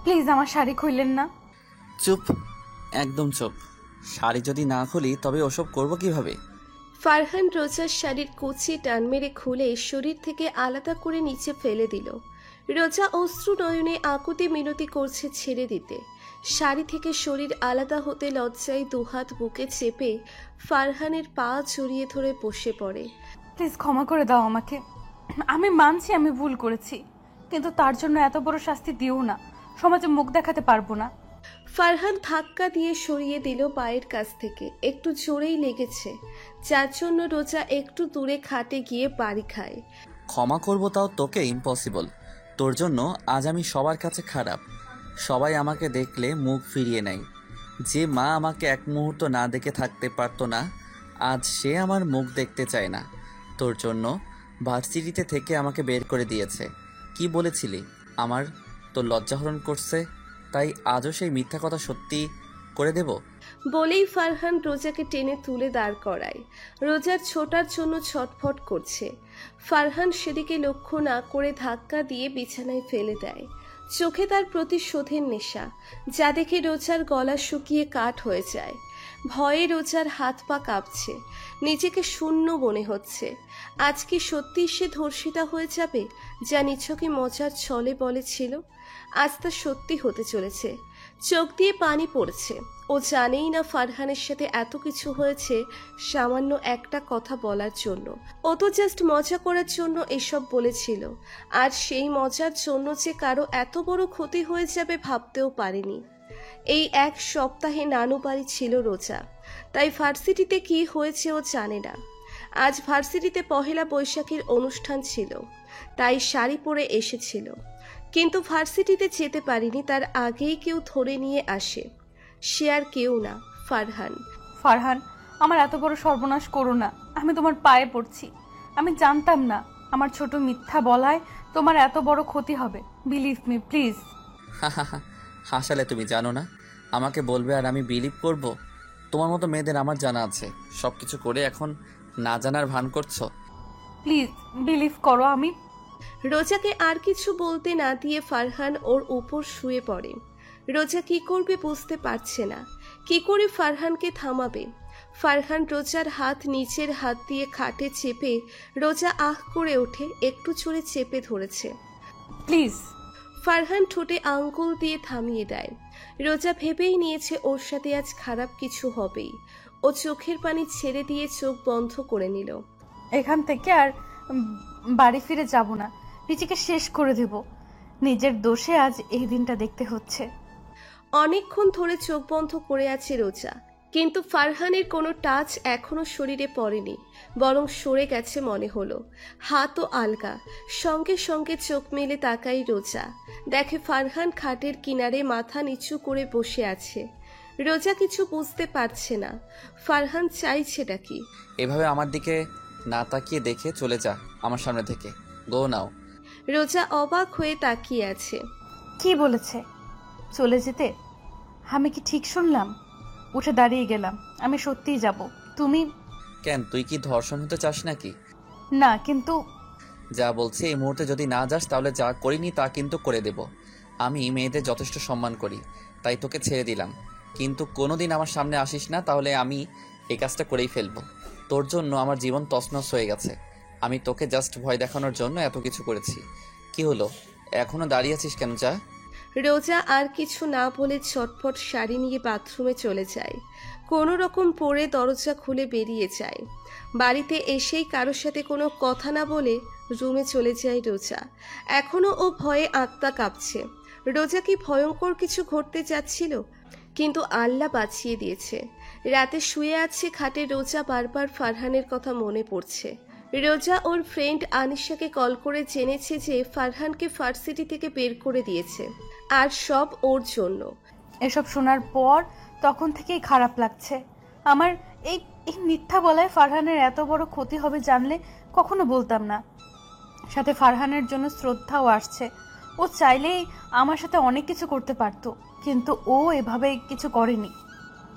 Please আমার শাড়ি খুললেন না। চুপ, একদম চুপ। শাড়ি যদি না খুলি তবে ওসব করব কিভাবে? ফারহান রোজার শাড়ির কুচি টান মেরে খুলে শরীর থেকে আলাদা করে নিচে ফেলে দিল। রোজা অশ্রু নয়নে আকুতি মিনতি করছে ছেড়ে দিতে। শাড়ি থেকে শরীর আলাদা হতে লজ্জায় দুহাত বুকে চেপে ফারহানের পা জড়িয়ে ধরে বসে পড়ে। প্লিজ ক্ষমা করে দাও আমাকে। আমি মানছি আমি ভুল করেছি, কিন্তু তার জন্য এত বড় শাস্তি দিও না। সমাজে মুখ দেখাতে পারবো না। ফারহান ধাক্কা দিয়ে সরিয়ে দিল পায়ের কাছ থেকে। একটু জোরেই লেগেছে, যার জন্য রোজা একটু দূরে খাটে গিয়ে বাড়ি খায়। ক্ষমা করব তাও তোকে ইম্পসিবল। তোর জন্য আজ আমি সবার কাছে খারাপ। সবাই আমাকে দেখলে মুখ ফিরিয়ে নেয়। যে মা আমাকে এক মুহূর্ত না দেখে থাকতে পারতো না, আজ সে আমার মুখ দেখতে চায় না। তোর জন্য ভার্সিটিতে থেকে আমাকে বের করে দিয়েছে। কি বলেছিলি আমার তোর লজ্জাহরণ করছে, তাই আজও সেই মিথ্যা কথা সত্যি করে দেব? বলেই ফারহান রোজাকে টেনে তুলে দাঁড় করায়। রোজার ছোটার জন্য ছটফট করছে। ফারহান সেদিকে লক্ষ্য না করে ধাক্কা দিয়ে বিছানায় ফেলে দেয়। চোখে তার প্রতিশোধের নেশা, যা দেখে রোজার গলা শুকিয়ে কাঠ হয়ে যায়। ভয়ে রোজার হাত পা কাঁপছে, নিজেকে শূন্য মনে হচ্ছে। আজ কি সত্যি সে ধর্ষিতা হয়ে যাবে, যা নিছকে মজার ছলে বলেছিল? আজ তা সত্যি হতে চলেছে। চোখ দিয়ে পানি পড়ছে। ও জানেই না ফারহানের সাথে এত কিছু হয়েছে সামান্য একটা কথা বলার জন্য। ও তো জাস্ট মজা করার জন্য এসব বলেছিল। আর সেই মজার জন্য যে কারো এত বড় ক্ষতি হয়ে যাবে ভাবতেও পারেনি। এই এক সপ্তাহে নানু বাড়ি ছিল রোজা, তাই ভার্সিটিতে কি হয়েছে ও জানে না। আজ ভার্সিটিতে পহেলা বৈশাখের অনুষ্ঠান ছিল, তাই শাড়ি পরে এসেছিল। কিন্তু ভার্সিটিতে যেতে পারিনি, তার আগেই কেউ ধরে নিয়ে আসে। সে আর কেউ না, ফারহান। ফারহান, আমার এত বড় সর্বনাশ করো না। আমি তোমার পায়ে পড়ছি। আমি জানতাম না আমার ছোট মিথ্যা বলায় তোমার এত বড় ক্ষতি হবে। Believe me please. হাসালে, তুমি জানো না আমাকে বলবে আর আমি বিলিভ করব? তোমার মতো মেয়েদের আমার জানা আছে, সব কিছু করে এখন না জানার ভান করছো। প্লিজ বিলিভ করো। আমি রোজাকে আর কিছু বলতে না দিয়ে ফারহান ওর উপর শুয়ে পড়ে। রোজা কি করবে বুঝতে পারছে না, কি করে ফারহানকে থামাবে। ফারহান রোজার হাত নিচের হাত দিয়ে খাটে চেপে, রোজা আহ করে ওঠে, একটু জোরে চেপে ধরেছে। প্লিজ। ফারহান ঠোঁটে আঙ্গুল দিয়ে থামিয়ে দেয়। রোজা ভেবেই নিয়েছে ওর সাথে আজ খারাপ কিছু হবেই। ও চোখের পানি ছেড়ে দিয়ে চোখ বন্ধ করে নিল। এখান থেকে আর বাড়ি ফিরে যাব না। নিজেকে শেষ করে দেব। নিজের দোষে আজ এই দিনটা দেখতে হচ্ছে। অনেকক্ষণ ধরে চোখ বন্ধ করে আছে রোজা, কিন্তু ফারহানের কোনো টাচ এখনো শরীরে পড়েনি, বরং সরে গেছে মনে হলো। হাতও আলগা। সঙ্গে সঙ্গে চোখ মেলে তাকাই রোজা, দেখে ফারহান খাটের কিনারে মাথা নিচু করে বসে আছে। রোজা কিছু বুঝতে পারছে না। ফারহান চাইছেটা কি? এভাবে আমার দিকে না তাকিয়ে দেখে চলে যা আমার সামনে থেকে। গো নাও। রোজা অবাক হয়ে তাকিয়ে আছে। কি বলেছে? চলে যেতে? আমি কি ঠিক শুনলাম? উঠে দাঁড়িয়ে গেলাম। আমি সত্যিই যাব। তুমি? কেন, তুই কি ধর্ষণ হতে চাস নাকি? না, কিন্তু যা বলছি, এই মুহূর্তে যদি না যাস তাহলে যা করিনি তা কিন্তু করে দেব। আমি মেয়েদের যথেষ্ট সম্মান করি, তাই তোকে ছেড়ে দিলাম। কিন্তু কোনোদিন আমার সামনে আসিস না, তাহলে আমি এই কাজটা করেই ফেলবো। তোর জন্য আমার জীবন তছনছ হয়ে গেছে। আমি তোকে জাস্ট ভয় দেখানোর জন্য এত কিছু করেছি। কি হলো, এখনো দাঁড়িয়ে আছিস কেন? যা। রোজা আর কিছু না বলে চটপট শাড়ি নিয়ে বাথরুমে চলে যায়। কোনো রকম পরে দরজা খুলে বেরিয়ে যায়। বাড়িতে এসেই কারোর সাথে কোনো কথা না বলে রুমে চলে যায় রোজা। এখনো ও ভয়ে আত্মা কাঁপছে। রোজা কি ভয়ঙ্কর কিছু ঘটতে যাচ্ছিল? কিন্তু আল্লাহ বাঁচিয়ে দিয়েছে। রাতে শুয়ে আছে খাটে রোজা, বারবার ফারহানের কথা মনে পড়ছে। রোজা ওর ফ্রেন্ড আনিশাকে কল করে জেনেছে যে ফারহানকে ভার্সিটি থেকে বের করে দিয়েছে, আর সব ওর জন্য। এসব শোনার পর তখন থেকেই খারাপ লাগছে আমার। এই এই মিথ্যা বলায় ফারহানের এত বড় ক্ষতি হবে জানলে কখনো বলতাম না। সাথে ফারহানের জন্য শ্রদ্ধাও আসছে। ও চাইলেই আমার সাথে অনেক কিছু করতে পারতো, কিন্তু ও এভাবে কিছু করেনি।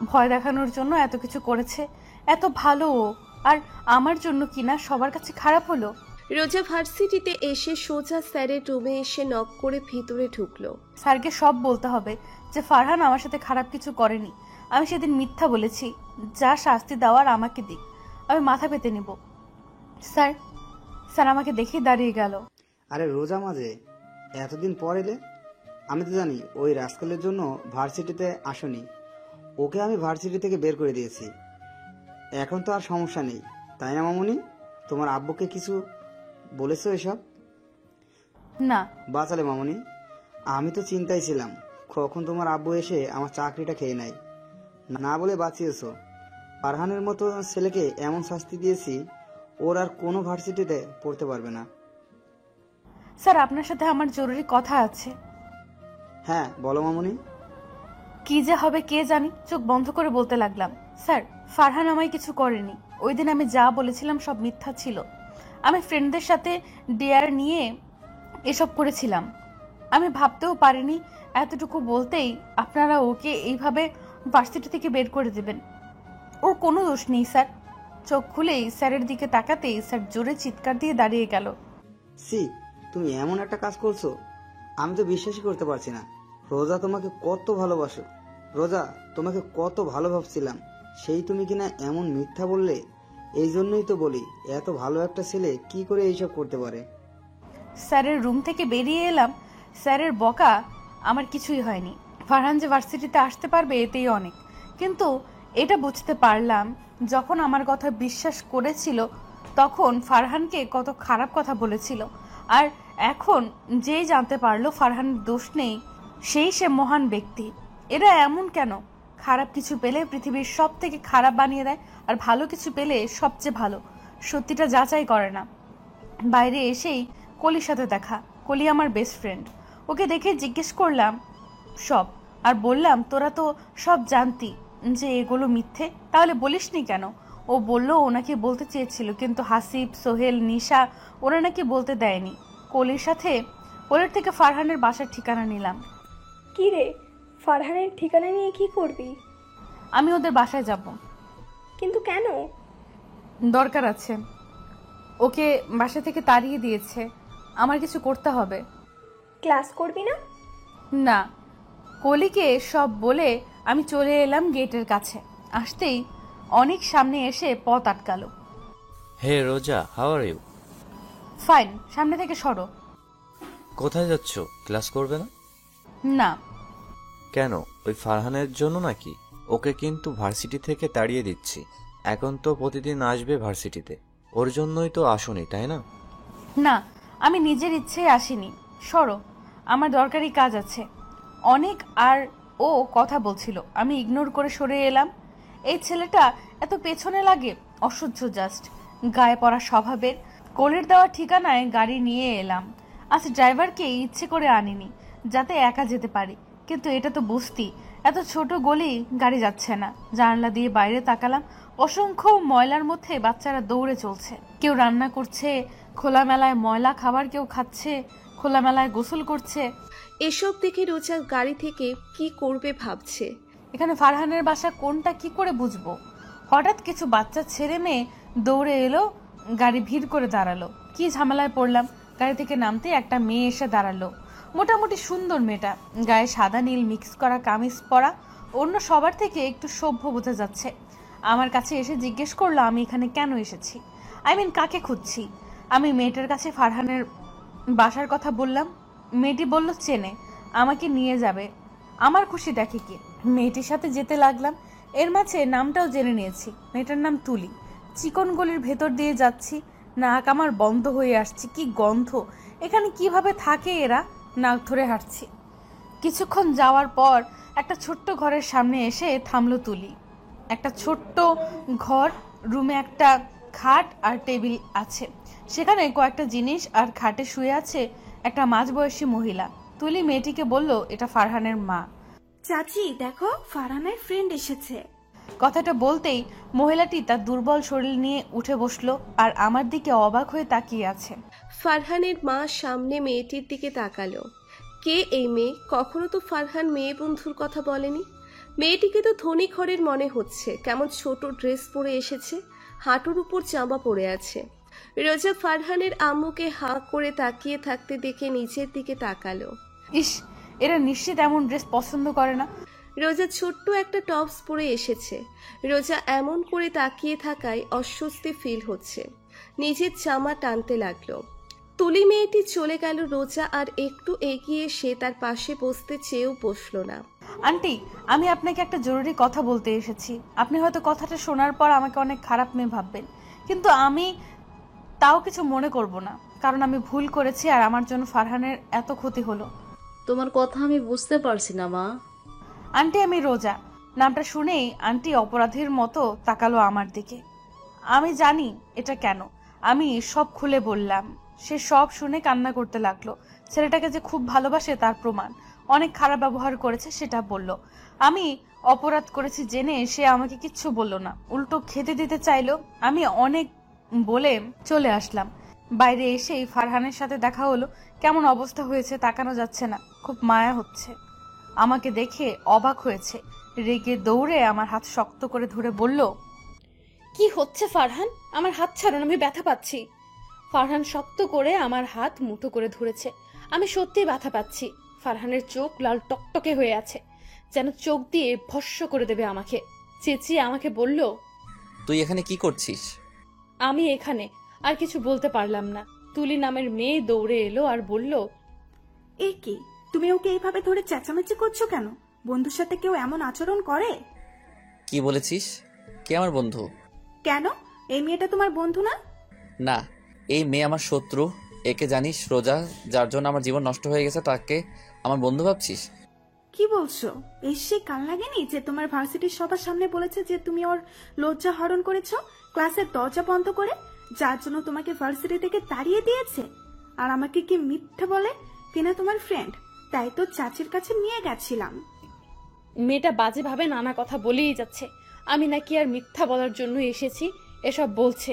ভয় দেখানোর জন্য এত কিছু করেছে। এত ভালো ও, আর আমার জন্য কিনা সবার কাছে খারাপ হলো। রোজা ভার্সিটিতে এসে সোজা স্যারের রুমে এসে নক করে ভিতরে ঢুকলো। স্যারকে সব বলতে হবে যে ফারহান আমার সাথে খারাপ কিছু করেনি। আমি সেদিন মিথ্যা বলেছি। যা শাস্তি দেওয়ার আমাকে দিক, আমি মাথা পেতে নিব। স্যার স্যার আমাকে দেখেই দাঁড়িয়ে গেল। আরে রোজা মাঝে এতদিন পর এলে? আমি তো জানি ওই রাস্কেলের জন্য ভার্সিটিতে আসনি। ওকে আমি ভার্সিটি থেকে বের করে দিয়েছি। এখন তো আর সমস্যা নেই, তাই না মামুনি? তোমার আব্বুকে কিছু বলেছো এসব? না। বাঁচালে মামুনি, আমি তো চিন্তায় ছিলাম কখন তোমার আব্বু এসে আমার চাকরিটা খেয়ে নেয়। না বলে বাঁচিয়েছো। ফারহানের মতো ছেলেকে এমন শাস্তি দিয়েছি, ওর আর কোনো ভার্সিটিতে পড়তে পারবে না। স্যার আপনার সাথে আমার জরুরি কথা আছে। হ্যাঁ বলো মামুনি। কি যে হবে কে জানি, চোখ বন্ধ করে বলতে লাগলাম। স্যার ফারহান আমায় কিছু করেনি। ওই দিন আমি যা বলেছিলাম সব মিথ্যা ছিল। আমি ফ্রেন্ডদের সাথে ডেয়ার নিয়ে এসব করেছিলাম। আমি ভাবতেও পারিনি এতটুকু বলতেই আপনারা ওকে এইভাবে ভার্সিটি থেকে বের করে দেবেন। ওর কোনো দোষ নেই স্যার। চোখ খুলেই স্যারের দিকে তাকাতেই স্যার জোরে চিৎকার দিয়ে দাঁড়িয়ে গেল। সি, তুমি এমন একটা কাজ করছো, আমি তো বিশ্বাসই করতে পারছি না। রোজা তোমাকে কত ভালোবাসো। রোজা তোমাকে কত ভালো ভাবছিলাম, সেই তুমি কিনা এমন মিথ্যা বললে। এই জন্যই তো বলি এত ভালো একটা ছেলে কি করে এইসব করতে পারে। স্যারের রুম থেকে বেরিয়ে এলাম। স্যারের বকা আমার কিছুই হয়নি। ফারহান যে ভার্সিটিতে আসতে পারবে এতেই অনেক। কিন্তু এটা বুঝতে পারলাম যখন আমার কথা বিশ্বাস করেছিল তখন ফারহানকে কত খারাপ কথা বলেছিল। আর এখন যেই জানতে পারলো ফারহানের দোষ নেই, সেই সে মহান ব্যক্তি। এরা এমন কেন? খারাপ কিছু পেলে পৃথিবীর সব থেকে খারাপ বানিয়ে দেয়, আর ভালো কিছু পেলে সবচেয়ে ভালো। সত্যিটা যাচাই করে না। বাইরে এসেই কলির সাথে দেখা। কলি আমার বেস্ট ফ্রেন্ড। ওকে দেখে জিজ্ঞেস করলাম সব, আর বললাম তোরা তো সব জানতি যে এগুলো মিথ্যে, তাহলে বলিসনি কেন? ও বলল ওনাকে বলতে চেয়েছিল, কিন্তু হাসিব, সোহেল, নিশা ওরা নাকি বলতে দেয়নি। কলির থেকে ফারহানের বাসার ঠিকানা নিলাম। কি রে, ফারহানের ঠিকানা নিয়ে কি করবি? আমি ওদের বাসায় যাব। কিন্তু কেন? দরকার আছে। ওকে বাসা থেকে তাড়িয়ে দিয়েছে, আমার কিছু করতে হবে। ক্লাস করবি না? না। কলিকে সব বলে আমি চলে এলাম গেটের কাছে। আসতেই অনেক সামনে এসে পথ আটকালো। হে রোজা, হাউ আর ইউ? ফাইন, সামনে থেকে সরো। কোথায় যাচ্ছ? ক্লাস করবে না? না। কেন, ওই ফারহানের জন্য নাকি? ওকে কিন্তু ভার্সিটি থেকে তাড়িয়ে দিচ্ছি। এখন তো প্রতিদিন আসবে ভার্সিটিতে। ওর জন্যই তো আসোনি, তাই না? না, আমি নিজের ইচ্ছেই আসিনি। সরো, আমার দরকারি কাজ আছে অনেক। আর ও কথা বলছিল, আমি ইগনোর করে সরে এলাম। এই ছেলেটা এত পেছনে লাগে, অসহ্য জাস্ট। গায়ে পড়া স্বভাবের। কলির দেওয়া ঠিকানায় গাড়ি নিয়ে এলাম। আজ ড্রাইভারকে ইচ্ছে করে আনিনি যাতে একা যেতে পারি, কিন্তু এটা তো বস্তি, এত ছোট গলি, গাড়ি যাচ্ছে না। জানলা দিয়ে বাইরে তাকালাম। অসংখ্য ময়লার মধ্যে বাচ্চারা দৌড়ে চলছে। কেউ রান্না করছে, খোলামেলায় ময়লা খাবার কেউ খাচ্ছে, খোলামেলায় গোসল করছে। এসব দেখে রোজা গাড়ি থেকে কি করবে ভাবছে। এখানে ফারহানের বাসা কোনটা কি করে বুঝবো? হঠাৎ কিছু বাচ্চা ছেড়ে মেয়ে দৌড়ে এলো, গাড়ি ভিড় করে দাঁড়ালো। কি ঝামেলায় পড়লাম। গাড়ি থেকে নামতে একটা মেয়ে এসে দাঁড়ালো। মোটামুটি সুন্দর মেয়েটা, গায়ে সাদা নীল মিক্স করা কামিজ পরা, অন্য সবার থেকে একটু সভ্য বোঝা যাচ্ছে। আমার কাছে এসে জিজ্ঞেস করলো আমি এখানে কেন এসেছি, কাকে খুঁজছি। আমি মেয়েটার কাছে ফারহানের বাসার কথা বললাম। মেয়েটি বলল চেনে, আমাকে নিয়ে যাবে। আমার খুশি দেখে কি, মেয়েটির সাথে যেতে লাগলাম। এর মাঝে নামটাও জেনে নিয়েছি। মেয়েটার নাম তুলি। চিকন গলির ভেতর দিয়ে যাচ্ছি, নাক আমার বন্ধ হয়ে আসছে। কি গন্ধ! এখানে কিভাবে থাকে এরা? নাক ধরে হাঁটছি। কিছুক্ষণ যাওয়ার পর একটা ছোট্ট ঘরের সামনে এসে থামলো তুলি। একটা ছোট্ট ঘর, রুমে একটা খাট আর টেবিল আছে। সেখানে কয়েকটা জিনিস, আর খাটে শুয়ে আছে একটা মাঝবয়সী মহিলা। তুলি মেয়েটিকে বলল এটা ফারহানের মা। চাচি দেখো, ফারহানের ফ্রেন্ড এসেছে। কথাটা বলতেই মহিলাটি তার দুর্বল শরীর নিয়ে উঠে বসলো আর আমার দিকে অবাক হয়ে তাকিয়ে আছে। ফারহানের মা সামনে মেয়েটির দিকে তাকালো। কে এই মেয়ে? কখনো তো ফারহান মেয়ে বন্ধুর কথা বলেনি। মেয়েটিকে তো ধনী ঘরের মনে হচ্ছে। কেমন ছোট ড্রেস পরে এসেছে, হাঁটুর উপর জামা পরে আছে। রোজা ফারহানের আম্মুকে হাঁ করে তাকিয়ে থাকতে দেখে নিচের দিকে তাকালো। ইস, এরা নিশ্চিত এমন ড্রেস পছন্দ করে না। রোজা ছোট্ট একটা টপস পরে এসেছে। রোজা এমন করে তাকিয়ে থাকায় অস্বস্তি ফিল হচ্ছে। নিজের জামা টানতে লাগলো। তুলি মেয়েটি চলে গেল। রোজা আর একটু এগিয়ে সে তার পাশে বসতে চেয়েও বসলো না। আন্টি, আমি আপনাকে একটা জরুরি কথা বলতে এসেছি। আপনি হয়তো কথাটা শোনার পর আমাকে অনেক খারাপ মেয়ে ভাববেন, কিন্তু আমি তাও কিছু মনে করব না, কারণ আমি ভুল করেছি আর আমার জন্য ফারহানের এত ক্ষতি হলো। তোমার কথা আমি বুঝতে পারছি না মা। আন্টি, আমি রোজা। নামটা শুনেই আন্টি অপরাধীর মতো তাকালো আমার দিকে। আমি জানি এটা কেন। আমি সব খুলে বললাম। সে সব শুনে কান্না করতে লাগলো। ছেলেটাকে যে খুব ভালোবাসে তার প্রমাণ। অনেক খারাপ ব্যবহার করেছে সেটা বলল। আমি অপরাধ করেছি জেনে সে আমাকে কিচ্ছু বলল না, উল্টো খেতে দিতে চাইলো। আমি অনেক বলে চলে আসলাম। বাইরে এসেই ফারহানের সাথে দেখা হলো। কেমন অবস্থা হয়েছে তাকানো যাচ্ছে না, খুব মায়া হচ্ছে। আমাকে দেখে অবাক হয়েছে। রেগে দৌড়ে আমার হাত শক্ত করে ধরে বলল, কি হচ্ছে ফারহান? আমার হাত ছাড়ুন, আমি ব্যথা পাচ্ছি। ফারহান শক্ত করে আমার হাত মুঠো করে ধরেছে। আমি সত্যিই ব্যথা পাচ্ছি। ফারহানের চোখ লাল টকটকে হয়ে আছে, যেন চোখ দিয়ে ভস্ম করে দেবে আমাকে। চেঁচিয়ে আমাকে বলল, তুই এখানে কি করছিস? আমি এখানে। আর কিছু বলতে পারলাম না। তুলি নামের মেয়ে দৌড়ে এলো আর বলল, এ কি, তুমি ওকে এইভাবে ধরে চেঁচামেচি করছো কেন? বন্ধুর সাথে কেউ এমন আচরণ করে? কি বলেছিস? কে আমার বন্ধু? কেন, এই মেয়েটা তোমার বন্ধু না? না, এই মেয়ে আমার শত্রু। একে জানিস রোজা, যার জন্য আমার জীবন নষ্ট হয়ে গেছে, তাকে আমার বন্ধু ভাবছিস? কি বলছো? এসে কাল লাগেনি যে তোমার ভার্সিটির সবার সামনে বলেছে যে তুমি ওর লজ্জা হরণ করেছো ক্লাসের দরজা বন্ধ করে, যার জন্য তোমাকে ভার্সিটি থেকে তাড়িয়ে দিয়েছে? আর আমাকে কি মিথ্যে বলে কিনা তোমার ফ্রেন্ড, তাই তো চাচির কাছে নিয়ে গেছিলাম। মেয়েটা বাজেভাবে নানা কথা বলেই যাচ্ছে। আমি নাকি আর মিথ্যা বলার জন্য এসেছি এসব বলছে।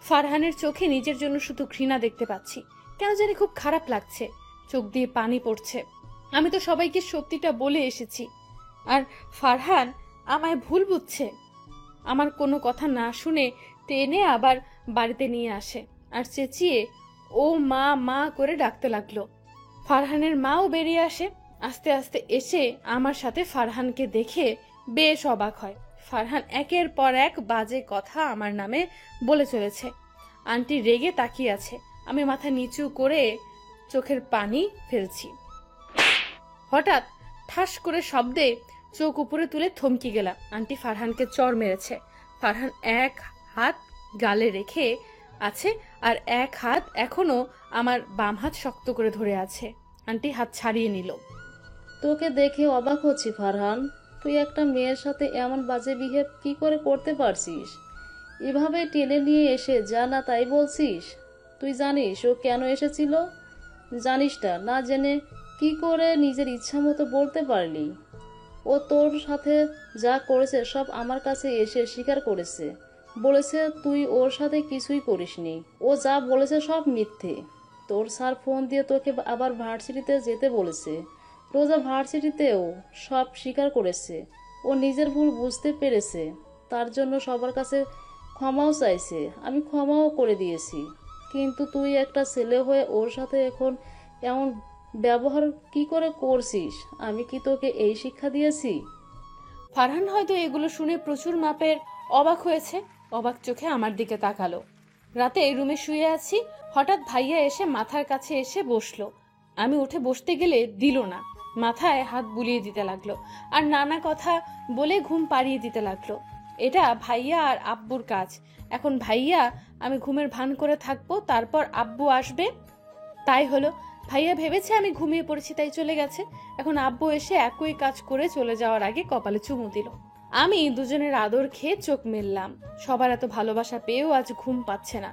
ফারহানের চোখে নিজের জন্য শুধু ঘৃণা দেখতে পাচ্ছি। কেন জানি খুব খারাপ লাগছে, চোখ দিয়ে পানি পড়ছে। আমি তো সবাইকে সত্যিটা বলে এসেছি, আর ফারহান আমায় ভুল বুঝছে। আমার কোনো কথা না শুনে টেনে আবার বাড়িতে নিয়ে আসে আর চেঁচিয়ে ও মা মা করে ডাকতে লাগলো। ফারহানের মাও বেরিয়ে আসে। আস্তে আস্তে এসে আমার সাথে ফারহানকে দেখে বেশ অবাক হয়। ফারহান একের পর এক বাজে কথা আমার নামে বলে চলেছে। আন্টি রেগে তাকিয়ে আছে। আমি মাথা নিচু করে চোখের পানি ফেলছি। হঠাৎ ঠাস করে শব্দে চোখ উপরে তুলে থমকে গেলাম। আন্টি ফারহানকে চড় মেরেছে। ফারহান এক হাত গালে রেখে আছে আর এক হাত এখনো আমার বাম হাত শক্ত করে ধরে আছে। আন্টি হাত ছাড়িয়ে নিল। তোকে দেখে অবাক হচ্ছি ফারহান, তুই একটা মেয়ের সাথে এমন বাজে বিহেভ কি করে করতে পারছিস? এভাবে টেনে নিয়ে এসে যা না তাই বলছিস? তুই জানিস ও কেন এসেছিল? জানিসটা না জেনে কি করে নিজের ইচ্ছা মতো বলতে পারলি? ও তোর সাথে যা করেছে সব আমার কাছে এসে স্বীকার করেছে। বলেছে তুই ওর সাথে কিছুই করিসনি। ও যা বলেছে সব মিথ্যে। তোর স্যার ফোন দিয়ে তোকে আবার ভার্সিটিতে যেতে বলেছে। রোজা ভার্সিটিতেও সব স্বীকার করেছে। ও নিজের ভুল বুঝতে পেরেছে, তার জন্য সবার কাছে ক্ষমাও চাইছে। আমি ক্ষমাও করে দিয়েছি। কিন্তু তুই একটা ছেলে হয়ে ওর সাথে এখন এমন ব্যবহার কি করে করছিস? আমি কি তোকে এই শিক্ষা দিয়েছি? ফারহান হয়তো এগুলো শুনে প্রচুর মাপের অবাক হয়েছে। অবাক চোখে আমার দিকে তাকালো। রাতে রুমে শুয়ে আছি, হঠাৎ ভাইয়া এসে মাথার কাছে এসে বসলো। আমি উঠে বসতে গেলে দিল না, মাথায় হাত বুলিয়ে দিতে লাগলো আর নানা কথা বলে ঘুম পাড়িয়ে দিতে লাগলো। এটা ভাইয়া আর আব্বুর কাজ। এখন ভাইয়া আমি ঘুমের ভান করে থাকবো, তারপর আব্বু আসবে। তাই হলো। ভাইয়া ভেবেছে আমি ঘুমিয়ে পড়েছি তাই চলে গেছে। এখন আব্বু এসে একই কাজ করে চলে যাওয়ার আগে কপালে চুমু দিল। আমি দুজনের আদর খেয়ে চোখ মেললাম। সবার এত ভালোবাসা পেয়েও আজ ঘুম পাচ্ছে না।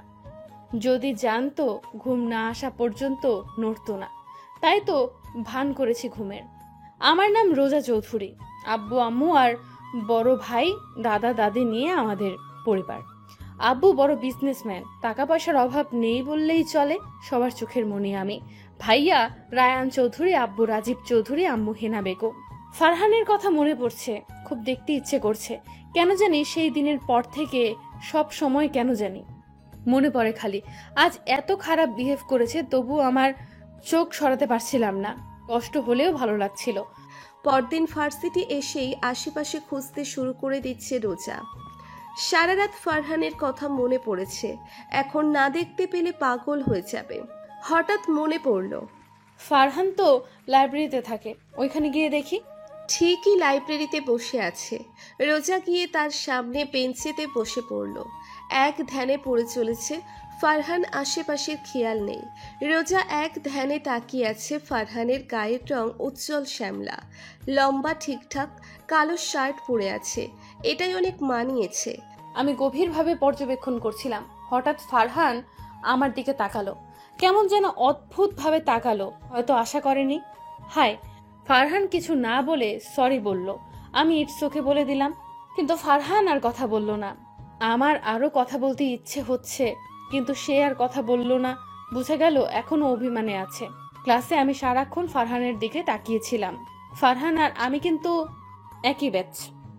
যদি জানতো ঘুম না আসা পর্যন্ত নড়তো না। তাই তো ভান করেছি ঘুমের। আমার নাম রোজা চৌধুরী। আব্বু আম্মু আর বড় ভাই দাদা দাদি নিয়ে আমাদের পরিবার। আব্বু বড় বিজনেসম্যান, টাকা পয়সার অভাব নেই বললেই চলে। সবার চোখের মনি আমি। ভাইয়া রায়ান চৌধুরী, আব্বু রাজীব চৌধুরী, আম্মু হেনা বেগম। ফারহানের কথা মনে পড়ছে, খুব দেখতে ইচ্ছে করছে। কেন জানি সেই দিনের পর থেকে সব সময় কেন জানি মনে পড়ে খালি আজ এত খারাপ বিহেভ করেছে, তবু আমার চোখ সরাতে পারছিলাম না। কষ্ট হলেও ভালো লাগছিল। পরদিন ভার্সিটি এসেই আশেপাশে খুঁজতে শুরু করে দিচ্ছে রোজা। সারা রাত ফারহানের কথা মনে পড়েছে, এখন না দেখতে পেলে পাগল হয়ে যাবে। হঠাৎ মনে পড়ল, ফারহান তো লাইব্রেরিতে থাকে, ওইখানে গিয়ে দেখি। ঠিকই লাইব্রেরিতে বসে আছে। রোজা গিয়ে তার সামনে বেঞ্চেতে বসে পড়ল। এক ধ্যানে পড়ে চলেছে। ফারহান আশেপাশের খেয়াল নেই। রোজা এক ধ্যানে তাকিয়ে আছে। ফারহানের গায়ের রং উজ্জ্বল শ্যামলা, লম্বা ঠিকঠাক, কালো শার্ট পরে আছে, এটাই অনেক মানিয়েছে। আমি গভীরভাবে পর্যবেক্ষণ করছিলাম। হঠাৎ ফারহান আমার দিকে তাকালো, কেমন যেন অদ্ভুতভাবে তাকালো, হয়তো আশা করেনি। হাই। ফারহান কিছু না বলে সরি বলল। আমি ইটস ওকে বলে দিলাম, কিন্তু ফারহান আর কথা বলল না। আমার আরো কথা বলতে ইচ্ছে হচ্ছে, কিন্তু সে আর কথা বলল না। বুঝে গেল এখনো অভিমানে আছে। ক্লাসে আমি সারাক্ষণ ফারহানের দিকে তাকিয়েছিলাম। ফারহান আর আমি কিন্তু একই ব্যাচ।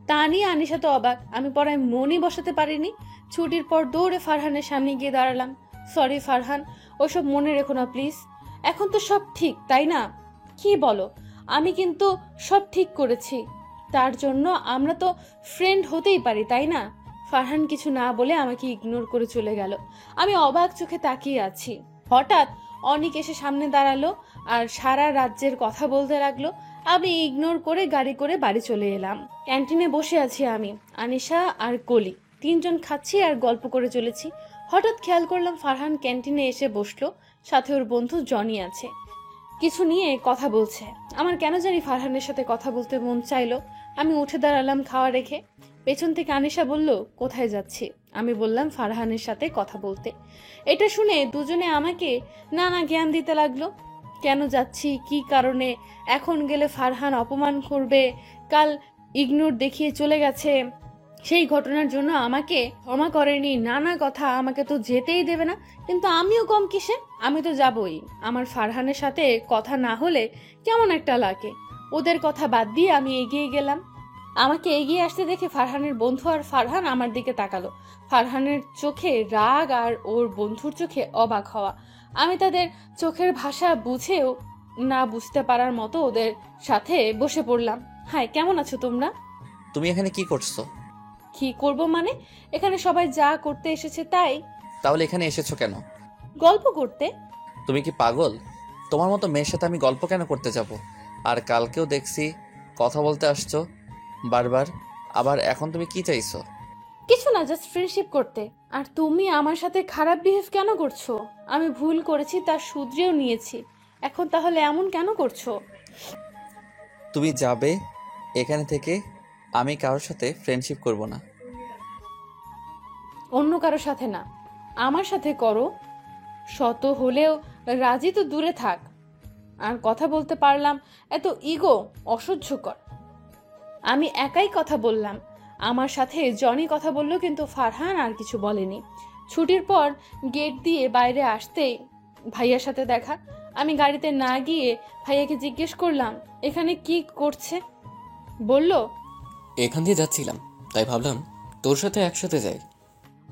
তা নিয়ে আনিশা তো অবাক। আমি পড়ায় মনই বসাতে পারিনি। ছুটির পর দৌড়ে ফারহানের সামনে গিয়ে দাঁড়ালাম। সরি ফারহান, ওসব মনে রেখো না প্লিজ। এখন তো সব ঠিক, তাই না? কি বলো? আমি কিন্তু সব ঠিক করেছি। তার জন্য আমরা তো ফ্রেন্ড হতেই পারি, তাই না? ফারহান কিছু না বলে আমাকে ইগনোর করে চলে গেল। আমি অবাক চোখে তাকিয়ে আছি। হঠাৎ অনিক এসে সামনে দাঁড়ালো আর সারা রাজ্যের কথা বলতে লাগলো। আমি ইগনোর করে গাড়ি করে বাড়ি চলে এলাম। ক্যান্টিনে বসে আছি আমি, আনিশা আর কলি, তিনজন খাচ্ছি আর গল্প করে চলেছি। হঠাৎ খেয়াল করলাম ফারহান ক্যান্টিনে এসে বসলো, সাথে ওর বন্ধু জনি আছে, কিছু নিয়ে কথা বলছে। আমার কেন জানি ফারহানের সাথে কথা বলতে মন চাইলো। আমি উঠে দাঁড়ালাম খাওয়া রেখে। পেছন থেকে আনিশা বলল, কোথায় যাচ্ছি? আমি বললাম ফারহানের সাথে কথা বলতে। এটা শুনে দুজনে আমাকে নানা জ্ঞান দিতে লাগলো। কেন যাচ্ছি, কি কারণে, এখন গেলে ফারহান অপমান করবে, কাল ইগনোর দেখিয়ে চলে গেছে, সেই ঘটনার জন্য আমাকে ক্ষমা করেনি, নানা কথা। আমাকে তো যেতেই দেবে না, কিন্তু আমিও কম কিসে, আমি তো যাবই। আমার ফারহানের সাথে কথা না হলে কেমন একটা লাগে। ওদের কথা বাদ দিয়ে আমি এগিয়ে গেলাম। আমাকে এগিয়ে আসতে দেখে ফারহানের বন্ধু আর ফারহান আমার দিকে তাকালো। ফারহানের চোখে রাগ আর ওর বন্ধুর চোখে অবাক হওয়া। আমি তাদের চোখের ভাষা বুঝেও না বুঝতে পারার মতো ওদের সাথে বসে পড়লাম। হাই, কেমন আছো তোমরা? তুমি এখানে কি করছো? কি করব মানে, এখানে সবাই যা করতে এসেছে তাই। তাহলে এখানে এসেছো কেন? গল্প করতে। তুমি কি পাগল? তোমার মতো মেয়ের সাথে আমি গল্প কেন করতে যাব? আর কালকেও দেখছি কথা বলতে আসছো বারবার, আবার এখন তুমি কি চাইছো? কিছু না, জাস্ট ফ্রেন্ডশিপ করতে। আর তুমি আমার সাথে খারাপ বিহেভ কেন করছো? আমি ভুল করেছি, তার শুধরেও নিয়েছি, এখন তাহলে এমন কেন করছো? তুমি যাবে এখানে থেকে। আমি কারোর সাথে ফ্রেন্ডশিপ করব না। অন্য কারোর সাথে না, আমার সাথে করো। শত হলেও রাজি তো দূরে থাক। আর কথা বলতে পারলাম, এত ইগো অসহ্যকর। আমি একাই কথা বললাম, আমার সাথে জনি কথা বলল, কিন্তু ফারহান আর কিছু বলেনি। ছুটির পর গেট দিয়ে বাইরে আসতেই ভাইয়ার সাথে দেখা। আমি গাড়িতে না গিয়ে ভাইয়াকে জিজ্ঞেস করলাম, এখানে কি করছে? বলল, এখান দিয়ে যাচ্ছিলাম, তাই ভাবলাম তোর সাথে একসাথে যাই।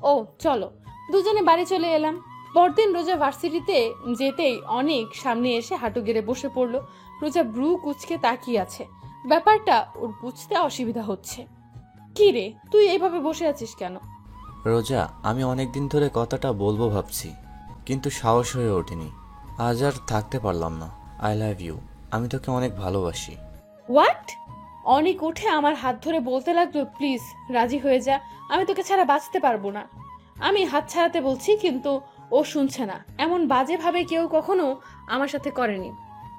ও চলো। দুজনে বাড়ি চলে এলাম। পরদিন রোজা ভার্সিটিতে যেতেই অনেক সামনে এসে হাঁটু গেড়ে বসে পড়লো। রোজা ব্রু কুচকে তাকিয়ে আছে। ব্যাপারটা ওর বুঝতে অসুবিধা হচ্ছে। কি রে, তুই এইভাবে বসে আছিস কেন? রোজা, আমি অনেকদিন ধরে কথাটা বলবো ভাবছি, কিন্তু সাহস হয়ে ওঠেনি। আজ আর থাকতে পারলাম না। I love you. আমি তোকে অনেক ভালোবাসি। হোয়াট? অনেক উঠে আমার হাত ধরে বলতে লাগলো, প্লিজ রাজি হয়ে যা, আমি তোকে ছাড়া বাঁচতে পারবো না। আমি হাত ছাড়াতে বলছি, কিন্তু ও শুনছে না। এমন বাজে ভাবে কেউ কখনো আমার সাথে করেনি।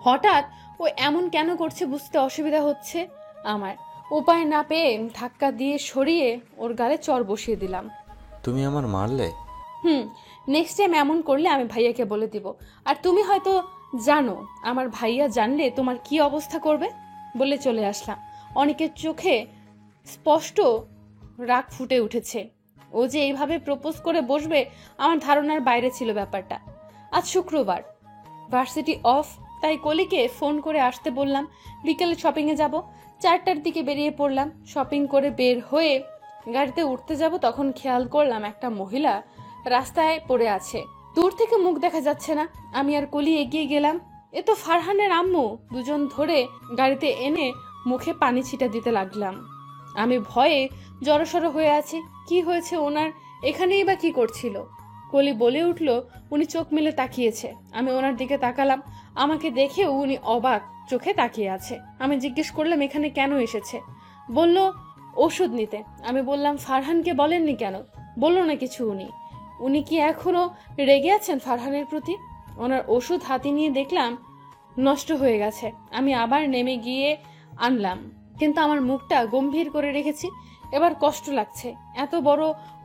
হঠাৎ ও এমন কেন করছে বুঝতে অসুবিধা হচ্ছে আমার। উপায় না পেয়ে ধাক্কা দিয়ে সরিয়ে ওর গালে চর বসিয়ে দিলাম। তুমি আমার মারলে? নেক্সট টাইম এমন করলে আমি ভাইয়াকে বলে দিব। আর তুমি হয়তো জানো আমার ভাইয়া জানলে তোমার কি অবস্থা করবে। বলে চলে আসলাম। অনেকের চোখে স্পষ্ট রাগ ফুটে উঠেছে। ও যে এইভাবে প্রপোজ করে বসবে আমার ধারণার বাইরে ছিল ব্যাপারটা। আজ শুক্রবার, ভার্সিটি অফ, তাই কলিকে ফোন করে আসতে বললাম। বিকেলে শপিংয়ে যাব। 4টার দিকে বেরিয়ে পড়লাম। শপিং করে বের হয়ে গাড়িতে উঠতে যাব, তখন খেয়াল করলাম একটা মহিলা রাস্তায় পড়ে আছে, দূর থেকে মুখ দেখা যাচ্ছে না। আমি আর কলি এগিয়ে গেলাম। এ তো ফারহানের আম্মু। দুজন ধরে গাড়িতে এনে মুখে পানি ছিটা দিতে লাগলাম। আমি ভয়ে জড়সড় হয়ে আছি। কি হয়েছে ওনার, এখানেই বা কি করছিল? কলি বলে উঠল, উনি চোখ মেলে তাকিয়েছে। আমি ওনার দিকে তাকালাম। আমাকে দেখেও উনি অবাক চোখে তাকিয়ে আছে। আমি জিজ্ঞেস করলাম এখানে কেন এসেছে। বলল ওষুধ নিতে। আমি বললাম ফারহানকে বলেননি কেন? বলল না কিছু। উনি কি এখনো রেগে আছেন ফারহানের প্রতি? ওনার ওষুধ হাতে নিয়ে দেখলাম নষ্ট হয়ে গেছে। আমি আবার নেমে গিয়ে আনলাম, কিন্তু আমার মুখটা গম্ভীর করে রেখেছি। এবার কষ্ট লাগছে। এত বড়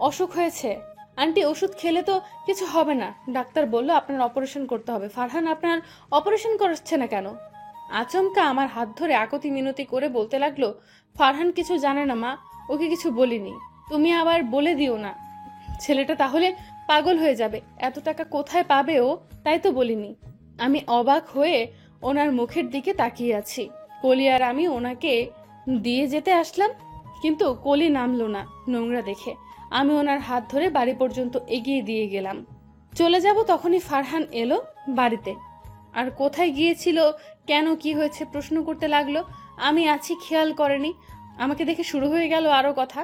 অসুখ হয়েছে। আন্টি, ওষুধ খেলে তো কিছু হবে না। ডাক্তার বলল আপনার অপারেশন করতে হবে। ফারহান আপনার অপারেশন করছে না কেন? আচমকা আমার হাত ধরে আকতি মিনতি করে বলতে লাগলো, ফারহান কিছু জানে না মা, ওকে কিছু বলিনি। তুমি আবার বলে দিও না, ছেলেটা তাহলে পাগল হয়ে যাবে। এত টাকা কোথায় পাবে ও, তাই তো বলিনি। আমি অবাক হয়ে ওনার মুখের দিকে তাকিয়ে আছি। কলি আর আমি ওনাকে দিয়ে যেতে আসলাম, কিন্তু কলি নামলো না নোংরা দেখে। আমি ওনার হাত ধরে বাড়ি পর্যন্ত এগিয়ে দিয়ে গেলাম। চলে যাব তখনই ফারহান এলো বাড়িতে। আর কোথায় গিয়েছিল, কেন, কি হয়েছে প্রশ্ন করতে লাগলো। আমি আছি খেয়াল করেনি। আমাকে দেখে শুরু হয়ে গেল আরো কথা।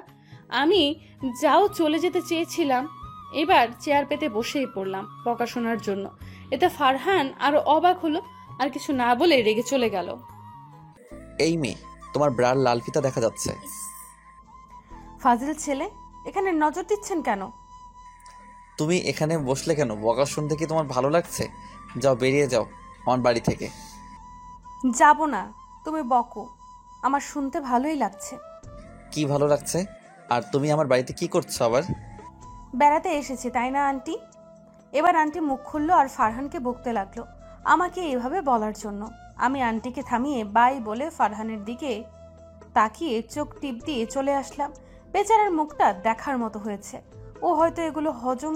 আমি যাও চলে যেতে চেয়েছিলাম, এবার চেয়ার পেতে বসেই পড়লাম বকা শোনার জন্য। এতে ফারহান আরো অবাক হলো, আর কিছু না বলে রেগে চলে গেল। এই মেয়ে, তোমার ব্রার লাল ফিতা দেখা যাচ্ছে। ফাজিল ছেলে, এখানে নজর দিচ্ছেন কেন? তুমি এখানে বসলে কেন? বকা শুনতে কি তোমার ভালো লাগছে? যাও, বেরিয়ে যাও আমার বাড়ি থেকে। যাব না, তুমি বকো, আমার শুনতে ভালোই লাগছে। কি ভালো লাগছে? আর তুমি আমার বাড়িতে কি করছো আবার? বেড়াতে এসেছি, তাই না আন্টি? এবার আন্টি মুখ খুললো আর ফারহানকে বকতে লাগলো আমাকে এভাবে বলার জন্য। আমি আন্টিকে থামিয়ে বাই বলে ফারহানের দিকে তাকিয়ে চোখ টিপ দিয়ে চলে আসলাম। বেচারার মুখটা দেখার মতো হয়েছে। ও হয়তো এগুলো হজম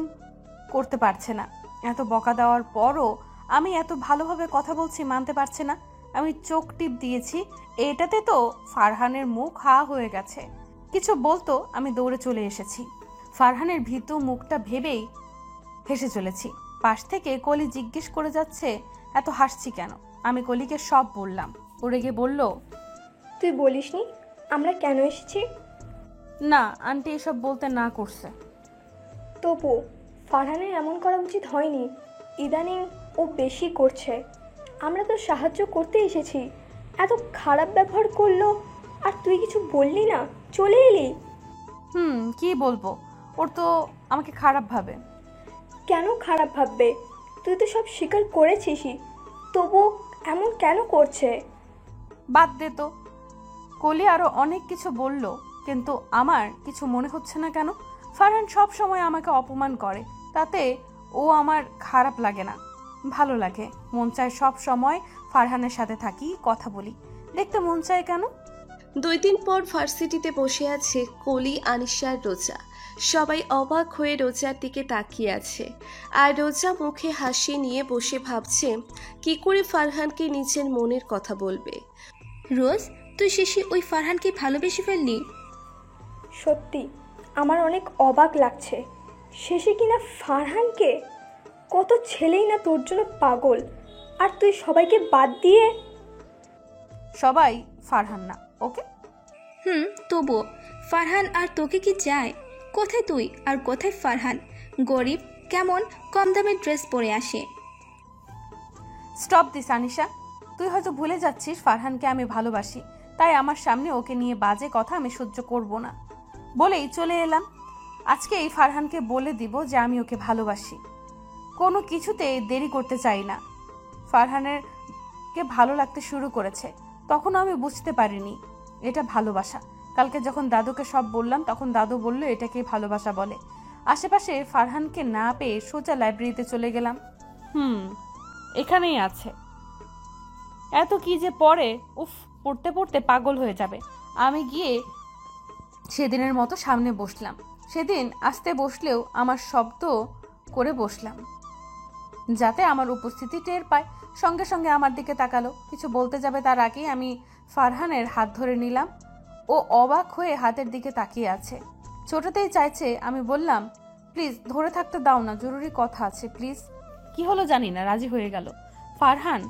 করতে পারছে না। এত বকা দেওয়ার পরও আমি এত ভালোভাবে কথা বলছি মানতে পারছে না। আমি চোখ টিপ দিয়েছি, এটাতে তো ফারহানের মুখ হা হয়ে গেছে। কিছু বলতো, আমি দৌড়ে চলে এসেছি। ফারহানের ভীতু মুখটা ভেবেই হেসে চলেছি। পাশ থেকে কলি জিজ্ঞেস করে যাচ্ছে এত হাসছি কেন। আমি কলিকে সব বললাম। ও রেগে বলল, তুই বলিসনি আমরা কেন এসেছি? না আন্টি এসব বলতে না করছে। তবু ফারহানের এমন করা উচিত হয়নি। ইদানিং ও বেশি করছে। আমরা তো সাহায্য করতে এসেছি, এত খারাপ ব্যবহার করলো আর তুই কিছু বললি না, চলে এলি। কি বলবো, ওর তো আমাকে খারাপ ভাবে। কেন খারাপ ভাববে? তুই তো সব স্বীকার করেছিসই, তবু এমন কেন করছে? বাদ দে তো। কলি আরো অনেক কিছু বলল, কিন্তু আমার কিছু মনে হচ্ছে না কেন। ফারহান সব সময় আমাকে অপমান করে, তাতে ও আমার খারাপ লাগে না, ভালো লাগে। মন চায় সব সময় ফারহানের সাথে থাকি, কথা বলি। দেখতে মন চায় কেন? 2 দিন পর ভার্সিটিতে বসে আছে কলি, আনিশা আর রোজা। সবাই অবাক হয়ে রোজার দিকে তাকিয়ে আছে। আর রোজা মুখে হাসি নিয়ে বসে ভাবছে কি করে ফারহানকে নিজের মনের কথা বলবে। রোজ, তুই শেষে ওই ফারহানকে ভালোবেসে ফেললি? সত্যি আমার অনেক অবাক লাগছে। শেষে কিনা ফারহানকে। কত ছেলেই না তোর জন্য পাগল, আর তুই সবাইকে বাদ দিয়ে। সবাই ফারহান না, ওকে? তবুও ফারহান আর তোকে কি চায়? কোথায় তুই আর কোথায় ফারহান? গরিব, কেমন কম দামের ড্রেস পরে আসে। স্টপ দিস আনিশা, তুই হয়তো ভুলে যাচ্ছিস ফারহানকে আমি ভালোবাসি, তাই আমার সামনে ওকে নিয়ে বাজে কথা আমি সহ্য করব না বলেই চলে এলাম। আজকে এই ফারহানকে বলে দিব যে আমি ওকে ভালোবাসি। কোনো কিছুতে দেরি করতে চাই না। ফারহানের কে ভালো লাগতে শুরু করেছে, তখন আমি বুঝতে পারিনি এটা ভালোবাসা। কালকে যখন দাদুকে সব বললাম, তখন দাদু বলল এটাকে ভালোবাসা বলে। আশেপাশে ফারহানকে না পেয়ে সোজা লাইব্রেরিতে চলে গেলাম। এখানেই আছে। এত কি যে পড়ে, উফ, পড়তে পড়তে পাগল হয়ে যাবে। আমি গিয়ে সেদিনের মতো সামনে বসলাম। সেদিন আসতে বসলেও আমার শব্দ করে বসলাম, যাতে আমার উপস্থিতি টের পায়। সঙ্গে সঙ্গে আমার দিকে তাকালো। কিছু বলতে যাবে তার আগেই আমি ফারহানের হাত ধরে নিলাম। ও অবাক হয়ে হাতের দিকে তাকিয়ে আছে, ছোটতেই চাইছে। আমি বললাম, প্লিজ ধরে থাকতে দাও না, জরুরি কথা আছে প্লিজ। কি হলো জানি না, রাজি হয়ে গেল। ফারহান,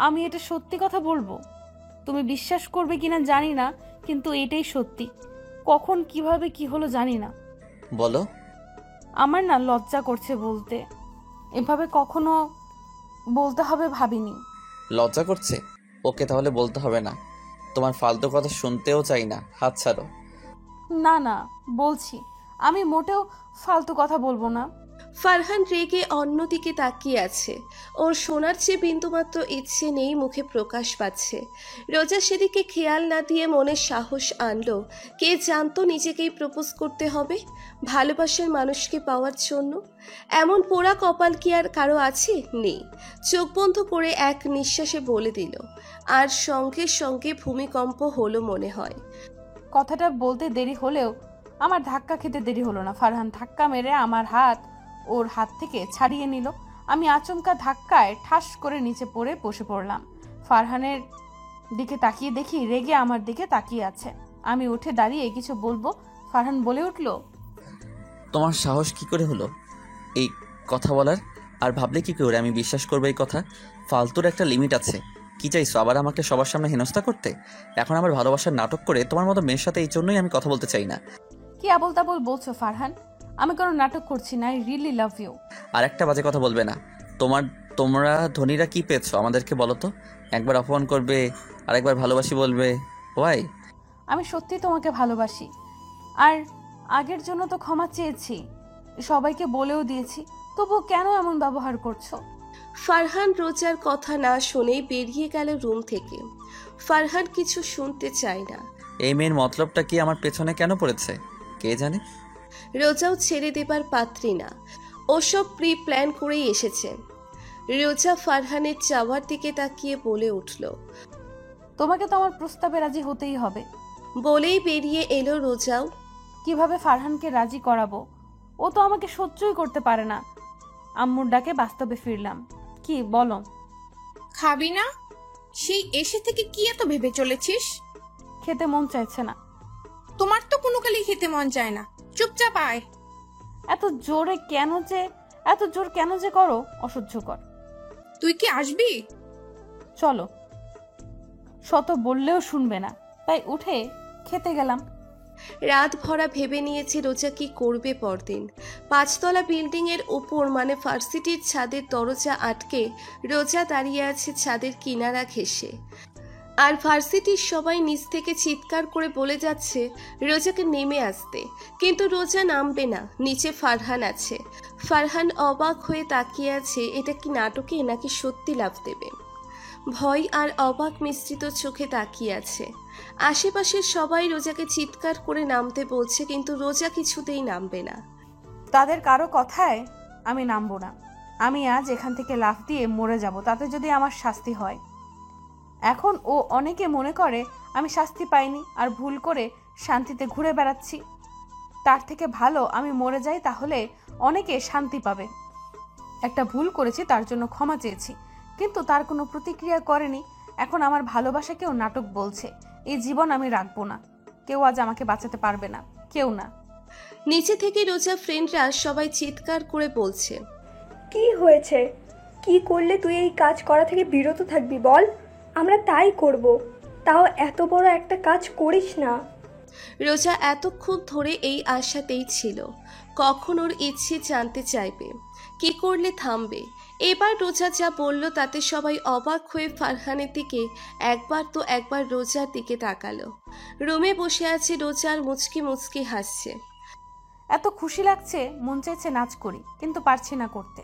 আমি এটা সত্যি কথা বলবো, তুমি বিশ্বাস করবে কিনা জানি না, কিন্তু এটাই সত্যি। কখন কিভাবে কি হলো জানি না। বলো। আমার না লজ্জা করছে বলতে, এভাবে কখনো বলতে হবে ভাবিনি। লজ্জা করছে? ওকে, তাহলে বলতে হবে না। তোমার ফালতু কথা শুনতেও চাই না, হাত ছাড়ো। না না, বলছি আমি মোটেও ফালতু কথা বলবো না। ফারহান রেগে অন্যদিকে তাকিয়ে আছে। ওর শোনার চেয়ে বিন্দুমাত্র ইচ্ছে নেই মুখে প্রকাশ পাচ্ছে। রোজা সেদিকে খেয়াল না দিয়ে মনে সাহস আনলো। কে জানতো নিজেকেই প্রপোজ করতে হবে ভালোবাসার মানুষকে পাওয়ার জন্য। এমন পোড়া কপাল কি আর কারো আছে? নেই। চোখ বন্ধ করে এক নিঃশ্বাসে বলে দিল, আর সঙ্গে সঙ্গে ভূমিকম্প হলো মনে হয়। কথাটা বলতে দেরি হলেও আমার ধাক্কা খেতে দেরি হলো না। ফারহান ধাক্কা মেরে আমার হাত ওর হাত থেকে ছাড়িয়ে নিল। আমি আচমকা ধাক্কায় ঠাস করে নিচে পড়ে বসে পড়লাম। ফারহানের দিকে তাকিয়ে দেখি রেগে আমার দিকে তাকিয়ে আছে। আমি উঠে দাঁড়িয়ে কিছু বলবো, ফারহান বলে উঠল, তোমার সাহস কি করে হলো এই কথা বলার? আর ভাবলে কি করে আমি বিশ্বাস করবো এই কথা? ফালতুর একটা লিমিট আছে। কি চাইছো, আবার আমাকে সবার সামনে হেনস্থা করতে? এখন আমার ভালোবাসার নাটক করে তোমার মতো মেয়ের সাথে এই জন্যই আমি কথা বলতে চাই না। কি আবল তাবল বলছো ফারহান? আমি কোনো নাটক করছি না। I really love you. আর একটা বাজে কথা বলবে না। তোমরা ধনীরা কি পেয়েছো আমাদেরকে বলো তো? একবার অপমান করবে, আর একবার ভালোবাসি বলবে। ওয়াই? আমি সত্যি তোমাকে ভালোবাসি, আর আগের জন্য তো ক্ষমা চেয়েছি, সবাইকে বলেও দিয়েছি, তবুও কেন এমন ব্যবহার করছো? ফারহান রোজার কথা না শুনেই বেরিয়ে গেল রুম থেকে। ফারহান কিছু শুনতে চায় না। এই মেয়ের মতলবটা কি আমার পেছনে কেন পড়েছে কে জানে। রোজাও ছেড়ে দেবার পাত্রী না, ওসব প্রি প্ল্যান করেই এসেছে। রোজা ফারহানের চাওয়ার দিকে তাকিয়ে বলে উঠল, তোমাকে তো আমার প্রস্তাবে রাজি হতেই হবে। বলেই বেরিয়ে এলো রোজাও। কিভাবে ফারহানকে রাজি করাবো? ও তো আমাকে সহ্যই করতে পারে না। আম্মুর ডাকে বাস্তবে ফিরলাম। কি বলো? খাবি না? সেই এসে থেকে কি এত ভেবে চলেছিস? খেতে মন চাইছে না। তোমার তো কোনো কালই খেতে মন চায় না, চুপচাপ আয়। এত জোর কেন যে করো, অসহ্যকর। তুই কি আসবি? চলো। শত বললেও শুনবে না, তাই উঠে খেতে গেলাম। রাত ভরা ভেবে নিয়েছে রোজা কি করবে পরদিন। 5 তলা বিল্ডিং এর উপর মানে ভার্সিটির ছাদের দরজা আটকে রোজা দাঁড়িয়ে আছে ছাদের কিনারা ঘেঁষে। আর ভার্সিটির সবাই নিচ থেকে চিৎকার করে বলে যাচ্ছে রোজাকে নেমে আসতে, কিন্তু রোজা নামবে না। নিচে ফারহান আছে। ফারহান অবাক হয়ে তাকিয়ে আছে, এটা কি নাটকে নাকি সত্যি লাফ দেবে। ভয় আর অবাক মিশ্রিত চোখে তাকিয়ে আছে। আশেপাশের সবাই রোজাকে চিৎকার করে নামতে বলছে, কিন্তু রোজা কিছুতেই নামবে না। তাদের কারো কথায় আমি নামবো না। আমি আজ এখান থেকে লাফ দিয়ে মরে যাব, তাতে যদি আমার শাস্তি হয়। এখন ও অনেকে মনে করে আমি শাস্তি পাইনি আর ভুল করে শান্তিতে ঘুরে বেড়াচ্ছি। তার থেকে ভালো আমি মরে যাই, তাহলে অনেকে শান্তি পাবে। একটা ভুল করেছি, তার জন্য ক্ষমা চেয়েছি, কিন্তু তার কোনো প্রতিক্রিয়া করেনি। এখন আমার ভালোবাসাকেও নাটক বলছে। এই জীবন আমি রাখবো না। কেউ আজ আমাকে বাঁচাতে পারবে না, কেউ না। নিচে থেকে রোজা ফ্রেন্ডরা সবাই চিৎকার করে বলছে, কি হয়েছে? কি করলে তুই এই কাজ করা থেকে বিরত থাকবি বল? আমরা তাই করব, তাও এত বড় একটা কাজ করিস না। রোজা এতক্ষণ ধরে এই আশাতেই ছিল কখন ওর ইচ্ছে জানতে চাইবে, কি করলে থামবে। এবার রোজা যা বলল তাতে সবাই অবাক হয়ে ফারহানের দিকে একবার রোজার দিকে তাকালো। রুমে বসে আছে রোজার মুচকি মুচকি হাসছে। এত খুশি লাগছে, মন চাইছে নাচ করি, কিন্তু পারছি না করতে।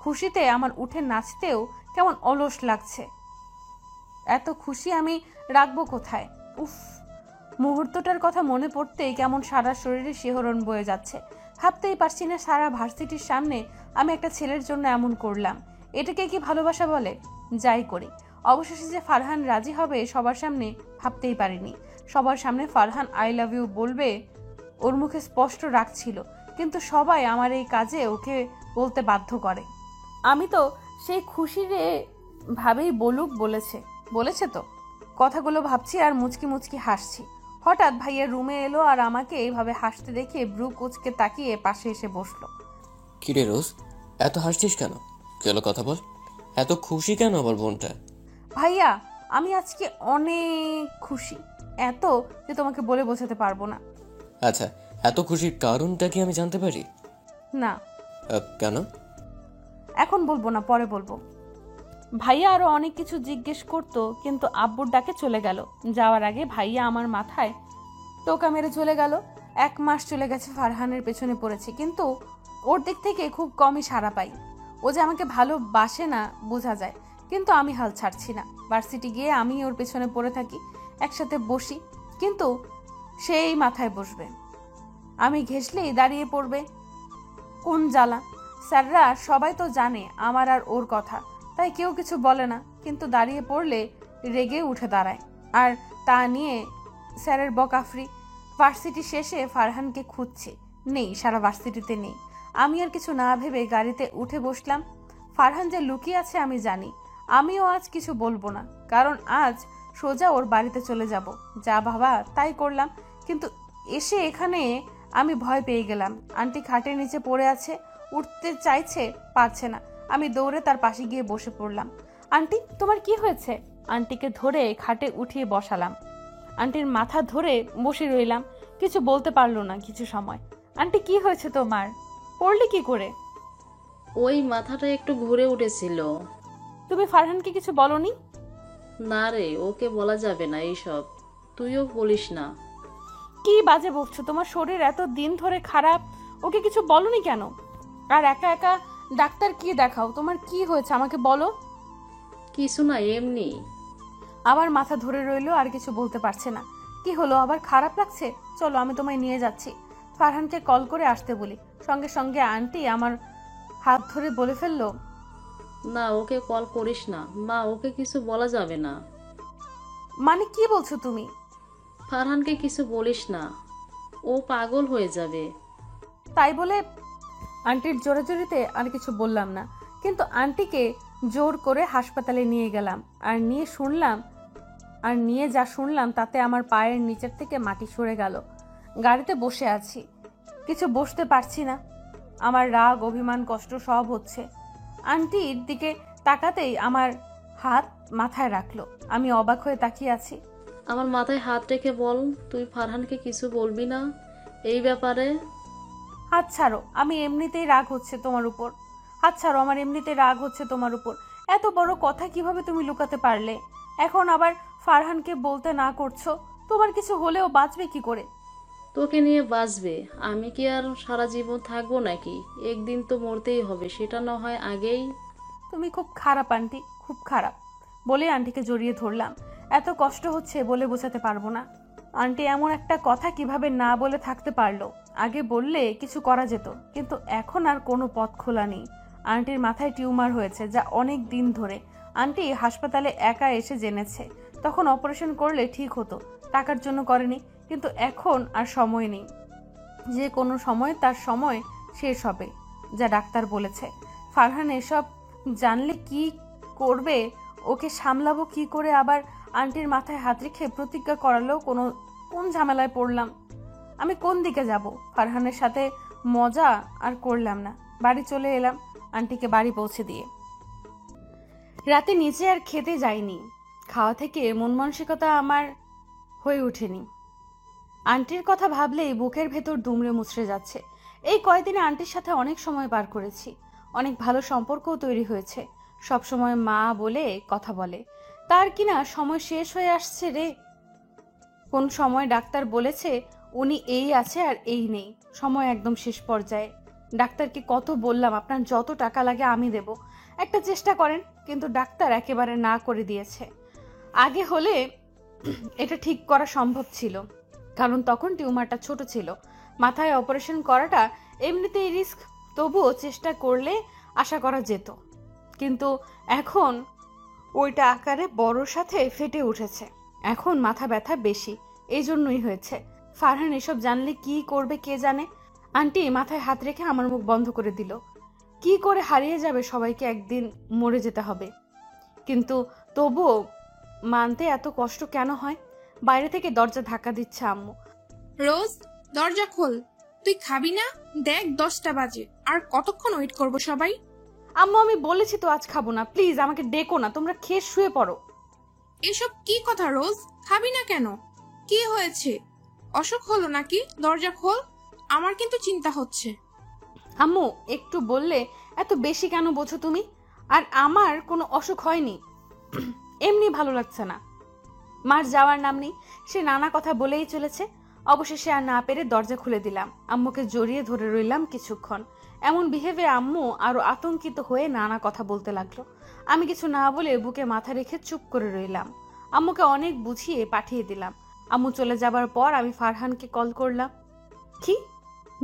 খুশিতে আমার উঠে নাচতেও কেমন অলস লাগছে। এত খুশি আমি রাখবো কোথায়? উফ, মুহূর্তটার কথা মনে পড়তেই কেমন সারা শরীরে শিহরণ বয়ে যাচ্ছে। ভাবতেই পারছি না সারা ভার্সিটির সামনে আমি একটা ছেলের জন্য এমন করলাম। এটাকে কি ভালোবাসা বলে? যাই করি, অবশেষে যে ফারহান রাজি হবে সবার সামনে ভাবতেই পারিনি। সবার সামনে ফারহান আই লাভ ইউ বলবে ওর মুখে স্পষ্ট রাখছিল, কিন্তু সবাই আমার এই কাজে ওকে বলতে বাধ্য করে। আমি তো সেই খুশিরে ভাবেই বলুক বলেছে তো। কথাগুলো ভাবছি আর মুচকি মুচকি হাসছি। হঠাৎ ভাইয়ের রুমে এলো আর আমাকে এইভাবে হাসতে দেখে ব্রু কুচকে তাকিয়ে পাশে এসে বসলো। কিরে রোজ, এত হাসছিস কেন? কি হলো, কথা বল। এত খুশি কেন আবার বোনটা? ভাইয়া, আমি আজকে অনেক খুশি, এত যে তোমাকে বলে বোঝাতে পারবো না। আচ্ছা, এত খুশির কারণটা কি আমি জানতে পারি? না। কেন? এখন বলবো না, পরে বলবো। ভাইয়া আরো অনেক কিছু জিজ্ঞেস করতো, কিন্তু আব্বুর ডাকে চলে গেল। যাওয়ার আগে ভাইয়া আমার মাথায় টোকা মেরে চলে গেল। 1 মাস চলে গেছে ফারহানের পেছনে পড়েছি, কিন্তু ওর দিক থেকে খুব কমই সাড়া পাই। ও যে আমাকে ভালোবাসে না বোঝা যায়, কিন্তু আমি হাল ছাড়ছি না। ভার্সিটি গিয়ে আমি ওর পেছনে পড়ে থাকি, একসাথে বসি, কিন্তু সেই মাথায় বসবে, আমি ঘেঁষলেই দাঁড়িয়ে পড়বে। কোন জ্বালা! স্যাররা সবাই তো জানে আমার আর ওর কথা, তাই কেউ কিছু বলে না, কিন্তু দাঁড়িয়ে পড়লে রেগে উঠে দাঁড়ায়। আর তা নিয়ে স্যারের বকাফ্রি। ভার্সিটি শেষে ফারহানকে খুঁজছি, নেই, সারা ভার্সিটিতে নেই। আমি আর কিছু না ভেবে গাড়িতে উঠে বসলাম। ফারহান যে লুকিয়ে আছে আমি জানি। আমিও আজ কিছু বলবো না, কারণ আজ সোজা ওর বাড়িতে চলে যাব। যা ভাবা তাই করলাম, কিন্তু এসে এখানে আমি ভয় পেয়ে গেলাম। আন্টি খাটের নিচে পড়ে আছে, উঠতে চাইছে, পারছে না। আমি দৌড়ে তার পাশে গিয়ে বসে পড়লাম। আন্টি, তোমার কি হয়েছে? আন্টিকে ধরে খাটে উঠিয়ে বসালাম। আন্টির মাথা ধরে বসে রইলাম, কিছু বলতে পারলো না কিছু সময়। আন্টি, কি হয়েছে তোমার? পড়লি কি করে? ওই মাথাটা একটু ঘুরে উঠেছিল। তুমি ফারহানকে কিছু বলনি? না রে, ওকে বলা যাবে না এইসব, তুইও বলিস না। কি বাজে বকছো? তোমার শরীর এত দিন ধরে খারাপ, ওকে কিছু বলনি কেন? আর একা একা ডাক্তার কি দেখাও? তোমার কি হয়েছে আমাকে বলো। কিছু না, এমনি। আবার মাথা ধরে রইলো, আর কিছু বলতে পারছে না। কি হলো, আবার খারাপ লাগছে? চলো, আমি তোমায় নিয়ে যাচ্ছি। ফারহানকে কল করে আসতে বলি। সঙ্গে সঙ্গে আন্টি আমার হাত ধরে বলে ফেললো, না, ওকে কল করিস না মা, ওকে কিছু বলা যাবে না। মানে কি বলছো তুমি? ফারহানকে কিছু বলিস না, ও পাগল হয়ে যাবে। তাই বলে আন্টির জোরাজোরিতে আর কিছু বললাম না, কিন্তু আন্টিকে জোর করে হাসপাতালে নিয়ে গেলাম। আর নিয়ে যা শুনলাম তাতে আমার পায়ের নিচের থেকে মাটি সরে গেল। গাড়িতে বসে আছি, কিছু বসতে পারছি না। আমার রাগ, অভিমান, কষ্ট সব হচ্ছে। আন্টির দিকে তাকাতেই আমার হাত মাথায় রাখলো। আমি অবাক হয়ে তাকিয়ে আছি। আমার মাথায় হাত রেখে বল, তুই ফারহানকে কিছু বলবি না এই ব্যাপারে? হাত ছাড়ো, আমি এমনিতেই রাগ হচ্ছে তোমার উপর। হাত ছাড়ো, আমার এমনিতেই রাগ হচ্ছে তোমার উপর। এত বড় কথা কিভাবে তুমি লুকাতে পারলে? এখন আবার ফারহানকে বলতে না করছো। তোমার কিছু হলেও বাঁচবে কি করে? তোকে নিয়ে বাঁচবে, আমি কি আর সারা জীবন থাকবো নাকি? একদিন তো মরতেই হবে, সেটা না হয় আগেই। তুমি খুব খারাপ আন্টি, খুব খারাপ। বলে আন্টিকে জড়িয়ে ধরলাম। এত কষ্ট হচ্ছে বলে বোঝাতে পারবো না। আন্টি এমন একটা কথা কিভাবে না বলে থাকতে পারলো? আগে বললে কিছু করা যেত, কিন্তু এখন আর কোনো পথ খোলা নেই। আন্টির মাথায় টিউমার হয়েছে, যা অনেক দিন ধরে। আন্টি হাসপাতালে একা এসে জেনেছে। তখন অপারেশন করলে ঠিক হতো, টাকার জন্য করেনি। কিন্তু এখন আর সময় নেই, যে কোনো সময় তার সময় শেষ হবে, যা ডাক্তার বলেছে। ফারহান এসব জানলে কি করবে? ওকে সামলাবো কি করে? আবার আন্টির মাথায় হাত রেখে প্রতিজ্ঞা করালেও কোন ঝামেলায় পড়লাম? আমি কোন দিকে যাব? ফারহানের সাথে মজা আর করলাম না। বাড়ি চলে এলাম আন্টিকে বাড়ি পৌঁছে দিয়ে। রাতে নিচে আর খেতে যাইনি। খাওয়া থেকে মন মানসিকতা আমার হয়ে ওঠেনি। আন্টির কথা ভাবলেই বুকের ভেতর দুমড়ে মুচড়ে যাচ্ছে। এই কয়দিনে আন্টির সাথে অনেক সময় পার করেছি, অনেক ভালো সম্পর্কও তৈরি হয়েছে। সব সময় মা বলে কথা বলে। তার কিনা সময় শেষ হয়ে আসছে রে। কোন সময় ডাক্তার বলেছে উনি এই আছে আর এই নেই, সময় একদম শেষ পর্যায়ে। ডাক্তারকে কত বললাম আপনার যত টাকা লাগে আমি দেব, একটা চেষ্টা করেন, কিন্তু ডাক্তার একেবারে না করে দিয়েছে। আগে হলে এটা ঠিক করা সম্ভব ছিল, কারণ তখন টিউমারটা ছোট ছিল। মাথায় অপারেশন করাটা এমনিতেই রিস্ক, তবুও চেষ্টা করলে আশা করা যেত। কিন্তু এখন ওইটা আকারে বড়র সাথে ফেটে উঠেছে। এখন মাথা ব্যথা বেশি, এই জন্যই হয়েছে। ফারহান এসব জানলে কি করবে কে জানে। আন্টি মাথায় হাত রেখে আমার মুখ বন্ধ করে দিল। কি করে হারিয়ে যাবে সবাইকে, একদিন মরে যেতে হবে। কিন্তু তবুও মানতে এত কষ্ট কেন হয়? বাইরে থেকে দরজা ধাক্কা দিচ্ছে আম্মু। রোজ, দরজা খোল, তুই খাবি না? দেখ 10টা বাজে। আর কতক্ষণ ওয়েট করব সবাই? আম্মু আমি বলেছি তো আজ খাবো না, প্লিজ আমাকে ডেকো না, তোমরা খেয়ে শুয়ে পড়ো। এসব কি কথা রোজ? খাবি না কেন? কি হয়েছে? অসুখ হলো নাকি? দরজা খোল, আমার কিন্তু চিন্তা হচ্ছে। আম্মু একটু বললে এত বেশি কেন বোঝো তুমি? আর আমার কোনো অসুখ হয়নি, এমনি ভালো লাগছে না। মার যাওয়ার নাম নেই, সে নানা কথা বলেই চলেছে। অবশেষে আর না পেরে দরজা খুলে দিলাম, আম্মুকে জড়িয়ে ধরে রইলাম কিছুক্ষণ। এমন বিহেভে আম্মু আরো আতঙ্কিত হয়ে নানা কথা বলতে লাগলো। আমি কিছু না বলে বুকে মাথা রেখে চুপ করে রইলাম। আম্মুকে অনেক বুঝিয়ে পাঠিয়ে দিলাম। আম্মু চলে যাবার পর আমি ফারহানকে কল করলাম। কি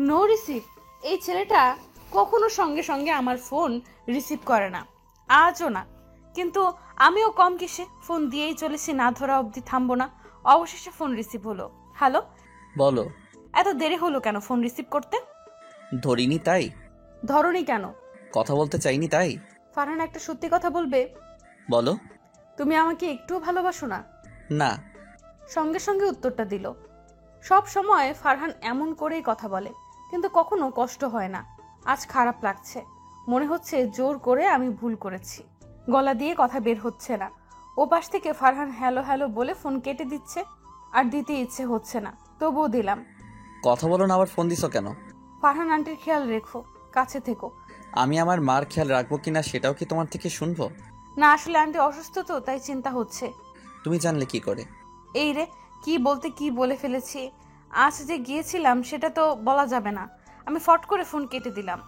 নো রিসিভ? এই ছেলেটা কখনো সঙ্গে সঙ্গে আমার ফোন রিসিভ করে না, আজও না। কিন্তু আমিও কম কিসে, ফোন দিয়েই চলেছি, না ধরা অবধি থামবো না। অবশেষে ফোন রিসিভ হলো। হ্যালো। বলো। এত দেরি হলো কেন ফোন রিসিভ করতে? ধরিনি তাই। ধরনি কেন? কথা বলতে চাইনি তাই। ফারহান একটা সত্যি কথা বলবে? বলো। তুমি আমাকে একটুও ভালোবাসো না? না। সঙ্গে সঙ্গে উত্তরটা দিল। সব সময় ফারহান এমন করেই কথা বলে, কিন্তু কখনো কষ্ট হয় না। আজ খারাপ লাগছে, মনে হচ্ছে জোর করে আমি ভুল করেছি। গলা দিয়ে কথা বের হচ্ছে না। ও পাশ থেকে ফারহান হ্যালো হ্যালো বলে ফোন কেটে দিচ্ছে, আর দিতে ইচ্ছে হচ্ছে না, তবুও দিলাম। কথা বলো না, আবার ফোন দিছো কেন? ফারহান আন্টির খেয়াল রেখো, কাছে থেকো। আমি আমার মার খেয়াল রাখবো কিনা সেটাও কি তোমার থেকে শুনবো? না, আসলে আন্টি অসুস্থ তো, তাই চিন্তা হচ্ছে। তুমি জানলে কি করে? এই রে, কি বলতে কি বলে ফেলেছি। আজ যে গিয়েছিলাম সেটা তো বলা যাবে না। আমি ফট করে ফোন কেটে দিলাম।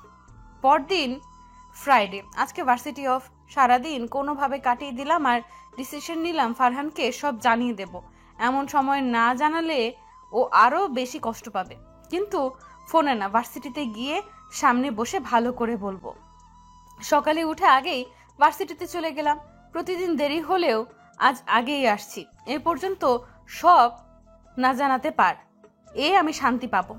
পরদিন ফ্রাইডে, আজকে ভার্সিটি অফ। সারাদিন কোনোভাবে কাটিয়ে দিলাম আর ডিসিশন নিলাম ফারহানকে সব জানিয়ে দেব। এমন সময় না জানালে ও আরো বেশি কষ্ট পাবে। কিন্তু ফোনে না, ভার্সিটিতে গিয়ে সামনে বসে ভালো করে বলবো। সকালে উঠে আগেই ভার্সিটিতে চলে গেলাম। প্রতিদিন দেরি হলেও আজ আগেই আসছি। এ পর্যন্ত সব না জানাতে পার, আমি শান্তি পাবো।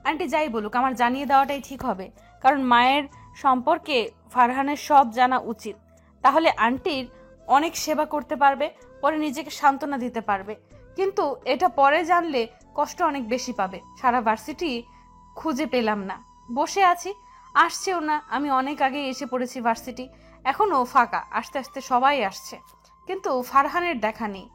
আন্টি যাই বলুক, আমার জানিয়ে দেওয়াটাই ঠিক হবে, কারণ মায়ের সম্পর্কে ফারহানের সব জানা উচিত। তাহলে আন্টির অনেক সেবা করতে পারবে, পরে নিজেকে সান্ত্বনা দিতে পারবে। কিন্তু এটা পরে জানলে কষ্ট অনেক বেশি পাবে। সারা ভার্সিটি খুঁজে পেলাম না, বসে আছি, আসছেও না। আমি অনেক আগে এসে পড়েছি ভার্সিটি, এখনো ফাঁকা। আস্তে আস্তে সবাই আসছে, কিন্তু ফারহানের দেখা নেই।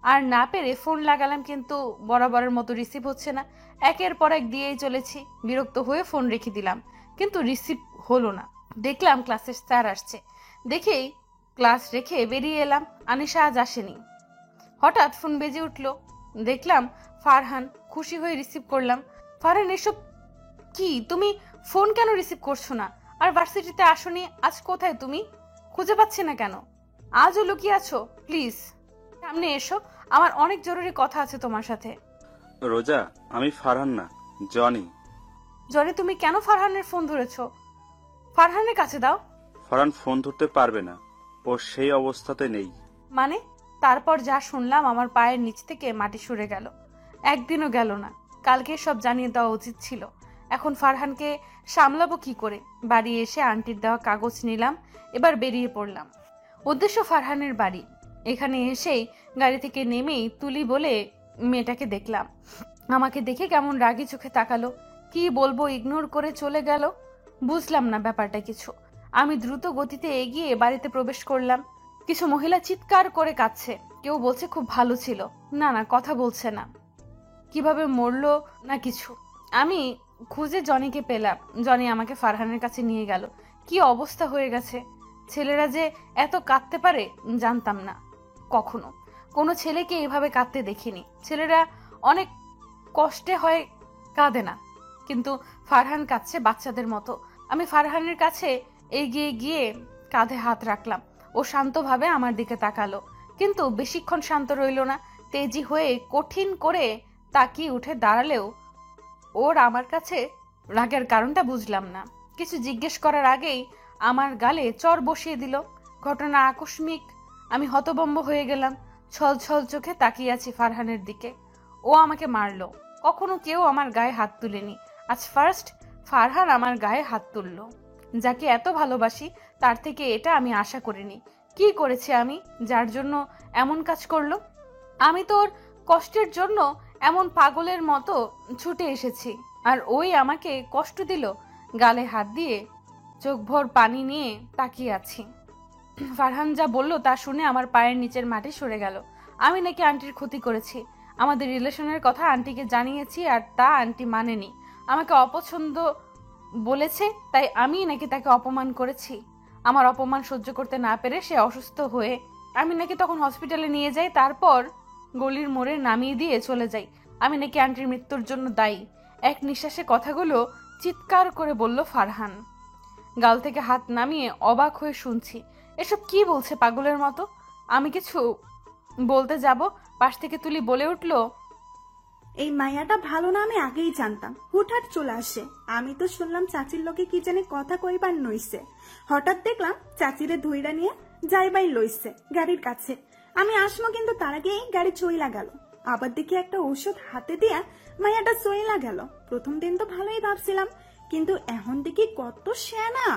আর না পেরে ফোন লাগালাম, কিন্তু বরাবরের মতো রিসিভ হচ্ছে না। একের পর এক দিয়েই চলেছি, বিরক্ত হয়ে ফোন রেখে দিলাম, কিন্তু রিসিভ হলো না। দেখলাম ক্লাসের স্যার আসছে, দেখেই ক্লাস রেখে বেরিয়ে এলাম। আনিশা আজ আসেনি। হঠাৎ ফোন বেজে উঠলো, দেখলাম ফারহান। খুশি হয়ে রিসিভ করলাম। ফারহান, এসব কি? তুমি ফোন কেন রিসিভ করছো না? আর ভার্সিটিতে আসোনি, আজ কোথায় তুমি? খুঁজে পাচ্ছি না কেন? আজও লুকিয়ে আছো? প্লিজ সামনে এসো, আমার অনেক জরুরি কথা আছে তোমার সাথে। রোজা, আমি ফারহান না, জনি। জনি, তুমি কেন ফারহানের ফোন ধরেছো? ফারহানের কাছে দাও। ফারহান ফোন ধরতে পারবে না, ও সেই অবস্থাতে নেই। মানে? তারপর যা শুনলাম আমার পায়ের নিচ থেকে মাটি সরে গেল। একদিনও গেল না, কালকে সব জানিয়ে দেওয়া উচিত ছিল। এখন ফারহানকে সামলাবো কি করে? বাড়ি এসে আন্টির দেওয়া কাগজ নিলাম, এবার বেরিয়ে পড়লাম। উদ্দেশ্য ফারহানের বাড়ি। এখানে এসেই গাড়ি থেকে নেমেই তুলি বলে মেয়েটাকে দেখলাম। আমাকে দেখে কেমন রাগি চোখে তাকালো, কি বলবো ইগনোর করে চলে গেল। বুঝলাম না ব্যাপারটা কিছু। আমি দ্রুত গতিতে এগিয়ে বাড়িতে প্রবেশ করলাম। কিছু মহিলা চিৎকার করে কাঁদছে, কেউ বলছে খুব ভালো ছিল, না কথা বলছে না, কিভাবে মরলো না কিছু। আমি খুঁজে জনিকে পেলাম। জনি আমাকে ফারহানের কাছে নিয়ে গেল। কি অবস্থা হয়ে গেছে! ছেলেরা যে এত কাঁদতে পারে জানতাম না। কখনো কোনো ছেলেকে এভাবে কাঁদতে দেখিনি। ছেলেরা অনেক কষ্টে হয়, কাঁদে না, কিন্তু ফারহান কাঁদছে বাচ্চাদের মতো। আমি ফারহানের কাছে এগিয়ে গিয়ে কাঁধে হাত রাখলাম। ও শান্তভাবে আমার দিকে তাকালো, কিন্তু বেশিক্ষণ শান্ত রইল না। তেজি হয়ে কঠিন করে তাকিয়ে উঠে দাঁড়ালেও ওর আমার কাছে রাগের কারণটা বুঝলাম না। কিছু জিজ্ঞেস করার আগেই আমার গালে চর বসিয়ে দিল। ঘটনা আকস্মিক। আমি হতভম্ব হয়ে গেলাম। ছল ছল চোখে তাকিয়ে আছি ফারহানের দিকে। ও আমাকে মারলো। কখনো কেউ আমার গায়ে হাত তুলেনি, আজ ফার্স্ট ফারহান আমার গায়ে হাত তুললো। যাকে এত ভালোবাসি তার থেকে এটা আমি আশা করিনি। কি করেছি আমি যার জন্য এমন কাজ করলো? আমি তোর কষ্টের জন্য এমন পাগলের মতো ছুটে এসেছি, আর ওই আমাকে কষ্ট দিল। গালে হাত দিয়ে চোখ ভর পানি নিয়ে তাকিয়ে আছি। ফারহান যা বলল তা শুনে আমার পায়ের নিচের মাটি সরে গেল। আমি নাকি আন্টির ক্ষতি করেছি, আমাদের রিলেশনের কথা আন্টিকে জানিয়েছি, আর তা আন্টি মানেনি, আমাকে অপছন্দ বলেছে, তাই আমি নাকি তাকে অপমান করেছি। আমার অপমান সহ্য করতে না পেরে সে অসুস্থ হয়ে আমি নাকি তখন হসপিটালে নিয়ে যাই, তারপর গলির মোড়ে নামিয়ে দিয়ে চলে যাই। আমি নাকি আন্টির মৃত্যুর জন্য দায়ী। এক নিঃশ্বাসে কথাগুলো চিৎকার করে বলল ফারহান। গাল থেকে হাত নামিয়ে অবাক হয়ে শুনছি। এসব কি বলছে পাগলের মতো? আমি কিছু বলতে যাব, পাশ থেকে তুলি বলে উঠল, এই মায়াটা ভালো না আমি আগেই জানতাম, হুটহাট চলে আসে। আমি তো শুনলাম চাচির লোকে কি জানি কথা কইবার নইছে, হঠাৎ দেখলাম চাচিরে ধইরা নিয়ে যাইবাই লইছে গাড়ির কাছে। আমি আসবো কিন্তু তার আগেই গাড়ি চইলা গেল। আবার দেখি একটা ঔষধ হাতে দিয়া মায়াটা চইলা গেল। প্রথম দিন তো ভালোই ভাবছিলাম, কিন্তু এখন দেখি কত সেনা।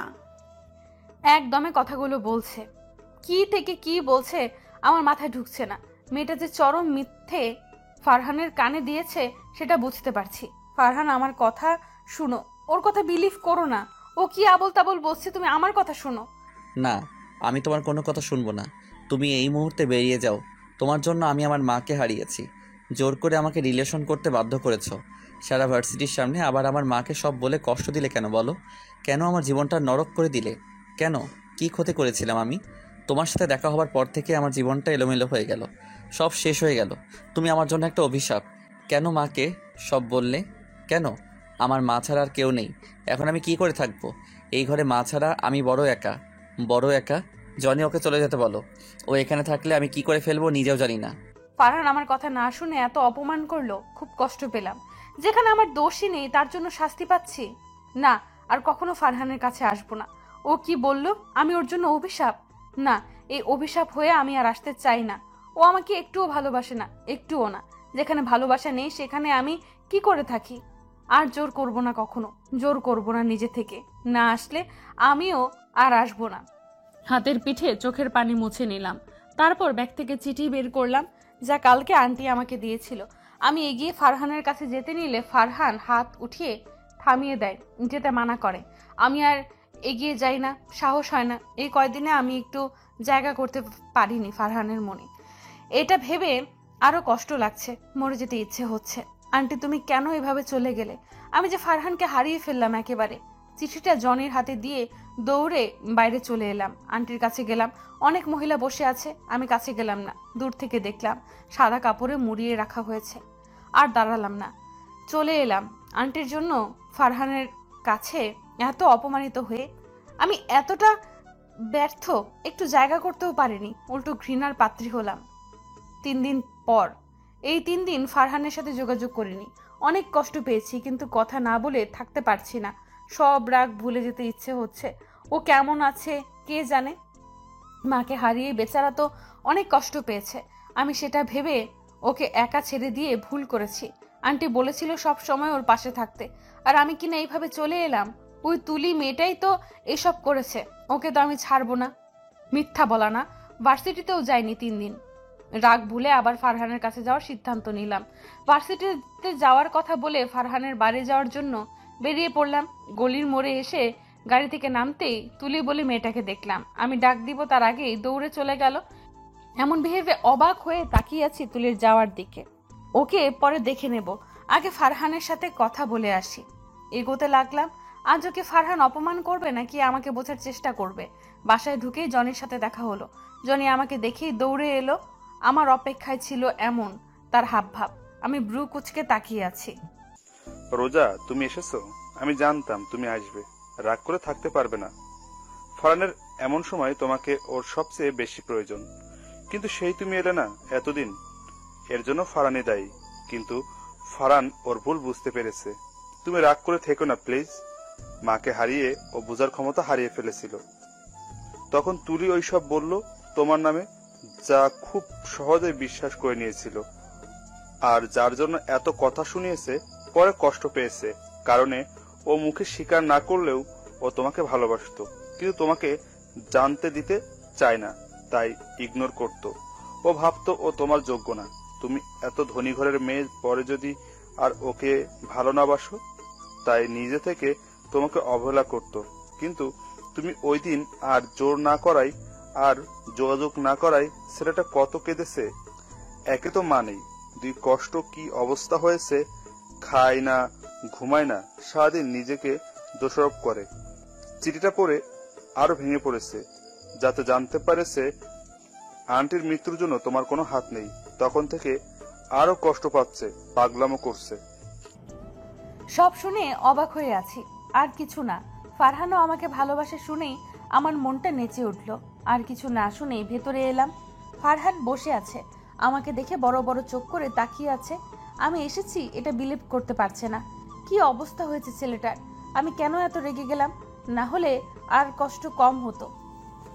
একদমে কথাগুলো বলছে, কি থেকে কি বলছে আমার মাথায় ঢুকছে না। মেয়েটা যে চরম মিথ্যে ফারহানের কানে দিয়েছে সেটা বুঝতে পারছি। ফারহান আমার কথা শুনো, ওর কথা বিলিভ করো না। ও কি আবল তাবল বলছে, তুমি আমার কথা শোনো। না, আমি তোমার কোনো কথা শুনবো না। তুমি এই মুহূর্তে বেরিয়ে যাও। তোমার জন্য আমি আমার মাকে হারিয়েছি। জোর করে আমাকে রিলেশন করতে বাধ্য করেছো সারা ভার্সিটির সামনে। আবার আমার মাকে সব বলে কষ্ট দিলে কেন বলো? কেন আমার জীবনটা নরক করে দিলে? কেন? কি ক্ষতি করেছিলাম আমি? তোমার সাথে দেখা হওয়ার পর থেকে আমার জীবনটা এলোমেলো হয়ে গেল, সব শেষ হয়ে গেল। তুমি আমার জন্য একটা অভিশাপ। কেন মাকে সব বললে? কেন? আমার মা ছাড়া আর কেউ নেই। এখন আমি কি করে থাকবো এই ঘরে? মা ছাড়া আমি বড় একা, বড় একা। জনি, ওকে চলে যেতে বলো। ও এখানে থাকলে আমি কি করে ফেলবো নিজেও জানি না। ফারহান আমার কথা না শুনে এত অপমান করলো, খুব কষ্ট পেলাম। যেখানে আমার দোষই নেই তার জন্য শাস্তি পাচ্ছি। না, আর কখনো ফারহানের কাছে আসবো না। ও কি বলল আমি ওর জন্য অভিশাপ? না, এই অভিশাপ হয়ে আমি আর আসতে চাই না। ও আমাকে একটুও ভালোবাসে না, একটুও না। যেখানে ভালোবাসা নেই সেখানে আমি কি করে থাকি? আর জোর করব না, কখনো জোর করব না নিজে থেকে। না আসলে আমিও আর আসবো না। হাতের পিঠে চোখের পানি মুছে নিলাম। তারপর ব্যাগ থেকে চিঠি বের করলাম, যা কালকে আন্টি আমাকে দিয়েছিল। আমি এগিয়ে ফারহানের কাছে যেতে নিলে ফারহান হাত উঠিয়ে থামিয়ে দেয়, যেতে মানা করে। আমি আর এগিয়ে যাই না, সাহস হয় না। এই কয়দিনে আমি একটু জায়গা করতে পারিনি ফারহানের মনে। এটা ভেবে আরো কষ্ট লাগছে, মরে যেতে ইচ্ছে হচ্ছে। আন্টি, তুমি কেন এভাবে চলে গেলে? আমি যে ফারহানকে হারিয়ে ফেললাম একেবারে। চিঠিটা জনির হাতে দিয়ে দৌড়ে বাইরে চলে এলাম। আন্টির কাছে গেলাম, অনেক মহিলা বসে আছে। আমি কাছে গেলাম না, দূর থেকে দেখলাম সাদা কাপড়ে মুড়িয়ে রাখা হয়েছে। আর দাঁড়ালাম না, চলে এলাম। আন্টির জন্য ফারহানের কাছে এত অপমানিত হয়ে আমি এতটা ব্যর্থ, একটু জায়গা করতেও পারিনি, উল্টো ঘৃণার পাত্রী হলাম। 3 দিন পর, এই 3 দিন ফারহানের সাথে যোগাযোগ করিনি। অনেক কষ্ট পেয়েছি, কিন্তু কথা না বলে থাকতে পারছি না। সব রাগ ভুলে যেতে ইচ্ছে হচ্ছে। ও কেমন আছে কে জানে। মাকে হারিয়ে বেচারা তো অনেক কষ্ট পেয়েছে। আমি সেটা ভেবে ওকে একা ছেড়ে দিয়ে ভুল করেছি। আন্টি বলেছিল সব সময় ওর পাশে থাকতে, আর আমি কিনা এইভাবে চলে এলাম। ওই তুলি মেয়েটাই তো এসব করেছে, ওকে তো আমি ছাড়বো না। মিথ্যা বলা না, ভার্সিটিতেও যাইনি 3 দিন। রাগ ভুলে আবার ফারহানের কাছে যাওয়ার সিদ্ধান্ত নিলাম। ভার্সিটিতে যাওয়ার কথা বলে ফারহানের বাড়ি যাওয়ার জন্য বেরিয়ে পড়লাম। গলির মোড়ে এসে গাড়ি থেকে নামতেই তুলি বলে মেয়েটাকে দেখলাম। আমি ডাক দিব তার আগেই দৌড়ে চলে গেল। এমন বিহেভে অবাক হয়ে তাকিয়ে আছি তুলির যাওয়ার দিকে। ওকে পরে দেখে নেব, আগে ফারহানের সাথে কথা বলে আসি। এগোতে লাগলাম। আজ ওকে ফারহান অপমান করবে নাকি আমাকে বোঝার চেষ্টা করবে। বাসায় ঢুকেই জনির সাথে দেখা হলো। জনি আমাকে দেখেই দৌড়ে এলো। আমার অপেক্ষায় ছিল এমন তার হাবভাব। আমি ব্রু কুচকে তাকিয়ে আছি। রোজা, তুমি এসেছো? আমি জানতাম তুমি আসবে, রাগ করে থাকতে পারবে না। ফারহানের এমন সময় তোমাকে ওর সবচেয়ে বেশি প্রয়োজন, কিন্তু সেই তুমি এলে না এতদিন। এর জন্য ফারহানই দায়ী, কিন্তু ফারহান ওর ভুল বুঝতে পেরেছে। তুমি রাগ করে থেকো না প্লিজ। মাকে হারিয়ে ও বোঝার ক্ষমতা হারিয়ে ফেলেছিল। তখন তুলি ওইসব বলল তোমার নামে, যা খুব সহজে বিশ্বাস করে নিয়েছিল। আর যার জন্য এত কথা শুনিয়েছে, পরে কষ্ট পেয়েছে। কারণে ও মুখে স্বীকার না করলেও ও তোমাকে ভালোবাসতো, কিন্তু তোমাকে জানতে দিতে চায় না, তাই ইগনোর করত। ও ভাবতো ও তোমার যোগ্য না। তুমি এত ধনী ঘরের মেয়ে, পরে যদি আর ওকে ভালো না বাসো, তাই নিজে থেকে তোমাকে অবহেলা করত, কিন্তু তুমি ওই দিন আর জোর না করাই আর যোগাযোগ না করাই ছেলেটা কত কেঁদেছে। একে তো মানেই, দুই কষ্ট কি অবস্থা হয়েছে, খায় না, ঘুমায় না, সারাদিন নিজেকে দোষারোপ করে। চিঠিটা পড়ে আরো ভেঙে পড়েছে, যাতে জানতে পারেছে আন্টির মৃত্যুর জন্য তোমার কোনো হাত নেই। তখন থেকে আরো কষ্ট পাচ্ছে, পাগলামো করছে। সব শুনে অবাক হয়ে আছি, আর কিছু না। ফারহানও আমাকে ভালোবাসে শুনেই আমার মনটা নেচে উঠল। আর কিছু না শুনেই ভেতরে এলাম। ফারহান বসে আছে, আমাকে দেখে বড় বড় চোখ করে তাকিয়ে আছে। আমি এসেছি এটা বিলিভ করতে পারছে না। কি অবস্থা হয়েছে ছেলেটার! আমি কেন এত রেগে গেলাম? না হলে আর কষ্ট কম হতো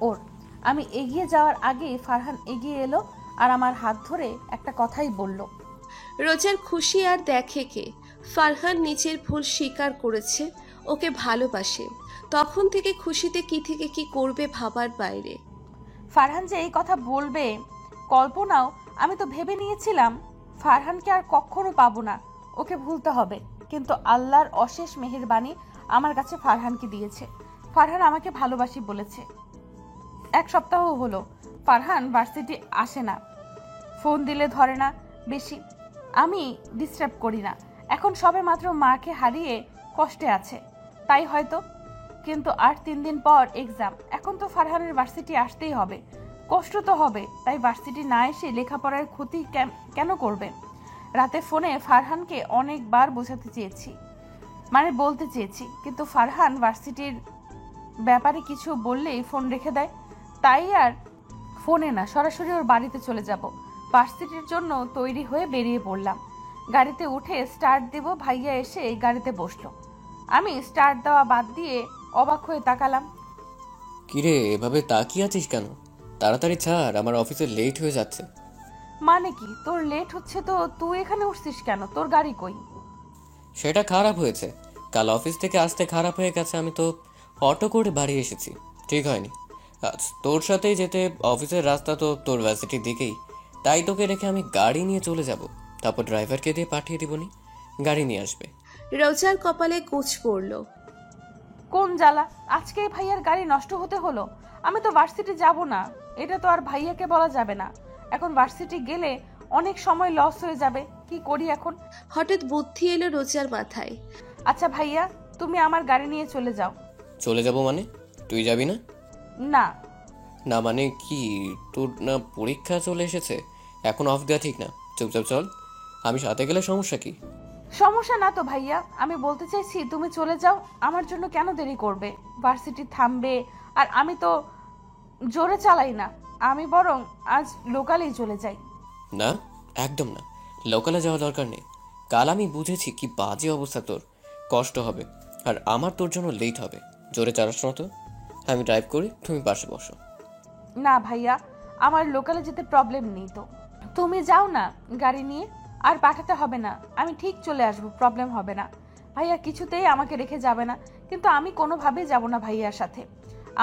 ওর। আমি এগিয়ে যাওয়ার আগেই ফারহান এগিয়ে এলো আর আমার হাত ধরে একটা কথাই বলল। রোজার খুশি আর দেখে কে? ফারহান নিজের ভুল স্বীকার করেছে, ওকে ভালোবাসে। তখন থেকে খুশিতে কি থেকে কি করবে ভাবার বাইরে। ফারহান যে এই কথা বলবে কল্পনাও আমি তো ভেবে নিয়েছিলাম। ফারহানকে আর কখনো পাবো না, ওকে ভুলতে হবে। কিন্তু আল্লাহর অশেষ মেহেরবানি আমার কাছে ফারহানকে দিয়েছে। ফারহান আমাকে ভালোবাসি বলেছে। 1 সপ্তাহ হলো ফারহান ভার্সিটি আসে না, ফোন দিলে ধরে না বেশি। আমি ডিস্টার্ব করি না। এখন সবে মাত্র মাকে হারিয়ে কষ্টে আছে, তাই হয়তো। কিন্তু আর 3 দিন পর এক্সাম। এখন তো ফারহানের ভার্সিটি আসতেই হবে, কষ্ট তো হবে। তাই ভার্সিটি না এসে লেখাপড়ার ক্ষতি কেন করবে? রাতে ফোনে ফারহানকে অনেকবার বোঝাতে চেয়েছি, বলতে চেয়েছি, কিন্তু ফারহান ভার্সিটির ব্যাপারে কিছু বললেই ফোন রেখে দেয়। তাই আর ফোনে না, সরাসরি ওর বাড়িতে চলে যাব। ভার্সিটির জন্য তৈরি হয়ে বেরিয়ে পড়লাম। গাড়িতে উঠে স্টার্ট দেব, ভাইয়া এসে গাড়িতে বসলো। আমি স্টার্ট দেওয়া বাদ দিয়ে অবাক হয়ে তাকালাম। কিরে এভাবে তাকিয়ে আছিস কেন? তাড়াতাড়ি ছাড়, আমার অফিসে লেট হয়ে যাচ্ছে। মানে কি তোর লেট হচ্ছে? তো তুই এখানে উঠছিস কেন? তোর গাড়ি কই? সেটা খারাপ হয়েছে, কাল অফিস থেকে আসতে খারাপ হয়ে গেছে। আমি তো অটো করে বাড়ি এসেছি, ঠিক হয়নি। আজ তোর সাথেই যেতে, অফিসের রাস্তা তো তোর ভার্সিটির দিকেই, তাই তোকে রেখে আমি গাড়ি নিয়ে চলে যাব। তারপর ড্রাইভারকে দিয়ে পাঠিয়ে দিবনি, গাড়ি নিয়ে আসবে। রোজার কপালে কুচ পড়ল। কোন জ্বালা! আজকে ভাইয়ার গাড়ি নষ্ট হতে হলো। আমি তো ভার্সিটি যাব না, এটা তো আর ভাইয়াকে বলা যাবে না। এখন ভার্সিটি গেলে অনেক সময় লস হয়ে যাবে। কি করি এখন? হঠাৎ বুদ্ধি এলো রোজার মাথায়। আচ্ছা ভাইয়া, তুমি আমার গাড়ি নিয়ে চলে যাও। চলে যাব মানে? তুই যাবি না? না। না মানে কি? তোর না পরীক্ষা চলে এসেছে, এখন অফ দেওয়া ঠিক না। চুপচাপ চল, আমি সাথে গেলে সমস্যা কি? সমস্যা না তো ভাইয়া, আমি বলতে চাইছি তুমি চলে যাও। আমার জন্য কেন দেরি করবে? ভার্সিটি থামবে, আর আমি তো জোরে চালাই না। আমি বরং আজ লোকালেই চলে যাই। না, একদম না, লোকালে যাওয়া দরকার নেই। কাল আমি বুঝেছি কি বাজে অবস্থা তোর, কষ্ট হবে, আর আমার তোর জন্য লেট হবে। জোরে চালাস না তো, আমি ড্রাইভ করি, তুমি পাশে বসো। না ভাইয়া, আমার লোকালে যেতে প্রবলেম নেই তো। তুমি যাও না গাড়ি নিয়ে, আর পাঠাতে হবে না, আমি ঠিক চলে আসবো, প্রবলেম হবে না। ভাইয়া কিছুতেই আমাকে রেখে যাবে না, কিন্তু আমি কোনোভাবেই যাব না ভাইয়ার সাথে।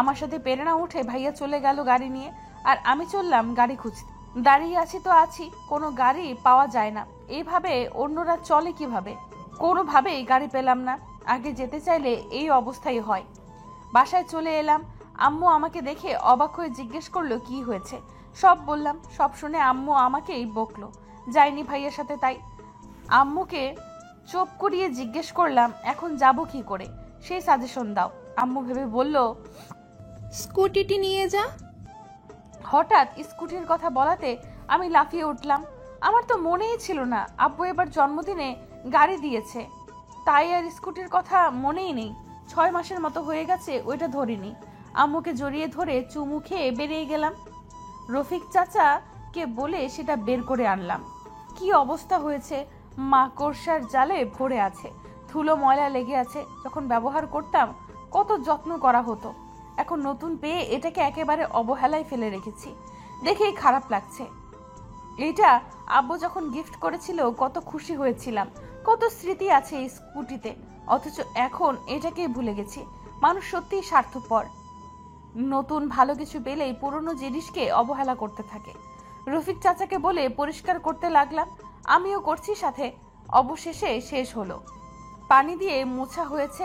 আমার সাথে প্রেরণা উঠে ভাইয়া চলে গেল গাড়ি নিয়ে, আর আমি চললাম গাড়ি খুঁজতে। দাঁড়িয়ে আছি তো আছি, কোনো গাড়ি পাওয়া যায় না। এইভাবে অন্যরা চলে কিভাবে? কোনোভাবেই গাড়ি পেলাম না। আগে যেতে চাইলে এই অবস্থাই হয়। বাসায় চলে এলাম। আম্মু আমাকে দেখে অবাক হয়ে জিজ্ঞেস করলো কি হয়েছে। সব বললাম। সব শুনে আম্মু আমাকেই বকলো, যাইনি ভাইয়ের সাথে। তাই আম্মুকে চুপ করিয়ে জিজ্ঞেস করলাম এখন যাব কি করে, সেই সাজেশন দাও। আম্মু ভেবে বলল, স্কুটিটি নিয়ে যা। হঠাৎ স্কুটির কথা বলাতে আমি লাফিয়ে উঠলাম। আমার তো মনেই ছিল না আব্বু এবার জন্মদিনে গাড়ি দিয়েছে, তাই আর স্কুটির কথা মনেই নেই। 6 মাসের মতো হয়ে গেছে ওইটা ধরিনি। আম্মুকে জড়িয়ে ধরে চুমু খেয়ে বেরিয়ে গেলাম। রফিক চাচাকে বলে সেটা বের করে আনলাম। কি অবস্থা হয়েছে! মাকড়সার জালে ভরে আছে, ধুলো ময়লা লেগে আছে। যখন ব্যবহার করতাম কত যত্ন করা হতো, এখন নতুন পেয়ে এটাকে একেবারে অবহেলায় ফেলে রেখেছি। দেখেই খারাপ লাগছে। এটা আব্বু যখন গিফট করেছিল কত খুশি হয়েছিলাম, কত স্মৃতি আছে এই স্কুটিতে, অথচ এখন এটাকেই ভুলে গেছি। মানুষ সত্যিই স্বার্থপর। নতুন ভালো কিছু পেলেই পুরনো জিনিসকে অবহেলা করতে থাকে। রফিক চাচাকে বলে পরিষ্কার করতে লাগলাম, আমিও করছি সাথে। অবশেষে শেষ হলো। পানি দিয়ে মোছা হয়েছে,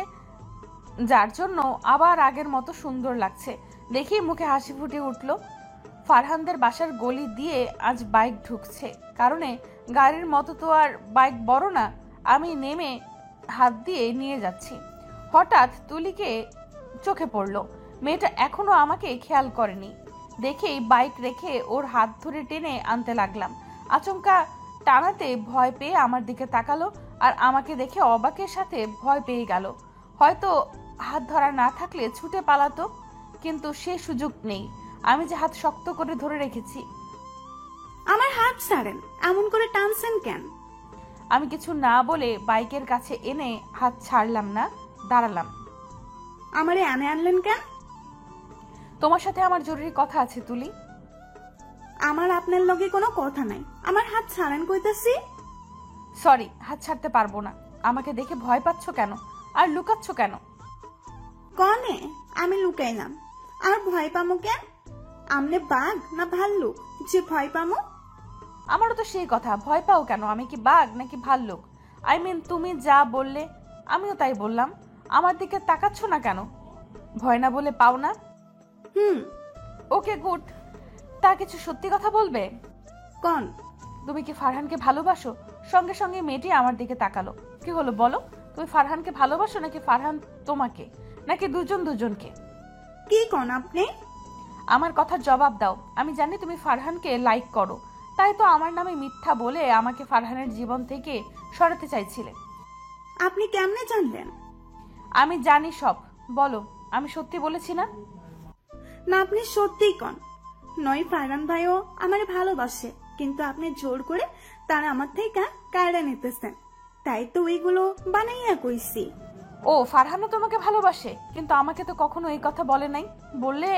যার জন্য আবার আগের মতো সুন্দর লাগছে। দেখি মুখে হাসি ফুটে উঠল। ফারহানদের বাসার গলি দিয়ে আজ বাইক ঢুকছে, কারণে গাড়ির মতো তো আর বাইক বড় না। আমি নেমে হাত দিয়ে নিয়ে যাচ্ছি। হঠাৎ তুলিকে চোখে পড়ল। মেয়েটা এখনো আমাকে খেয়াল করেনি। দেখেই বাইক রেখে ওর হাত ধরে টেনে আনতে লাগলাম। আচমকা টানাতে ভয় পেয়ে আমার দিকে তাকালো আর আমাকে দেখে অবাকের সাথে ভয় পেয়ে গেল। হয়তো হাত ধরা না থাকলে ছুটে পালাতো, কিন্তু সে সুযোগ নেই। আমি যে হাত শক্ত করে ধরে রেখেছি। আমার হাত ছাড়েন, এমন করে টানছেন কেন? আমি কিছু না বলে বাইকের কাছে এনে হাত ছাড়লাম না, দাঁড়ালাম। আমারে এনে আনলেন কেন? তোমার সাথে আমার জরুরি কথা আছে তুলি। আমার আপনার লগে কোনো কথা নাই, আমার হাত ছাড়েন কইতাছি। সরি, হাত ছাড়তে পারবো না। আমাকে দেখে ভয় পাচ্ছ কেন আর লুকাচ্ছ কেন? কনে আমি লুকাইলাম আর ভয় পামো কেন? আমনে বাঘ না ভাল্লুক যে ভয় পামো? আমারও তো সেই কথা, ভয় পাও কেন? আমি কি বাঘ নাকি ভাল্লুক? আই মিন তুমি যা বললে আমিও তাই বললাম। আমার দিকে তাকাচ্ছ না কেন? ভয় না বলে পাও না? Okay good. তা কিছু সত্যি কথা বলবে? কোন? তুমি কি ফারহানকে ভালোবাসো? সঙ্গে সঙ্গে মেয়েটি আমার দিকে তাকালো। কি হলো বলো, তুমি ফারহানকে ভালোবাসো নাকি ফারহান তোমাকে, নাকি দুজন দুজনকে? কি কোন আপনি? আমার কথার জবাব দাও। আমি জানি তুমি ফারহানকে লাইক করো, তাই তো আমার নামে মিথ্যা বলে আমাকে ফারহানের জীবন থেকে সরাতে চাইছিলে। আপনি কেমনে জানলেন? আমি জানি সব। বলো, আমি সত্যি বলেছি না? না, আপনি সত্যিই কোন। নয় ফারহান ভাইও আমার ভালোবাসে, কিন্তু আপনি জোর করে তারা আমার থেকে কায়রা নিতেছেন, তাই তো ওইগুলো বানাইয়া কইছি। ও, ফারহানও তোমাকে ভালোবাসে, কিন্তু আমাকে তো কখনো এই কথা বলে নাই। বললে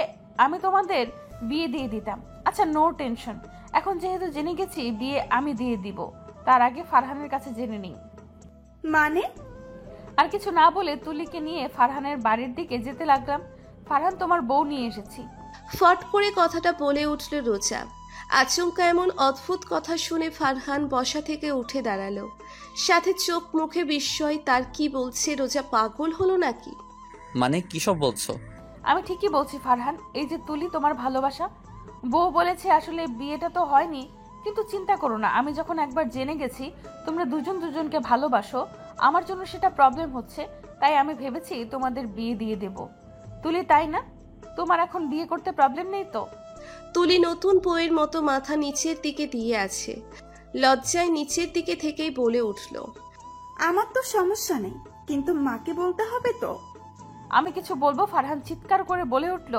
আমি তোমাদের বিয়ে দিয়ে দিতাম। আচ্ছা, নো টেনশন। এখন যেহেতু জেনে গেছি, বিয়ে আমি দিয়ে দিব। তার আগে ফারহানের কাছে জেনে নিই। মানে? আর কিছু না বলে তুলিকে নিয়ে ফারহানের বাড়ির দিকে যেতে লাগলাম। ফারহান, তোমার বউ নিয়ে এসেছি। ফট করে কথাটা বলে উঠল রোজা। আচমকা এমন অদ্ভুত কথা শুনে ফারহান বসা থেকে উঠে দাঁড়ালো, সাথে চোখ মুখে বিস্ময়। তার কি বলছে? রোজা পাগল হলো নাকি? মানে কি সব বলছো? আমি ঠিকই বলছি ফারহান। এই যে তুলি তোমার ভালোবাসা, বউ বলেছে আসলে বিয়েটা তো হয়নি, কিন্তু চিন্তা করো না। আমি যখন একবার জেনে গেছি তোমরা দুজন দুজনকে ভালোবাসো, আমার জন্য সেটা প্রবলেম হচ্ছে, তাই আমি ভেবেছি তোমাদের বিয়ে দিয়ে দেব। তুলি, তাই না? তোমার এখন বিয়ে করতে প্রবলেম নেই তো? তুলি নতুন বইয়ের মতো মাথা নিচের দিকে দিয়ে আছে, লজ্জায় নিচের দিকে থেকেই বলে উঠল, আমার তো সমস্যা নেই, কিন্তু মাকে বলতে হবে তো। আমি কিছু বলবো? ফারহান চিৎকার করে বলে উঠল।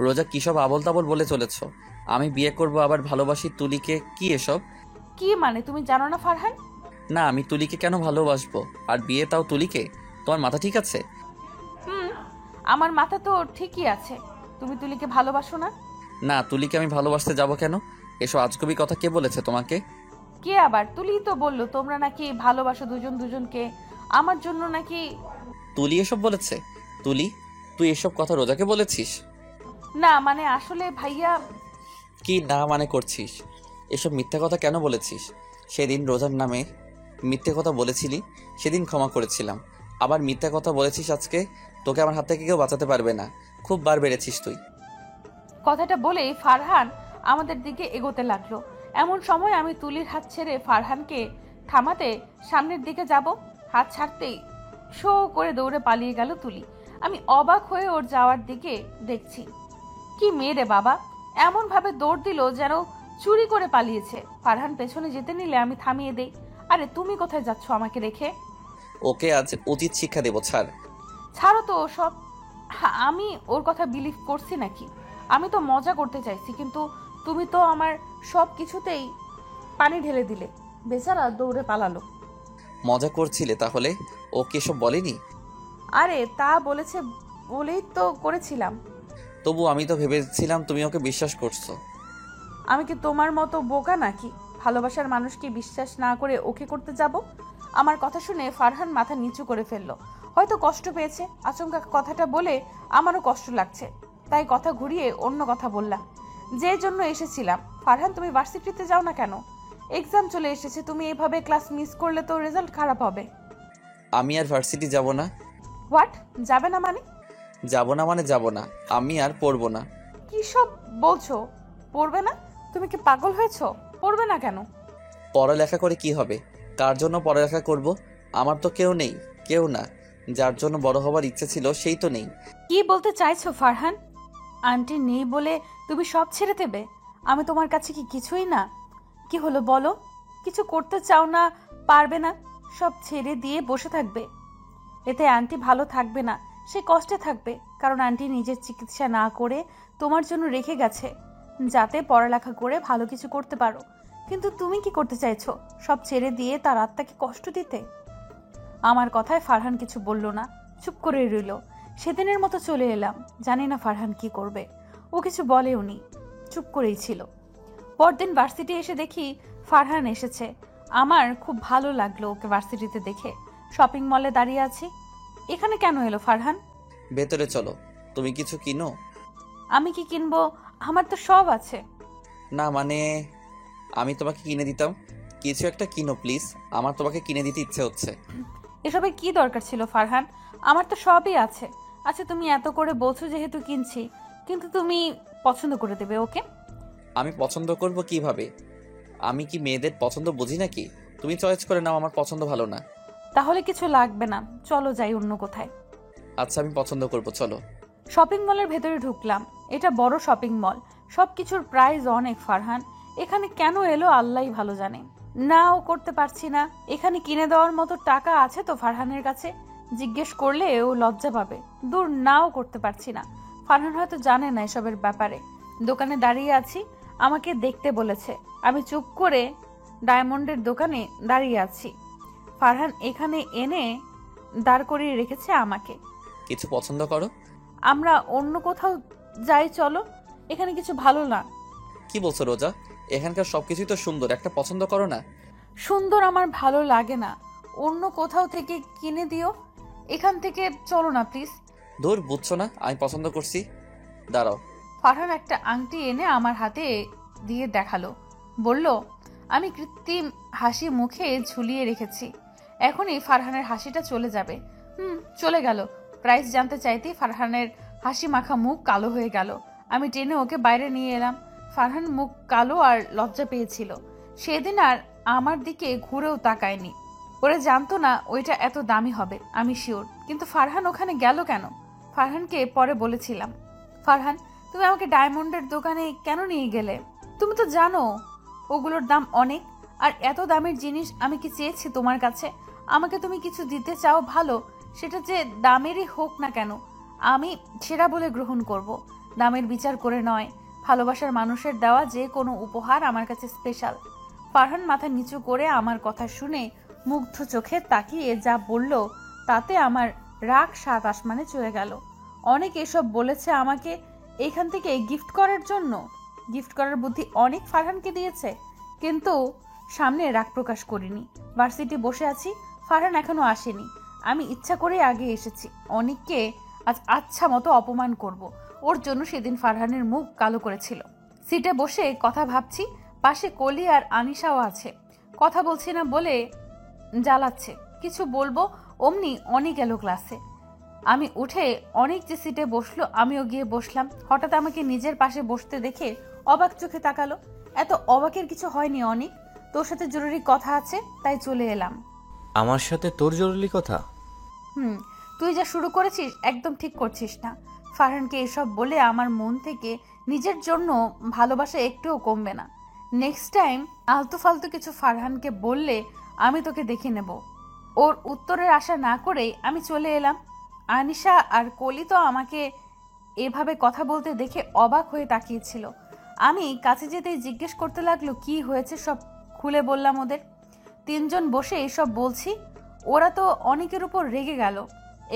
রোজা কি সব আবল তাবল বলে চলেছ? আমি বিয়ে করব আবার ভালোবাসি তুলিকে? কি এসব? কি মানে, তুমি জানো না ফারহান? না, আমি তুলিকে কেন ভালোবাসবো? আর বিয়ে তাও তুলিকে? তোমার মাথা ঠিক আছে? আমার মাথা তো ঠিকই আছে। তুমি তুলিকে ভালোবাসো না? না, তুলিকে আমি ভালোবাসতে যাব কেন? এসব আজগুবি কথা কে বলেছে তোমাকে? কে আবার? তুলি তো বললো তোমরা নাকি ভালোবাসো দুজন দুজনকে, আমার জন্য নাকি। তুলি এসব বলেছে? তুলি, তুই এসব কথা রোজাকে বলেছিস? না মানে আসলে ভাইয়া। কি না মানে করছিস? এসব মিথ্যা কথা কেন বলেছিস? সেদিন রোজার নামে মিথ্যে কথা বলেছিলি, সেদিন ক্ষমা করেছিলাম। আবার মিথ্যা কথা বলেছিস আজকে? তোকে আমার হাত থেকে কেউ বাঁচাতে পারবে না। খুব বার বেড়েছিস তুই। কথাটা বলেই ফারহান আমাদের দিকে এগোতে লাগলো। এমন সময় আমি তুলির হাত ছেড়ে ফারহানকে থামাতে সামনের দিকে যাব, হাত ছাড়তেই শো করে দৌড়ে পালিয়ে গেল তুলি। আমি অবাক হয়ে ওর যাওয়ার দিকে দেখছি। কি মেয়ে রে বাবা, এমন ভাবে দৌড় দিল যেন চুরি করে পালিয়েছে। ফারহান পেছনে যেতে নিলে আমি থামিয়ে দেই। আরে তুমি কোথায় যাচ্ছ আমাকে রেখে? ওকে আজ উচিত শিক্ষা দেব। ছাড়ো তো ওসব। আমি ওর কথা বিলিভ করছি নাকি? আমি তো মজা করতে চাইছি, কিন্তু তুমি তো আমার সব কিছুতেই পানি ঢেলে দিলে। বেচারা দৌড়ে পালালো। মজা করছিলে তাহলে? ও কি সব বলেনি? আরে তা বলেছে বলেই তো করেছিলাম। তবু আমি তো ভেবেছিলাম তুমি ওকে বিশ্বাস করছো। আমি কি তোমার মতো বোকা নাকি? ভালোবাসার মানুষকে বিশ্বাস না করে ওকে করতে যাব? আমার কথা শুনে ফারহান মাথা নিচু করে ফেললো। হয়তো কষ্ট পেয়েছে। আচমকা কথাটা বলে আমারও কষ্ট লাগছে, তাই কথা ঘুরিয়ে অন্য কথা বললাম। যে জন্য এসেছিলাম। ফারহান, তুমি ভার্সিটিতে যাও না কেন? এক্সাম চলে এসেছে, তুমি এভাবে ক্লাস মিস করলে তো রেজাল্ট খারাপ হবে। আমি আর ভার্সিটি যাব না। হোয়াট? যাবে না মানে? যাব না মানে যাব না, আমি আর পড়বো না। কি সব বলছো? পড়বে না? তুমি কি পাগল হয়েছো? পড়বে না কেন? পড়ালেখা করে কি হবে? কার জন্য পড়ালেখা করব? আমার তো কেউ নেই, কেউ না। যার জন্য বড় হবার ইচ্ছে ছিল সেই তো নেই। কি বলতে চাইছো ফারহান? আন্টি নেই বলে তুমি সব ছেড়ে দেবে? আমি তোমার কাছে কি কিছুই না? কি হলো বলো? কিছু করতে চাও না, পারবে না, সব ছেড়ে দিয়ে বসে থাকবে? এতে আন্টি ভালো থাকবে না, সে কষ্টে থাকবে। কারণ আন্টি নিজের চিকিৎসা না করে তোমার জন্য রেখে গেছে, যাতে পড়ালেখা করে ভালো কিছু করতে পারো। কিন্তু তুমি কি করতে চাইছো? সব ছেড়ে দিয়ে তার আত্মাকে কষ্ট দিতে? আমার কথায় ফারহান কিছু বলল না, চুপ করে রইল। সেদিনের মতো চলে এলাম। জানি না ফারহান কি করবে। ও কিছু বলেও নি, চুপ করেই ছিল। পরদিন ভার্সিটি এসে দেখি ফারহান এসেছে। আমার খুব ভালো লাগলো ওকে ভার্সিটিতে দেখে। শপিং মলে দাঁড়িয়ে আছি। এখানে কেন এলো ফারহান? ভেতরে চলো, তুমি কিছু কিনো। আমি কি কিনবো? আমার তো সব আছে। না মানে আমি তোমাকে কিনে দিতাম। কিছু একটা কিনো প্লিজ, আমার তোমাকে কিনে দিতে ইচ্ছে হচ্ছে। এসবের কি দরকার ছিল ফারহান? আমার তো সবই আছে। আচ্ছা তুমি এত করে বলছো যেহেতু কিনছি, কিন্তু তুমি পছন্দ করে দেবে ওকে? আমি পছন্দ করব কিভাবে? আমি কি মেয়েদের পছন্দ বুঝি নাকি? তুমি চয়েস করে নাও, আমার পছন্দ ভালো না। তাহলে কিছু লাগবে না, চলো যাই অন্য কোথায়। আচ্ছা আমি পছন্দ করব, চলো। শপিং মলের ভেতরে ঢুকলাম। এটা বড় শপিং মল, সবকিছুর প্রাইস অনেক। ফারহান এখানে কেন এলো আল্লাহই ভালো জানে। নাও করতে পারছি না। এখানে কিনে দেওয়ার মতো টাকা আছে তো ফারহানের কাছে? জিজ্ঞেস করলে ও লজ্জা পাবে। দূর, নাও করতে পারছি না। ফারহান হয়তো জানে না এসবের ব্যাপারে। দোকানে দাঁড়িয়ে আছি, আমাকে দেখতে বলেছে। আমি চুপ করে ডায়মন্ডের দোকানে দাঁড়িয়ে আছি। ফারহান এখানে এনে দাঁড় করিয়ে রেখেছে আমাকে। কিছু পছন্দ করো। আমরা অন্য কোথাও যাই, চলো। এখানে কিছু ভালো না। কি বলছো রোজা? এখানকার সবকিছুই তো সুন্দর, একটা পছন্দ করো না। সুন্দর আমার ভালো লাগে না, অন্য কোথাও থেকে কিনে দিও। এখান থেকে চলো না প্লিজ। দূর, বুঝছো না আমি পছন্দ করছি। দাঁড়াও। ফারহান একটা আংটি এনে আমার হাতে দিয়ে দেখালো। বলল, আমি কৃত্রিম হাসি মুখে ঝুলিয়ে রেখেছি, এখনই ফারহানের হাসিটা চলে যাবে। চলে গেল। প্রাইস জানতে চাইতেই ফারহানের হাসি মাখা মুখ কালো হয়ে গেল। আমি টেনে ওকে বাইরে নিয়ে এলাম। ফারহান মুখ কালো আর লজ্জা পেয়েছিল। সেদিন আর আমার দিকে ঘুরেও তাকায়নি। ওরা জানতো না ওইটা এত দামি হবে, আমি শিওর। কিন্তু ফারহান ওখানে গেল কেন? ফারহানকে পরে বলেছিলাম, ফারহান তুমি আমাকে ডায়মন্ডের দোকানে কেন নিয়ে গেলে? তুমি তো জানো ওগুলোর দাম অনেক। আর এত দামের জিনিস আমি কি চেয়েছি তোমার কাছে? আমাকে তুমি কিছু দিতে চাও ভালো, সেটা যে দামেরই হোক না কেন আমি সেরা বলে গ্রহণ করব। দামের বিচার করে নয়। ভালোবাসার মানুষের দেওয়া যে কোনো উপহার আমার কাছে স্পেশাল। ফারহান মাথা নিচু করে আমার কথা শুনে মুগ্ধ চোখে তাকিয়ে যা বলল, তাতে আমার রাগ ৭ আসমানে চলে গেল। অনেক এসব বলেছে আমাকে এখান থেকে গিফট করার জন্য। গিফট করার বুদ্ধি অনেক ফারহানকে দিয়েছে, কিন্তু সামনে রাগ প্রকাশ করিনি। ভার্সিটি বসে আছি, ফারহান এখনো আসেনি। আমি ইচ্ছা করে আগে এসেছি। অনেককে আজ আচ্ছা মতো অপমান করব। ওর জন্য সেদিন ফারহানের মুখ কালো করেছিল। সিটে বসে কথা ভাবছি, পাশে কলি আর আনিশাও আছে। কথা বলছি না বলে জ্বালাচ্ছে। কিছু বলবো অমনি অনেক গেল ক্লাসে। আমি উঠে অনেক যে সিটে বসলো, আমিও গিয়ে বসলাম। হঠাৎ আমাকে নিজের পাশে বসতে দেখে অবাক চোখে তাকালো। এত অবাকের কিছু হয়নি অনেক, তোর সাথে জরুরি কথা আছে তাই চলে এলাম। আমার সাথে তোর জরুরি কথা? তুই যা শুরু করেছিস একদম ঠিক করছিস না। ফারহানকে এসব বলে আমার মন থেকে নিজের জন্য ভালোবাসা একটুও কমবে না। নেক্সট টাইম আলতু ফালতু কিছু ফারহানকে বললে আমি তোকে দেখে নেব। ওর উত্তরের আশা না করেই আমি চলে এলাম। আনিশা আর কলি তো আমাকে এভাবে কথা বলতে দেখে অবাক হয়ে তাকিয়েছিল। আমি কাছে যেতেই জিজ্ঞেস করতে লাগলো কি হয়েছে, সব খুলে বললাম ওদের। 3 জন বসে এসব বলছি, ওরা তো অনেকের উপর রেগে গেল।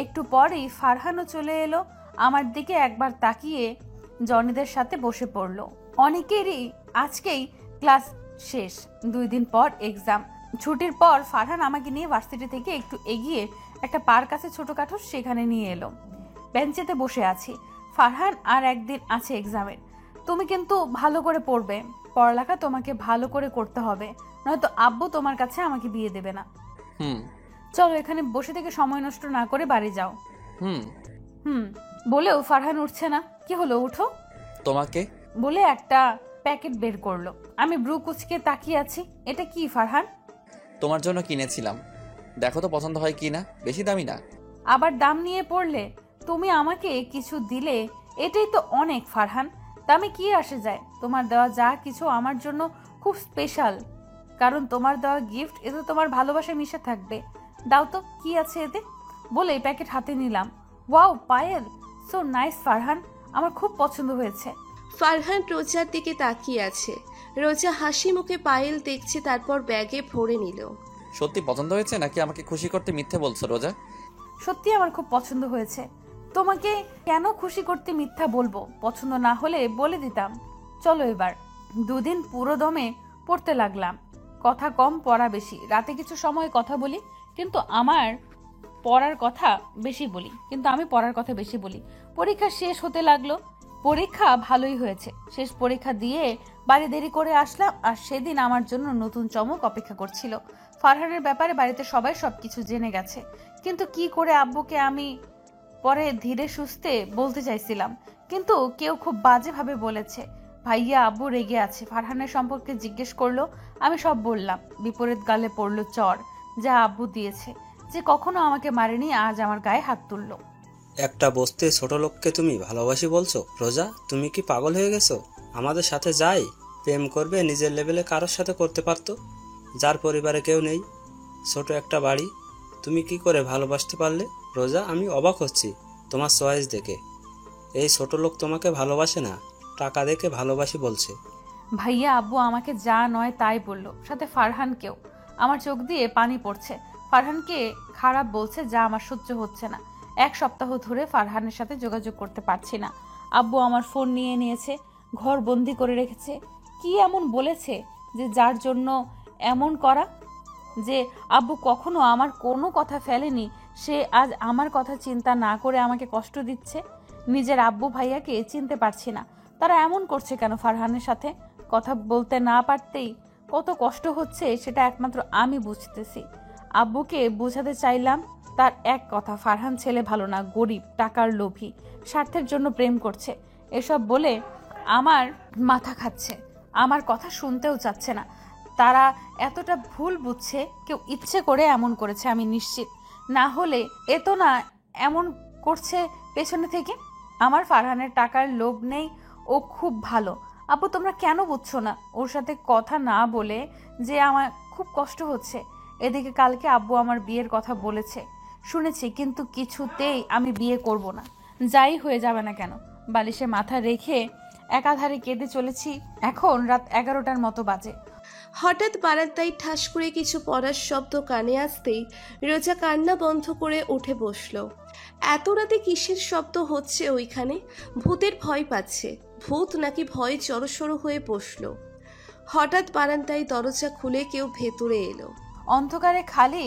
একটু পরেই ফারহানও চলে এলো। আমার দিকে একবার তাকিয়ে জনিদের সাথে বসে পড়লো। অনেকেরই আজকেই ক্লাস শেষ, 2 দিন পর এক্সাম। ছুটির পর ফারহান আমাকে নিয়ে ভার্সিটি থেকে একটু এগিয়ে একটা পার্ক আছে ছোটখাটো, সেখানে নিয়ে এলো। বেঞ্চেতে বসে আছি। ফারহান আর একদিন আছে এক্সামের। তুমি কিন্তু ভালো করে পড়বে। পড়ালেখা তোমাকে ভালো করে করতে হবে, নয়তো আব্বু তোমার কাছে আমাকে বিয়ে দেবে না। চলো এখানে বসে থেকে সময় নষ্ট না করে বাড়ি যাও। হুম। হুম বলেও ফারহান উঠছে না। কি হলো, উঠো তোমাকে? বলে একটা প্যাকেট বের করলো। আমি ব্রু কুচকে তাকিয়ে আছি। এটা কি ফারহান? তোমার জন্য কিনেছিলাম, দেখো তো পছন্দ হয় কি না। বেশি দামি না। আবার দাম নিয়ে পড়লে? তুমি আমাকে কিছু দিলে, এটাই তো অনেক ফারহান। দামে কি আসে যায়? তোমার দেওয়া যা কিছু আমার জন্য খুব স্পেশাল, কারণ তোমার দেওয়া গিফট, এতে তোমার ভালোবাসা মিশে থাকবে। দাও তো, কি আছে এতে? বলে প্যাকেট হাতে নিলাম। Wow Payel, so nice Farhan, আমার খুব পছন্দ হয়েছে। ফারহান রোজার দিকে তাকিয়ে আছে। রোজা হাসি মুখে পায়েল দেখছে, তারপর ব্যাগে ভরে নিল। সত্যি পছন্দ হয়েছে নাকি আমাকে খুশি করতে মিথ্যে বলছো রোজা? সত্যি আমার খুব পছন্দ হয়েছে। তোমাকে কেন খুশি করতে মিথ্যা বলবো? পছন্দ না হলে বলে দিতাম। চলো এবার। দুদিন পুরো দমে পড়তে লাগলাম। কথা কম, পড়া বেশি। রাতে কিছু সময় কথা বলি, কিন্তু আমি পড়ার কথা বেশি বলি। পরীক্ষা শেষ হতে লাগলো। পরীক্ষা ভালোই হয়েছে। শেষ পরীক্ষা দিয়ে বাড়ি দেরি করে আসলাম, আর সেদিন আমার জন্য নতুন চমক অপেক্ষা করছিল। ফারহানের ব্যাপারে বাড়িতে সবাই সবকিছু জেনে গেছে, কিন্তু কি করে আব্বুকে আমি পরে ধীরে সুস্থে বলতে চাইছিলাম, কিন্তু কেউ খুব বাজেভাবে বলেছে। ভাইয়া আব্বু রেগে আছে। ফারহানের সম্পর্কে জিজ্ঞেস করলো, আমি সব বললাম। বিপরীত গালে পড়লো চড়, যা আব্বু দিয়েছে, যে কখনো আমাকে মারেনি, আজ আমার গায়ে হাত তুললো। একটা বস্তি ছোট লোককে তুমি ভালোবাসি বলছো? রোজা, তুমি কি পাগল হয়ে গেছো? আমাদের সাথে যাই প্রেম করবে, নিজের লেভেলে কারোর সাথে করতে পারতো, যার পরিবারে কেউ নেই, ছোট একটা বাড়ি। তুমি কি করে ভালোবাসতে পারলে? রোজা, আমি অবাক হচ্ছি তোমার চয়েস দেখে। এই ছোট লোক তোমাকে ভালোবাসে না, টাকা দেখে ভালোবাসি বলছে। ভাইয়া আব্বু আমাকে যা নয় তাই বললো, সাথে ফারহানকেও। আমার চোখ দিয়ে পানি পড়ছে। ফারহানকে খারাপ বলছে, যা আমার সহ্য হচ্ছে না। 1 সপ্তাহ ধরে ফারহানের সাথে যোগাযোগ করতে পারছি না। আব্বু আমার ফোন নিয়ে নিয়েছে, ঘর বন্দি করে রেখেছে। কি এমন বলেছে যে যার জন্য এমন করা? যে আব্বু কখনো আমার কোনো কথা ফেলেনি, সে আজ আমার কথা চিন্তা না করে আমাকে কষ্ট দিচ্ছে। নিজের আব্বু ভাইয়াকে চিনতে পারছি না, তারা এমন করছে কেন ফারহানের সাথে? কথা বলতে না পারতেই কত কষ্ট হচ্ছে, সেটা একমাত্র আমি বুঝতেছি। আব্বুকে বোঝাতে চাইলাম, তার এক কথা, ফারহান ছেলে ভালো না, গরিব, টাকার লোভী, স্বার্থের জন্য প্রেম করছে। এসব বলে আমার মাথা খাচ্ছে, আমার কথা শুনতেও চাচ্ছে না। তারা এতটা ভুল বুঝছে, কেউ ইচ্ছে করে এমন করেছে আমি নিশ্চিত। না হলে এত না এমন করছে পেছনে থেকে। আমার ফারহানের টাকার লোভ নেই, ও খুব ভালো। আপু তোমরা কেন বুঝছো না? ওর সাথে কথা না বলে যে আমার খুব কষ্ট হচ্ছে। এদিকে কালকে আব্বু আমার বিয়ের কথা বলেছে শুনেছি, কিন্তু কিছুতেই আমি বিয়ে করব না, যাই হয়ে যাবে না কেন। বালিশে মাথা রেখে একাধারে কেঁদে চলেছি। এখন রাত 11টার মতো বাজে। হঠাৎ বারান্দায় ঠাস করে কিছু পড়ার শব্দ কানে আসতেই রোজা কান্না বন্ধ করে উঠে বসলো। এত রাতে কিসের শব্দ হচ্ছে ওইখানে? ভূতের ভয় পাচ্ছে। ভূত নাকি ভয় জড়সড় হয়ে বসলো। হঠাৎ বারান্দায় দরজা খুলে কেউ ভেতরে এলো। অন্ধকারে খালি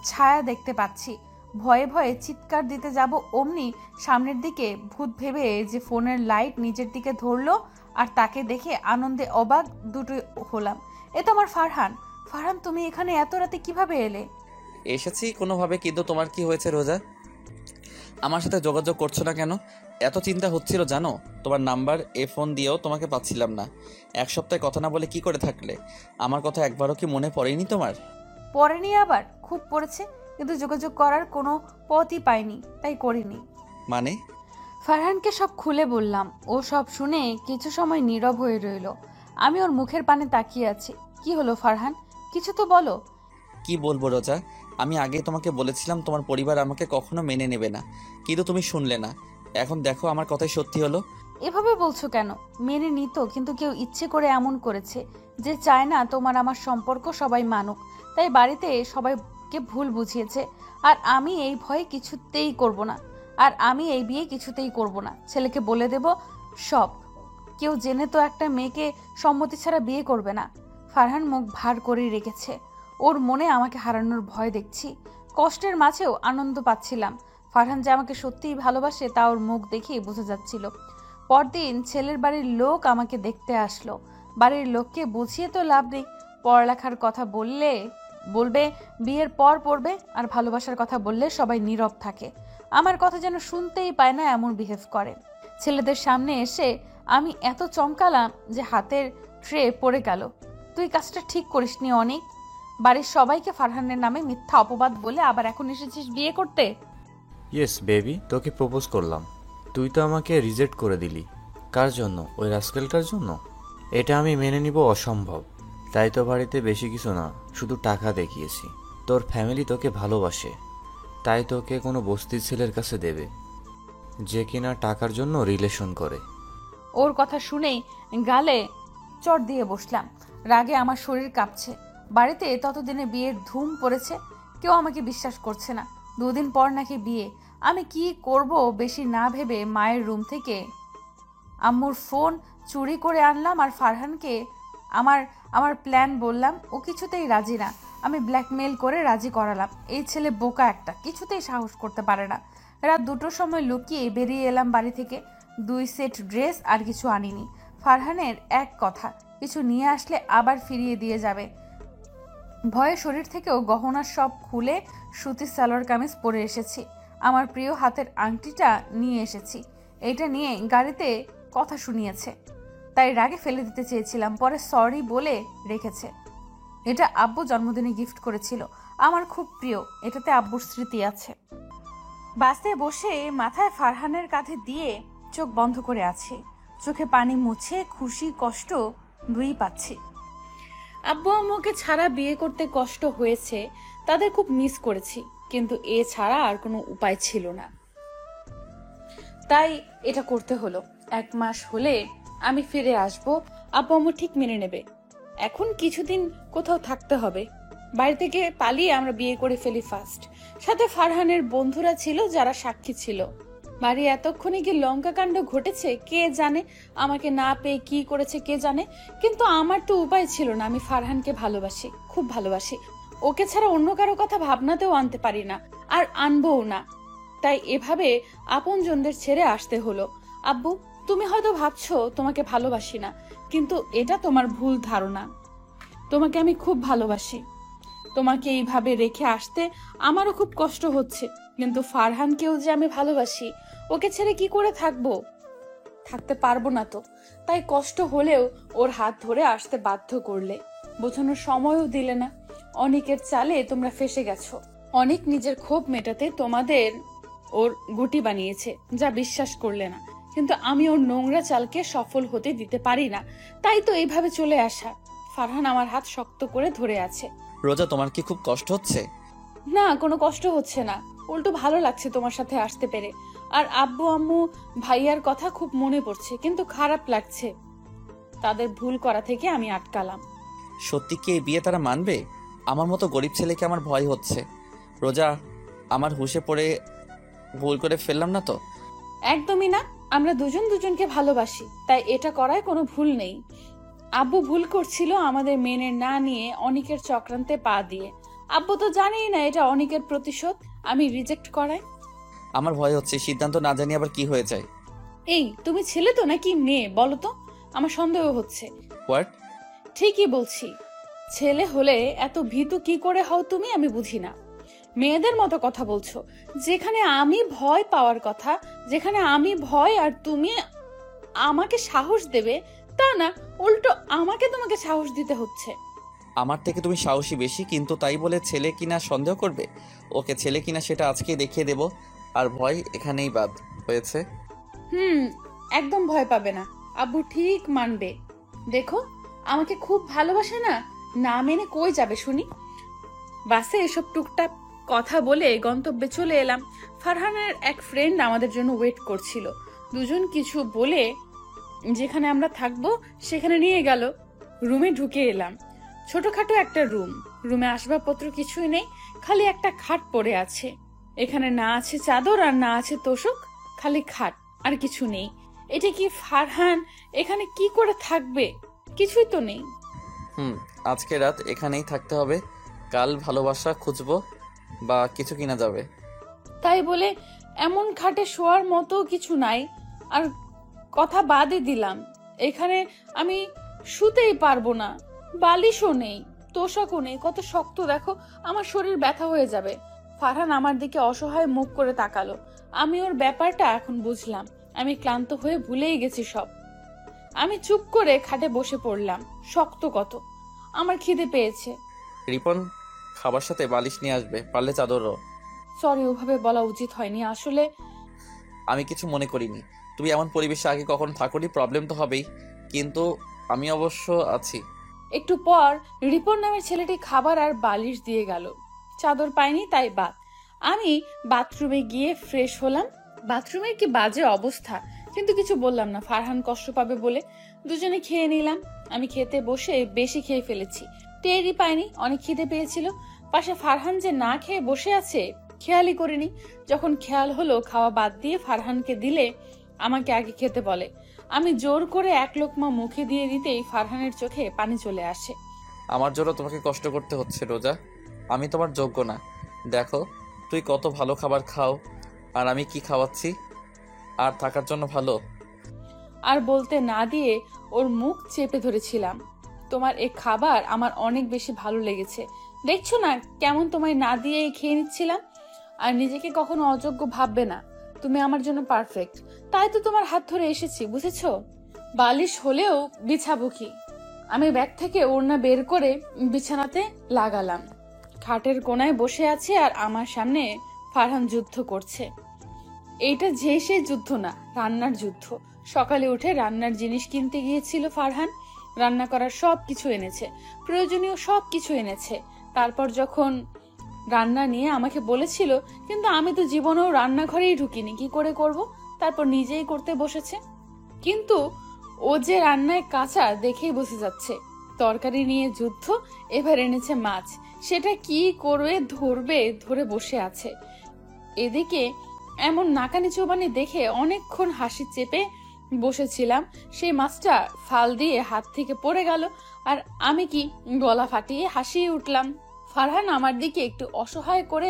ছায়া দেখতে পাচ্ছি। ভয়ে ভয়ে চিৎকার দিতে যাব, অমনি সামনের দিকে ভূত ভেবে যে ফোনের লাইট নিজের দিকে ধরলো, আর তাকে দেখে আনন্দে অবাক দুটোই হলাম। এ তো আমার ফারহান। ফারহান, তুমি এখানে এত রাতে কিভাবে এলে? এসেছি কোনোভাবে, কিন্তু তোমার কি হয়েছে রোজা? আমার সাথে যোগাযোগ করছো না কেন? এত চিন্তা হচ্ছিল জানো? তোমার নাম্বার ফোন দিয়েও তোমাকে পাচ্ছিলাম না। 1 সপ্তাহে কথা না বলে কি করে থাকলে? আমার কথা একবারও কি মনে পড়েনি তোমার? পড়েনি? আবার খুব পড়েছে, কিন্তু যোগাযোগ করার কোনো পথই পাইনি, তাই করিনি। মানে? ফারহানকে সব খুলে বললাম। ও সব শুনে কিছু সময় নীরব হয়ে রইল। আমি ওর মুখের পানে তাকিয়ে আছি। কি হলো ফারহান, কিছু তো বলো। কি বলবো রোজা? আমি আগে তোমাকে বলেছিলাম তোমার পরিবার আমাকে কখনো মেনে নেবে না, কিন্তু তুমি শুনলে না। এখন দেখো আমার কথাই সত্যি হলো। এভাবে বলছো কেন? মেনে নিত, কিন্তু কেউ ইচ্ছে করে এমন করেছে যে চায় না তোমার আমার সম্পর্ক সবাই মানুক, তাই বাড়িতে সবাইকে ভুল বুঝিয়েছে। আর আমি এই ভয়ে কিছুতেই করব না, আর আমি এই বিয়ে কিছুতেই করব না। ছেলেকে বলে দেব সব। কেউ জেনে তো একটা মেয়েকে সম্মতি ছাড়া বিয়ে করবে না। ফারহান মুখ ভার করে রেখেছে। ওর মনে আমাকে হারানোর ভয় দেখছি। কষ্টের মাঝেও আনন্দ পাচ্ছিলাম। ফারহান যে আমাকে সত্যিই ভালোবাসে তা ওর মুখ দেখেই বোঝা যাচ্ছিল। পরদিন ছেলের বাড়ির লোক আমাকে দেখতে আসলো। বাড়ির লোককে বুঝিয়ে তো লাভ নেই। পড়ালেখার কথা বলবে বিয়ের পর পড়বে, আর ভালোবাসার কথা বললে সবাই নীরব থাকে। আমার কথা যেন শুনতেই পায় না এমন বিহেভ করে। ছেলেদের সামনে এসে আমি এত চমকালাম যে হাতের ট্রে পড়ে গেল। তুই কাজটা ঠিক করিসনি অনেক। বাড়ির সবাইকে ফারহানের নামে মিথ্যা অপবাদ বলে আবার এখন এসেছিস বিয়ে করতে। ইয়েস বেবি, তোকে প্রপোজ করলাম, তুই তো আমাকে রিজেক্ট করে দিলি। কার জন্য? ওই রাস্কেলটার জন্য? এটা আমি মেনে নিব অসম্ভব। তাই তো বাড়িতে বেশি কিছু না, শুধু টাকা দেখিয়েছি। তোর ফ্যামিলি তোকে ভালোবাসে, তাই তোকে কোনো বস্তির ছেলের কাছে দেবে যে কিনা টাকার জন্য রিলেশন করে। ওর কথা শুনেই গালে চড় দিয়ে বসলাম। রাগে আমার শরীর কাঁপছে। বাড়িতে ততদিনে বিয়ের ধুম পড়েছে, কেউ আমাকে বিশ্বাস করছে না। 2 দিন পর নাকি বিয়ে। আমি কি করব বেশি না ভেবে মায়ের রুম থেকে আম্মুর ফোন চুরি করে আনলাম আর ফারহানকে আমার প্ল্যান বললাম। ও কিছুতেই রাজি না। আমি ব্ল্যাকমেল করে রাজি করালাম। এই ছেলে বোকা একটা, কিছুতেই সাহস করতে পারে না। রাত 2টোর সময় লুকিয়ে বেরিয়ে এলাম বাড়ি থেকে। 2 সেট ড্রেস আর কিছু আনিনি। ফারহানের এক কথা, কিছু নিয়ে আসলে আবার ফিরিয়ে দিয়ে যাবে। ভয়ে শরীর থেকেও গহনা সব খুলে সুতির সালোয়ার কামিজ পরে এসেছি। আমার প্রিয় হাতের আংটিটা নিয়ে এসেছি। এটা নিয়ে গাড়িতে কথা শুনিয়েছে, তাই রাগে ফেলে দিতে চেয়েছিলাম, পরে সরি বলে রেখেছে। এটা আব্বু জন্মদিনে গিফট করেছিল, আমার খুব প্রিয়। এটাতে আব্বুর স্মৃতি আছে। বাসে বসে মাথায় ফারহানের কাঁধে দিয়ে চোখ বন্ধ করে আছি। চোখে পানি মুছে খুশি কষ্ট দুই পাচ্ছি। আব্বু আম্মুকে ছাড়া বিয়ে করতে কষ্ট হয়েছে, তাদের খুব মিস করেছি, কিন্তু এ ছাড়া আর কোনো উপায় ছিল না, তাই এটা করতে হলো। 1 মাস হলে আমি ফিরে আসব, আব্বু আম্মু ঠিক মেনে নেবে। এখন কিছুদিন কোথাও থাকতে হবে। বাড়ি থেকে পালিয়ে আমরা বিয়ে করে ফেলি ফার্স্ট। সাথে ফারহানের বন্ধুরা ছিল যারা সাক্ষী ছিল। বাড়ি এতক্ষণে কি লঙ্কা কাণ্ড ঘটেছে কে জানে, আমাকে না পেয়ে কি করেছে কে জানে। কিন্তু আমার তো উপায় ছিল না। আমি ফারহানকে ভালোবাসি, খুব ভালোবাসি। ওকে ছাড়া অন্য কারো কথা ভাবনাতেও আনতে পারি না, আর আনবও না। তাই এভাবে আপনজনদের ছেড়ে আসতে হলো। আব্বু, তুমি হয়তো ভাবছো তোমাকে ভালোবাসি না, কিন্তু এটা তোমার ভুল ধারণা। তোমাকে আমি খুব ভালোবাসি। তোমাকে এইভাবে রেখে আসতে আমারও খুব কষ্ট হচ্ছে, কিন্তু ফারহানকেও যে আমি ভালোবাসি, ওকে ছেড়ে কি করে থাকবো? থাকতে পারবো না তো। তাই কষ্ট হলেও ওর হাত ধরে আসতে বাধ্য করলে, বোঝানোর সময়ও দিলে না। অনেকের চালে তোমরা ফেসে গেছো। অনেক নিজের ক্ষোভ মেটাতে তোমাদের ওর গুটি বানিয়েছে, যা বিশ্বাস করলে না। কিন্তু আমি ওর নোংরা চালকে সফল হতে দিতে পারি না, তাই তো এইভাবে চলে আসা। ফারহান আমার হাত শক্ত করে ধরে আছে। রোজা, তোমার কি খুব কষ্ট হচ্ছে? না, কোনো কষ্ট হচ্ছে না, উল্টো ভালো লাগছে তোমার সাথে আসতে পেরে। আর আব্বু আম্মু ভাইয়ার কথা খুব মনে পড়ছে, কিন্তু খারাপ লাগছে। তাদের ভুল করা থেকে আমি আটকালাম। সত্যি কি এই বিয়ে তারা মানবে? আমার মতো গরিব ছেলেকে আমার ভয় হচ্ছে। রোজা, আমার হুঁশে পড়ে ভুল করে ফেললাম না তো? একদমই না। আমরা দুজন দুজনকে ভালোবাসি, তাই এটা করায় কোনো ভুল নেই। আব্বু ভুল করছিল আমাদের মেনে না নিয়ে অনিকের চক্রান্তে পা দিয়ে। আব্বু তো জানেই না এটা অনিকের প্রতিশোধ, আমি রিজেক্ট করাই। আমার ভয় হচ্ছে সিদ্ধান্ত না জানি আবার কি হয়ে যায়। এই, তুমি ছেলে তো নাকি মেয়ে বলো তো? আমার সন্দেহ হচ্ছে। হোয়াট? ঠিকই বলছি। ছেলে হলে এত ভীতু কি করে হও তুমি, আমি বুঝি না। মেয়েদের মতো কথা বলছো। যেখানে আমি ভয় পাওয়ার কথা, যেখানে আমি ভয় আর তুমি আমাকে সাহস দেবে, তা না, উল্টো আমাকে তোমাকে সাহস দিতে হচ্ছে। আমার থেকে তুমি সাহসী বেশি, কিন্তু তাই বলে ছেলে কিনা সন্দেহ করবে? ওকে ছেলে কিনা সেটা আজকেই দেখিয়ে দেব। আর ভয় এখানেই বাদ হয়েছে। একদম ভয় পাবে না, আব্বু ঠিক মানবে। দেখো, আমাকে খুব ভালোবাসে না, না মেনে কই যাবে শুনি। বাসে এসব টুকটাক কথা বলে গন্তব্যে চলে এলাম। ফারহানের এক ফ্রেন্ড আমাদের জন্য ওয়েট করছিল। দুজন কিছু বলে যেখানে আমরা থাকবো সেখানে নিয়ে গেল। রুমে ঢুকে এলাম। ছোটখাটো একটা রুম। রুমে আসবাবপত্র কিছুই নেই, খালি একটা খাট পড়ে আছে। এখানে না আছে চাদর আর না আছে তোশক, খালি খাট আর কিছু নেই। এটা কি ফারহান এখানে কি করে থাকবে? কিছুই তো নেই। আজকে রাত এখানেই থাকতে হবে। কাল ভালোবাসা খুঁজবো বা কিছু কিনা যাবে। তাই বলে এমন খাটে শোয়ার মতো কিছু নাই। আর কথা বাদই দিলাম, এখানে আমি শুতেই পারবো না। বালিশও নেই, তোশকও নেই। কত শক্ত দেখো, আমার শরীর ব্যথা হয়ে যাবে। ফারহান আমার দিকে অসহায় মুখ করে তাকালো। আমি ওর ব্যাপারটা এখন বুঝলাম। আমি ক্লান্ত হয়ে ভুলেই গেছি সব। আমি চুপ করে খাটে বসে পড়লাম। শক্ত কত, আমার খিদে পেয়েছে। রিপন খাবার সাথে বালিশ নিয়ে আসবে, পারলে চাদরও। সরি, ওভাবে বলা উচিত হয়নি আসলে। আমি কিছু মনে করিনি। তুমি এমন পরিবেশে আগে কখন থাকোনি, প্রবলেম তো হবেই, কিন্তু আমি অবশ্য আছি। একটু পর রিপন নামের ছেলেটি খাবার আর বালিশ দিয়ে গেল। চাদর পাইনি, তাই বাদ। আমি বাথরুমে গিয়ে ফ্রেশ হলাম। বাথরুমের কি বাজে অবস্থা, কিন্তু কিছু বললাম না, ফারহান কষ্ট পাবে বলে। দুজনে খেয়ে নিলাম। আমি খেতে বসে বেশি খেয়ে ফেলেছি, টেরই পাইনি অনেক খিদে পেয়েছিল। পাশে ফারহান যে না খেয়ে বসে আছে খেয়ালই করিনি। যখন খেয়াল হলো খাওয়া বাদ দিয়ে ফারহানকে দিলে আমাকে আগে খেতে বলে। আমি জোর করে এক লোকমা মুখে দিয়ে দিতেই ফারহানের চোখে পানি চলে আসে। আমার জন্য তোমাকে কষ্ট করতে হচ্ছে রোজা, আমি তোমার যোগ্য না। দেখো তুই কত ভালো খাবার খাও, আর আমি কি খাওয়াচ্ছি, আর থাকার জন্য ভালো। আর বলতে না দিয়ে ওর মুখ চেপে ধরেছিলাম। তোমার এই খাবার আমার অনেক বেশি ভালো লেগেছে, দেখছো না কেমন তোমায় না দিয়ে খেয়ে নিচ্ছিলাম। আর নিজেকে কখনো অযোগ্য ভাববে না, তুমি আমার জন্য পারফেক্ট, তাই তো তোমার হাত ধরে এসেছি, বুঝেছো? বালিশ হলেও বিছাবো কি? আমি ব্যাগ থেকে ওড়না বের করে বিছানাতে লাগালাম। খাটের কোনায় বসে আছে আর আমার সামনে ফারহান যুদ্ধ করছে। এইটা যে সেই যুদ্ধ না, রান্নার যুদ্ধ। সকালে উঠে রান্নার জিনিস কিনতে গিয়েছিল ফারহান, রান্না করার সব কিছু এনেছে, প্রয়োজনীয় সব কিছু এনেছে। তারপর যখন রান্না নিয়ে আমাকে বলেছিল, কিন্তু আমি তো জীবনেও রান্নাঘরেই ঢুকিনি, কি করে করব? তারপর নিজেই করতে বসেছে। কিন্তু ও যে রান্নায় কাঁচা দেখেই বসে যাচ্ছে। তরকারি নিয়ে যুদ্ধ, এবার এনেছে মাছ, সেটা কি করবে ধরে বসে আছে। এদিকে এমন নাকানি চোবানি দেখে অনেকক্ষণ হাসি চেপে বসেছিলাম। সেই মাছটা ফাল দিয়ে হাত থেকে পড়ে গেল, আর আমি কি গলা ফাটিয়ে হাসিয়ে উঠলাম। ফারহান আমার দিকে একটু অসহায় করে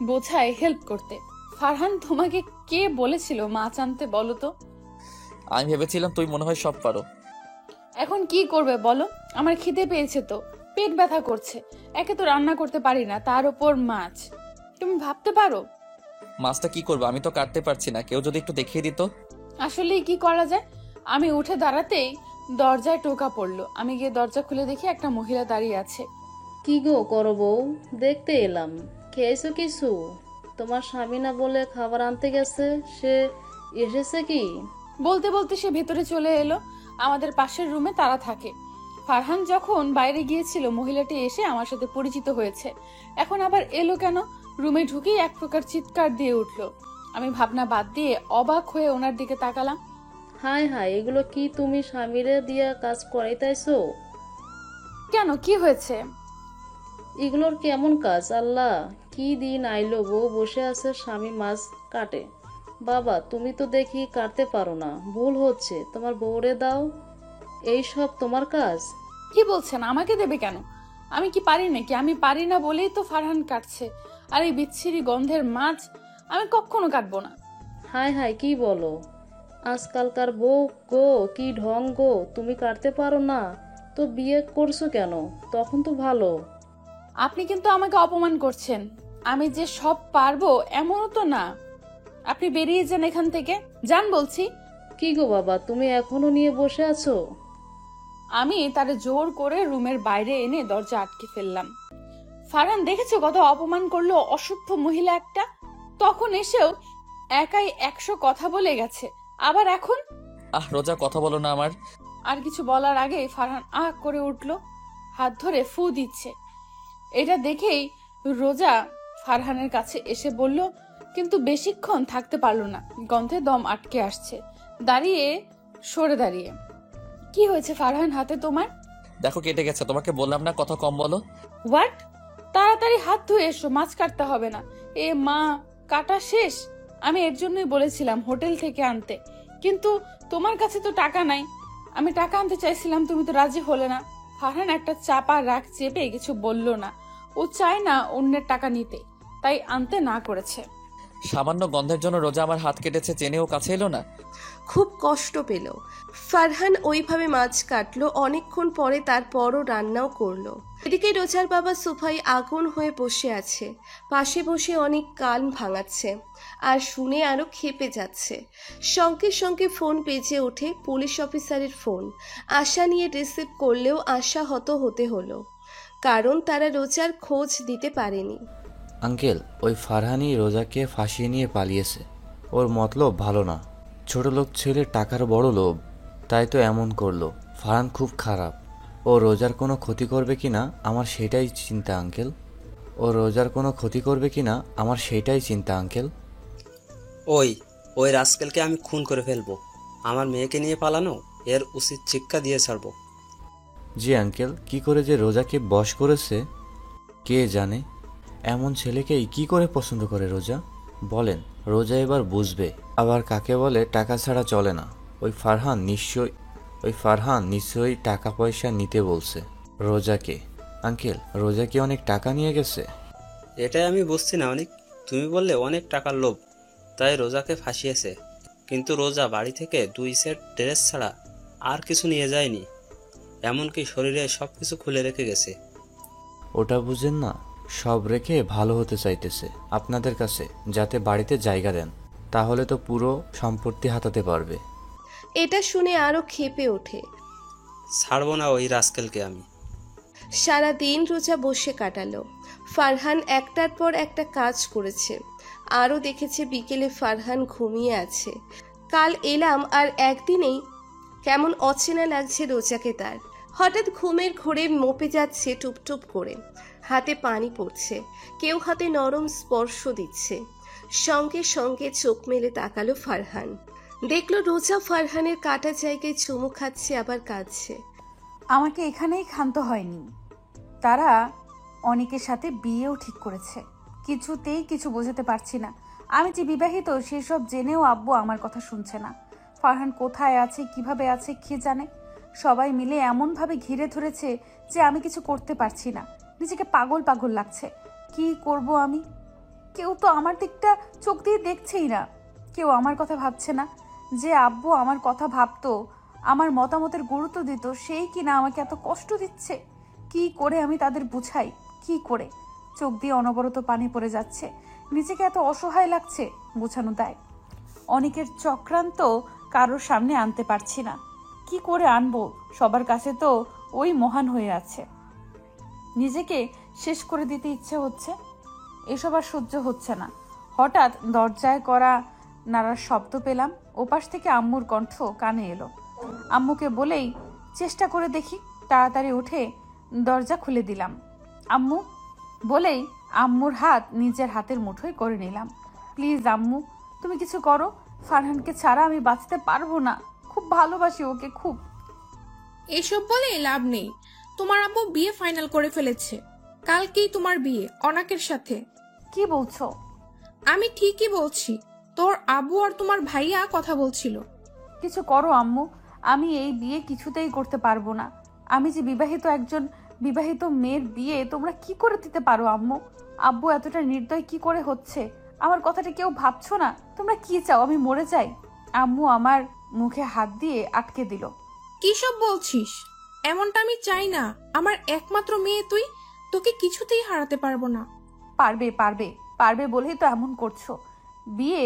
বোঝায় হেল্প করতে। ফারহান, তোমাকে কে বলেছিল মাছ আনতে বলো তো? আমি ভেবেছিলাম তুই মনে হয় সব পারো। এখন কি করবে বলো? আমার খিদে পেয়েছে তো, পেট ব্যথা করছে। একে তো রান্না করতে পারি না, তার উপর মাছ। তুমি ভাবতে পারো মাছটা কি করবো? আমি তো কাটতে পারছি না, কেউ যদি একটু দেখিয়ে দিত। আসলে কি করা যায়? আমি উঠে দাঁড়াতেই দরজায় টোকা পড়লো। আমি গিয়ে দরজা খুলে দেখি একটা মহিলা দাঁড়িয়ে আছে। কি গো করো বউ, দেখতে এলাম। খেয়েছো কিছু? তোমার স্বামী না বলে খাবার আনতে গেছে, সে এসেছে কি? বলতে বলতে সে ভেতরে চলে এলো। আমাদের পাশের রুমে তারা থাকে। ফারহান যখন বাইরে গিয়েছিল মহিলাটি এসে আমার সাথে পরিচিত হয়েছে, এখন আবার এলো কেন? রুমে ঢুকেই এক প্রকার চিৎকার দিয়ে উঠলো। আমি ভাবনা বাদ দিয়ে অবাক হয়ে ওনার দিকে তাকালাম। হায় হায়, এগুলো কি তুমি স্বামীরে দিয়া কাজ করাইতাইছো? কেন, কি হয়েছে? এগুলোর কেমন কাজ? আল্লাহ, কি দিন আইলো, বউ বসে আছে, স্বামী মাছ কাটে। বাবা, তুমি তো দেখি কাটতে পারো না, ভুল হচ্ছে, তোমার বউরে দাও। এই সব তোমার কাজ? কি বলছেন? আমাকে দেবে কেন? আমি কি পারি নাকি? আমি পারি না বলেই তো ফারহান কাটছে। আর এই বিচ্ছিরি গন্ধের মাছ আমি কখনো কাটবো না। হায় হায়, কি বলো? আজকালকার বউ গো, কি ঢং গো, তুমি কাটতে পারো না তো বিয়ে করছো কেন? তখন তো ভালো। আপনি কিন্তু আমাকে অপমান করছেন। আমি যে সব পারবো এমনও তো না। আপনি বেরিয়ে যান এখান থেকে, যান বলছি। কি গো বাবা, তুমি এখনো নিয়ে বসে আছো? আমি তারে জোর করে রুমের বাইরে এনে দরজা আটকে ফেললাম। ফারহান দেখেছো কত অপমান করলো, অসভ্য মহিলা একটা। তখন এসেও একাই 100 কথা বলে গেছে, আবার এখন। রোজা, কথা বলো না আমার। আর কিছু বলার আগে ফারহান আহ করে উঠলো, হাত ধরে ফু দিচ্ছে। এটা দেখেই রোজা ফারহানের কাছে এসে বলল, কিন্তু বেশিক্ষণ থাকতে পারলো না, গন্ধে দম আটকে আসছে। সরে দাঁড়িয়ে, কি হয়েছে ফারহান হাতে তোমার? দেখো কেটে গেছে, তোমাকে বললাম না কথা কম বলো। হোয়াট? তাড়াতাড়ি হাত ধুয়ে এসো, মাছ কাটতে হবে না। এ মা, কাটা শেষ। আমি এর জন্যই বলেছিলাম হোটেল থেকে আনতে, কিন্তু তোমার কাছে তো টাকা নাই। আমি টাকা আনতে চাইছিলাম, তুমি তো রাজি হলে না। ফারহান একটা চাপা রাগ চেপে কিছু বলল না। ও চায় না অন্যের টাকা নিতে, তাই আনতে না করেছে। সামান্য গন্ধের জন্য রোজা আমার হাত কেটেছে, চেনেও কাছে এলো না। খুব কষ্ট পেল। ফারহান ওইভাবে মাছ কাটলো, অনেকক্ষণ পরে তারপরও রান্নাও করলো। এদিকে রোজার বাবা সোফায় আগুন হয়ে বসে আছে, পাশে বসে অনেক কান ভাঙাচ্ছে আর শুনে আরো ক্ষেপে যাচ্ছে। সঙ্গে সঙ্গে ফোন বেজে ওঠে, পুলিশ অফিসারের ফোন। আশা নিয়ে রিসিভ করলেও আশাহত হতে হলো, কারণ তারা রোজার খোঁজ দিতে পারেনি। আঙ্কেল, ওই ফারহানই রোজাকে ফাঁসিয়ে নিয়ে পালিয়েছে। ওর মতলব ভালো না, ছোট লোক ছেলে, টাকার বড় লোভ, তাই তো এমন করলো। ফারহান খুব খারাপ। ও রোজার কোনো ক্ষতি করবে কিনা আমার সেটাই চিন্তা আঙ্কেল। ও রোজার কোনো ক্ষতি করবে কিনা আমার সেটাই চিন্তা আঙ্কেল। ওই রাস্কেলকে আমি খুন করে ফেলবো। আমার মেয়েকে নিয়ে পালানো, এর উচিত শিক্ষা দিয়ে ছাড়বো। জি আঙ্কেল, কি করে যে রোজাকে বশ করেছে কে জানে। এমন ছেলেকেই কি করে পছন্দ করে রোজা? বলেন, রোজা এবার বুঝবে আবার কাকে বলে টাকা ছাড়া চলে না। ওই ফারহান নিশ্চয়ই টাকা পয়সা নিতে বলছে রোজাকে। আঙ্কেল, রোজা কি অনেক টাকা নিয়ে গেছে? এটাই আমি বুঝছি না অনেক। তুমি বললে অনেক টাকার লোভ, তাই রোজাকে ফাঁসিয়েছে। কিন্তু রোজা বাড়ি থেকে 2 সেট ড্রেস ছাড়া আর কিছু নিয়ে যায়নি, এমনকি শরীরে সবকিছু খুলে রেখে গেছে। ওটা বুঝেন না, সব রেখে ভালো হতে চাইতেছে আপনাদের কাছে, যাতে বাড়িতে জায়গা দেন, তাহলে তো পুরো সম্পত্তি হাতাতে পারবে। এটা শুনে আরো ক্ষেপে ওঠে। ছাড়বো না ওই রাস্কেলকে আমি। সারাদিন রোজা বসে কাটালো। ফারহান একটার পর একটা কাজ করেছে, আরও দেখেছে বিকেলে ফারহান ঘুমিয়ে আছে। কাল এলাম আর একদিনেই কেমন অচেনা লাগছে রোজাকে তার। হঠাৎ ঘুমের ঘোরে মপে যাচ্ছে টুপটুপ করে, হাতে পানি পড়ছে, কেউ হাতে নরম স্পর্শ দিচ্ছে। সঙ্গে সঙ্গে চোখ মেলে তাকালো ফারহান, দেখলো রোজা ফারহানের কাটা জায়গায় চুমু খাচ্ছে আবার কাঁদছে। আমাকে এখানেই ক্ষান্ত হয়নি, তারা অনেকের সাথে বিয়েও ঠিক করেছে। কিছুতেই কিছু বোঝাতে পারছি না। আমি যে বিবাহিত সেসব জেনেও আব্বু আমার কথা শুনছে না। ফারহান কোথায় আছে, কিভাবে আছে, কে জানে। সবাই মিলে এমনভাবে ঘিরে ধরেছে যে আমি কিছু করতে পারছি না। নিজেকে পাগল পাগল লাগছে। কি করব আমি? কেউ তো আমার দিকটা চোখ দিয়ে দেখছেই না, কেউ আমার কথা ভাবছে না। যে আব্বু আমার কথা ভাবতো, আমার মতামতের গুরুত্ব দিত, সেই কিনা আমাকে এত কষ্ট দিচ্ছে। কি করে আমি তাদের বুঝাই? কি করে? চোখ দিয়ে অনবরত পানি পড়ে যাচ্ছে, নিজেকে এত অসহায় লাগছে, বোঝানো দায়। অনেকের চক্রান্ত কারোর সামনে আনতে পারছি না। কি করে আনবো? সবার কাছে তো ওই মহান হয়ে আছে। নিজেকে শেষ করে দিতে ইচ্ছে হচ্ছে, এসব আর সহ্য হচ্ছে না। হঠাৎ দরজায় করা নাড়ার শব্দ পেলাম। ওপাশ থেকে আম্মুর কণ্ঠ কানে এলো। আম্মুকে বলেই চেষ্টা করে দেখি, তাড়াতাড়ি উঠে দরজা খুলে দিলাম। আম্মু বলেই আম্মুর হাত নিজের হাতের মুঠোয় করে নিলাম। প্লিজ আম্মু, তুমি কিছু করো, ফারহানকে ছাড়া আমি বাঁচতে পারবো না, খুব ভালোবাসি ওকে খুব। এসব বলে লাভ নেই, তোমার আব্বু বিয়ে ফাইনাল করে ফেলেছে। কালকেই তোমার বিয়ে অনাকের সাথে। কি বলছো? আমি ঠিকই বলছি, তোর আব্বু আর তোমার ভাইয়া কথা বলছিল। কিছু করো আম্মু, আমি এই বিয়ে কিছুতেই করতে পারবো না। আমি যে বিবাহিত, একজন বিবাহিত মেয়ের বিয়ে তোমরা কি করে দিতে পারো আম্মু? আব্বু এতটা নির্দয় কি করে হচ্ছে? আমার কথাটা কেউ ভাবছো না? তোমরা কি চাও আমি মরে যাই? আম্মু আমার মুখে হাত দিয়ে আটকে দিল। কি সব বলছিস? এমনটা আমি চাই না। আমার একমাত্র মেয়ে তুই, তোকে কিছুতেই হারাতে পারবো না। পারবে পারবে পারবে বলেই তো এমন করছো। বিয়ে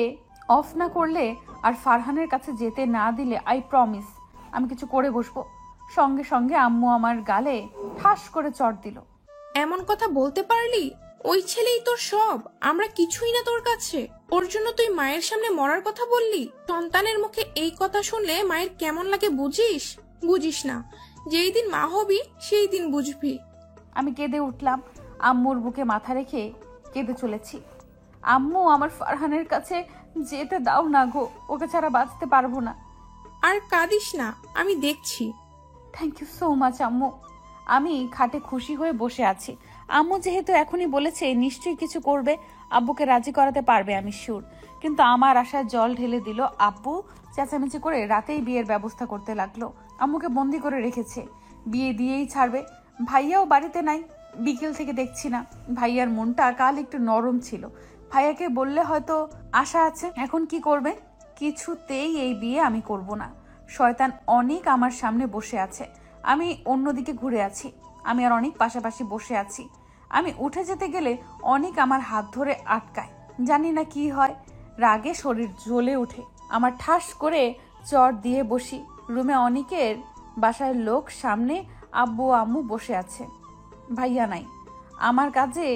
অফ না করলে আর ফারহানের কাছে যেতে না দিলে আই প্রমিস আমি কিছু করে বসবো। সঙ্গে সঙ্গে আম্মু আমার গালে ঠাস করে চড় দিল। এমন কথা বলতে পারলি? ওই ছেলেই তোর সব, আমরা কিছুই না তোর কাছে। ওর জন্য তুই মায়ের সামনে মরার কথা বললি? সন্তানের মুখে এই কথা শুনলে মায়ের কেমন লাগে বুঝিস? বুঝিস না, যেই দিন মা হবি সেই দিন বুঝবি। আমি কেঁদে উঠলাম, আম্মুর বুকে মাথা রেখে কেঁদে চলেছি। আম্মু আমার ফারহানের কাছে যেতে দাও না গো, ওকে ছাড়া বাঁচতে পারবো না। আর কাঁদিস না, আমি দেখছি। থ্যাংক ইউ সো মাচ আম্মু। আমি খাটে খুশি হয়ে বসে আছি। আম্মু যেহেতু এখনই বলেছে নিশ্চয়ই কিছু করবে, আব্বুকে রাজি করাতে পারবে, আমি শিওর। কিন্তু আমার আশায় জল ঢেলে দিল। আব্বু চেঁচামেচি করে রাতেই বিয়ের ব্যবস্থা করতে লাগলো। আম্মুকে বন্দি করে রেখেছে, বিয়ে দিয়েই ছাড়বে। ভাইয়াও বাড়িতে নাই, বিকেল থেকে দেখছি না। ভাইয়ার মনটা কাল একটু নরম ছিল, ভাইয়াকে বললে হয়তো আশা আছে। এখন কি করবে? কিছুতেই এই বিয়ে আমি করব না। শয়তান অনেক আমার সামনে বসে আছে, আমি অন্যদিকে ঘুরে আছি। আমি আর অনেক পাশাপাশি বসে আছি। আমি উঠে যেতে গেলে অনেক আমার হাত ধরে আটকায়। জানি না কি হয়, রাগে শরীর জ্বলে ওঠে। আমার ঠাস করে চর দিয়ে বসি। রুমে অনেকের বাসার লোক সামনে, আব্বু আম্মু বসে আছে, ভাইয়া নাই। আমার কাজে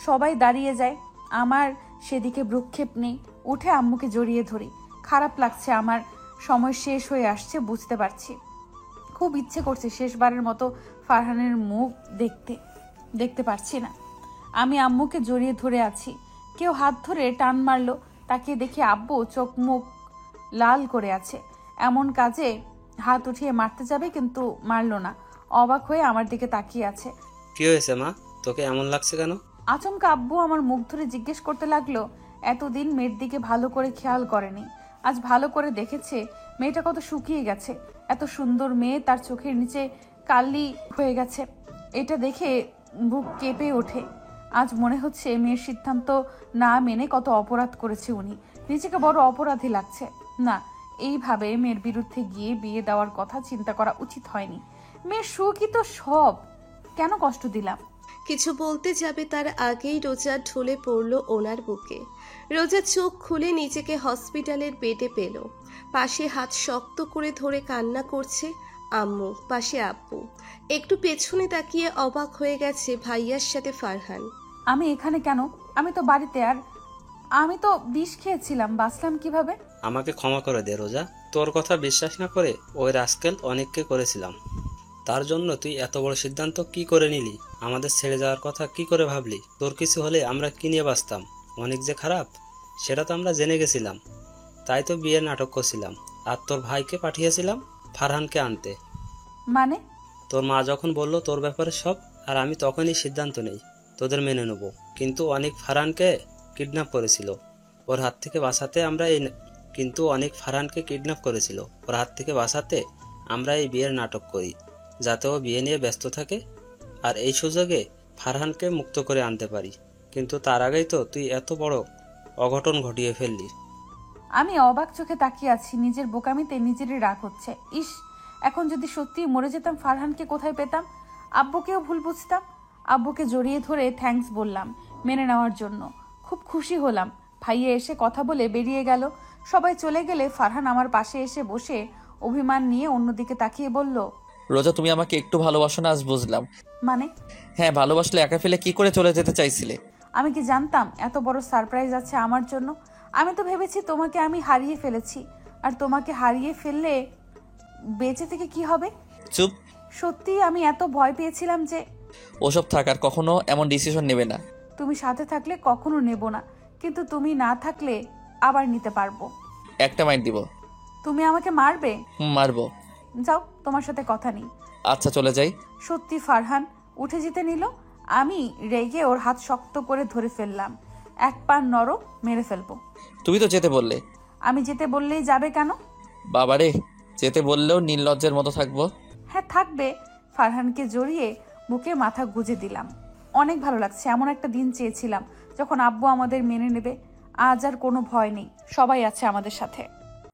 সবাই দাঁড়িয়ে যায়, আমার সেদিকে ভ্রুক্ষেপ নেই। উঠে আম্মুকে জড়িয়ে ধরি। খারাপ লাগছে, আমার সময় শেষ হয়ে আসছে বুঝতে পারছি। খুব ইচ্ছে করছে শেষবারের মতো ফারহানের মুখ দেখতে পারছি না। আমি আম্মুকে জড়িয়ে ধরে আছি। কেউ হাত ধরে টান মারলো, তাকে দেখে আব্বু চোখ মুখ লাল করে আছে। এমন কাজে হাত উঠিয়ে মারতে যাবে কিন্তু মারলো না। অবাক হয়ে আমার দিকে তাকিয়ে আছে। কি হয়েছে মা, তোকে এমন লাগছে কেন? আচমকা আব্বু আমার মুখ ধরে জিজ্ঞেস করতে লাগলো। এতদিন মেয়ের দিকে ভালো করে খেয়াল করেনি, আজ ভালো করে দেখেছে মেয়েটা কত শুকিয়ে গেছে। এত সুন্দর মেয়ে, তার চোখের নিচে কালি হয়ে গেছে। এটা দেখে বুক কেঁপে ওঠে। আজ মনে হচ্ছে মেয়ের সিদ্ধান্ত না মেনে কত অপরাধ করেছে উনি। নিজেকে বড় অপরাধী লাগছে। না, এইভাবে মেয়ের বিরুদ্ধে গিয়ে বিয়ে দেওয়ার কথা চিন্তা করা উচিত হয়নি। মেয়ের সুখই তো সব, কেন কষ্ট দিলাম? কিছু বলতে যাবে তার আগেই রোজা ঢলে পড়ল ওনার বুকে। রোজা চোখ খুলে নিজেকে হসপিটালের বেডে পেল। পাশে হাত শক্ত করে ধরে কান্না করছে আম্মু, পাশে আব্বু। একটু পেছনে তাকিয়ে অবাক হয়ে গেছে ভাইয়ার সাথে ফারহান। আমি এখানে কেন? আমি তো বাড়িতে, আর আমি তো বিষ খেয়েছিলাম, বাঁচলাম কিভাবে? আমাকে ক্ষমা করে দে রোজা, তোর কথা বিশ্বাস না করে ওই রাস্কেল অনেককে করেছিলাম। তার জন্য তুই এত বড় সিদ্ধান্ত কি করে নিলি? আমাদের ছেড়ে যাওয়ার কথা কি করে ভাবলি? তোর কিছু হলে আমরা কি নিয়ে বাঁচতাম? অনেক যে খারাপ সেটা তো আমরা জেনে গেছিলাম, তাই তো বিয়ের নাটক করছিলাম। আর তোর ভাইকে পাঠিয়েছিলাম ফারহানকে আনতে। মানে? তোর মা যখন বলল তোর ব্যাপারে সব, আর আমি তখনই সিদ্ধান্ত নেই তোদের মেনে নেব। কিন্তু অনেক ফারহানকে কিডন্যাপ করেছিল, ওর হাত থেকে বাঁচাতে আমরা এই বিয়ের নাটক করি, যাতে ও বিয়ে নিয়ে ব্যস্ত থাকে আর এই সুযোগে ফারহানকে মুক্ত করে আনতে পারি। কিন্তু তার আগেই তো তুই এত বড় অঘটন ঘটিয়ে ফেললি। আমি অবাক চোখে তাকিয়ে আছি। নিজের বোকামিতে নিজেরই রাগ হচ্ছে। ইস, এখন যদি সত্যি মরে যেতাম, ফারহানকে কোথায় পেতাম? আব্বুকেও ভুল বুঝতাম। আব্বুকে জড়িয়ে ধরে থ্যাঙ্কস বললাম মেনে নেওয়ার জন্য। খুব খুশি হলাম। ভাইয়া এসে কথা বলে বেরিয়ে গেল। সবাই চলে গেলে ফারহান আমার পাশে এসে বসে অভিমান নিয়ে অন্যদিকে তাকিয়ে বলল, রোজা, তুমি আমাকে একটু ভালোবাসো না আজ বুঝলাম। মানে? হ্যাঁ, ভালোবাসলে একা ফেলে কি করে চলে যেতে চাইছিলে? আমি কি জানতাম এত বড় সারপ্রাইজ আছে আমার জন্য? আমি তো ভেবেছি তোমাকে আমি হারিয়ে ফেলেছি, আর তোমাকে হারিয়ে ফেললে বেঁচে থেকে কি হবে? চুপ। সত্যি আমি এত ভয় পেয়েছিলাম যে। ওসব থাক, আর কখনো এমন ডিসিশন নেবে না। তুমি সাথে থাকলে কখনো নেব না, কিন্তু তুমি না থাকলে আবার নিতে পারবো। একটা মাইট দিব। তুমি আমাকে মারবে? মারবো। যাও, তোমার সাথে কথা নেই। আচ্ছা, চলে যাই। সত্যি ফারহান উঠে যেতে নিল। আমি রেগে ওর হাত শক্ত করে ধরে ফেললাম। এক পা নরো, মেরে ফেলবো। তুমি তো যেতে বললে। আমি যেতে বললেই যাবে কেন? বাবারে, যেতে বললেও নির্লজ্জের মতো থাকবো? হ্যাঁ, থাকবে। ফারহানকে জড়িয়ে বুকে মাথা গুজে দিলাম। অনেক ভালো লাগছে। এমন একটা দিন চেয়েছিলাম যখন আব্বু আমাদের মেনে নেবে। আজ আর কোনো ভয় নেই, সবাই আছে আমাদের সাথে।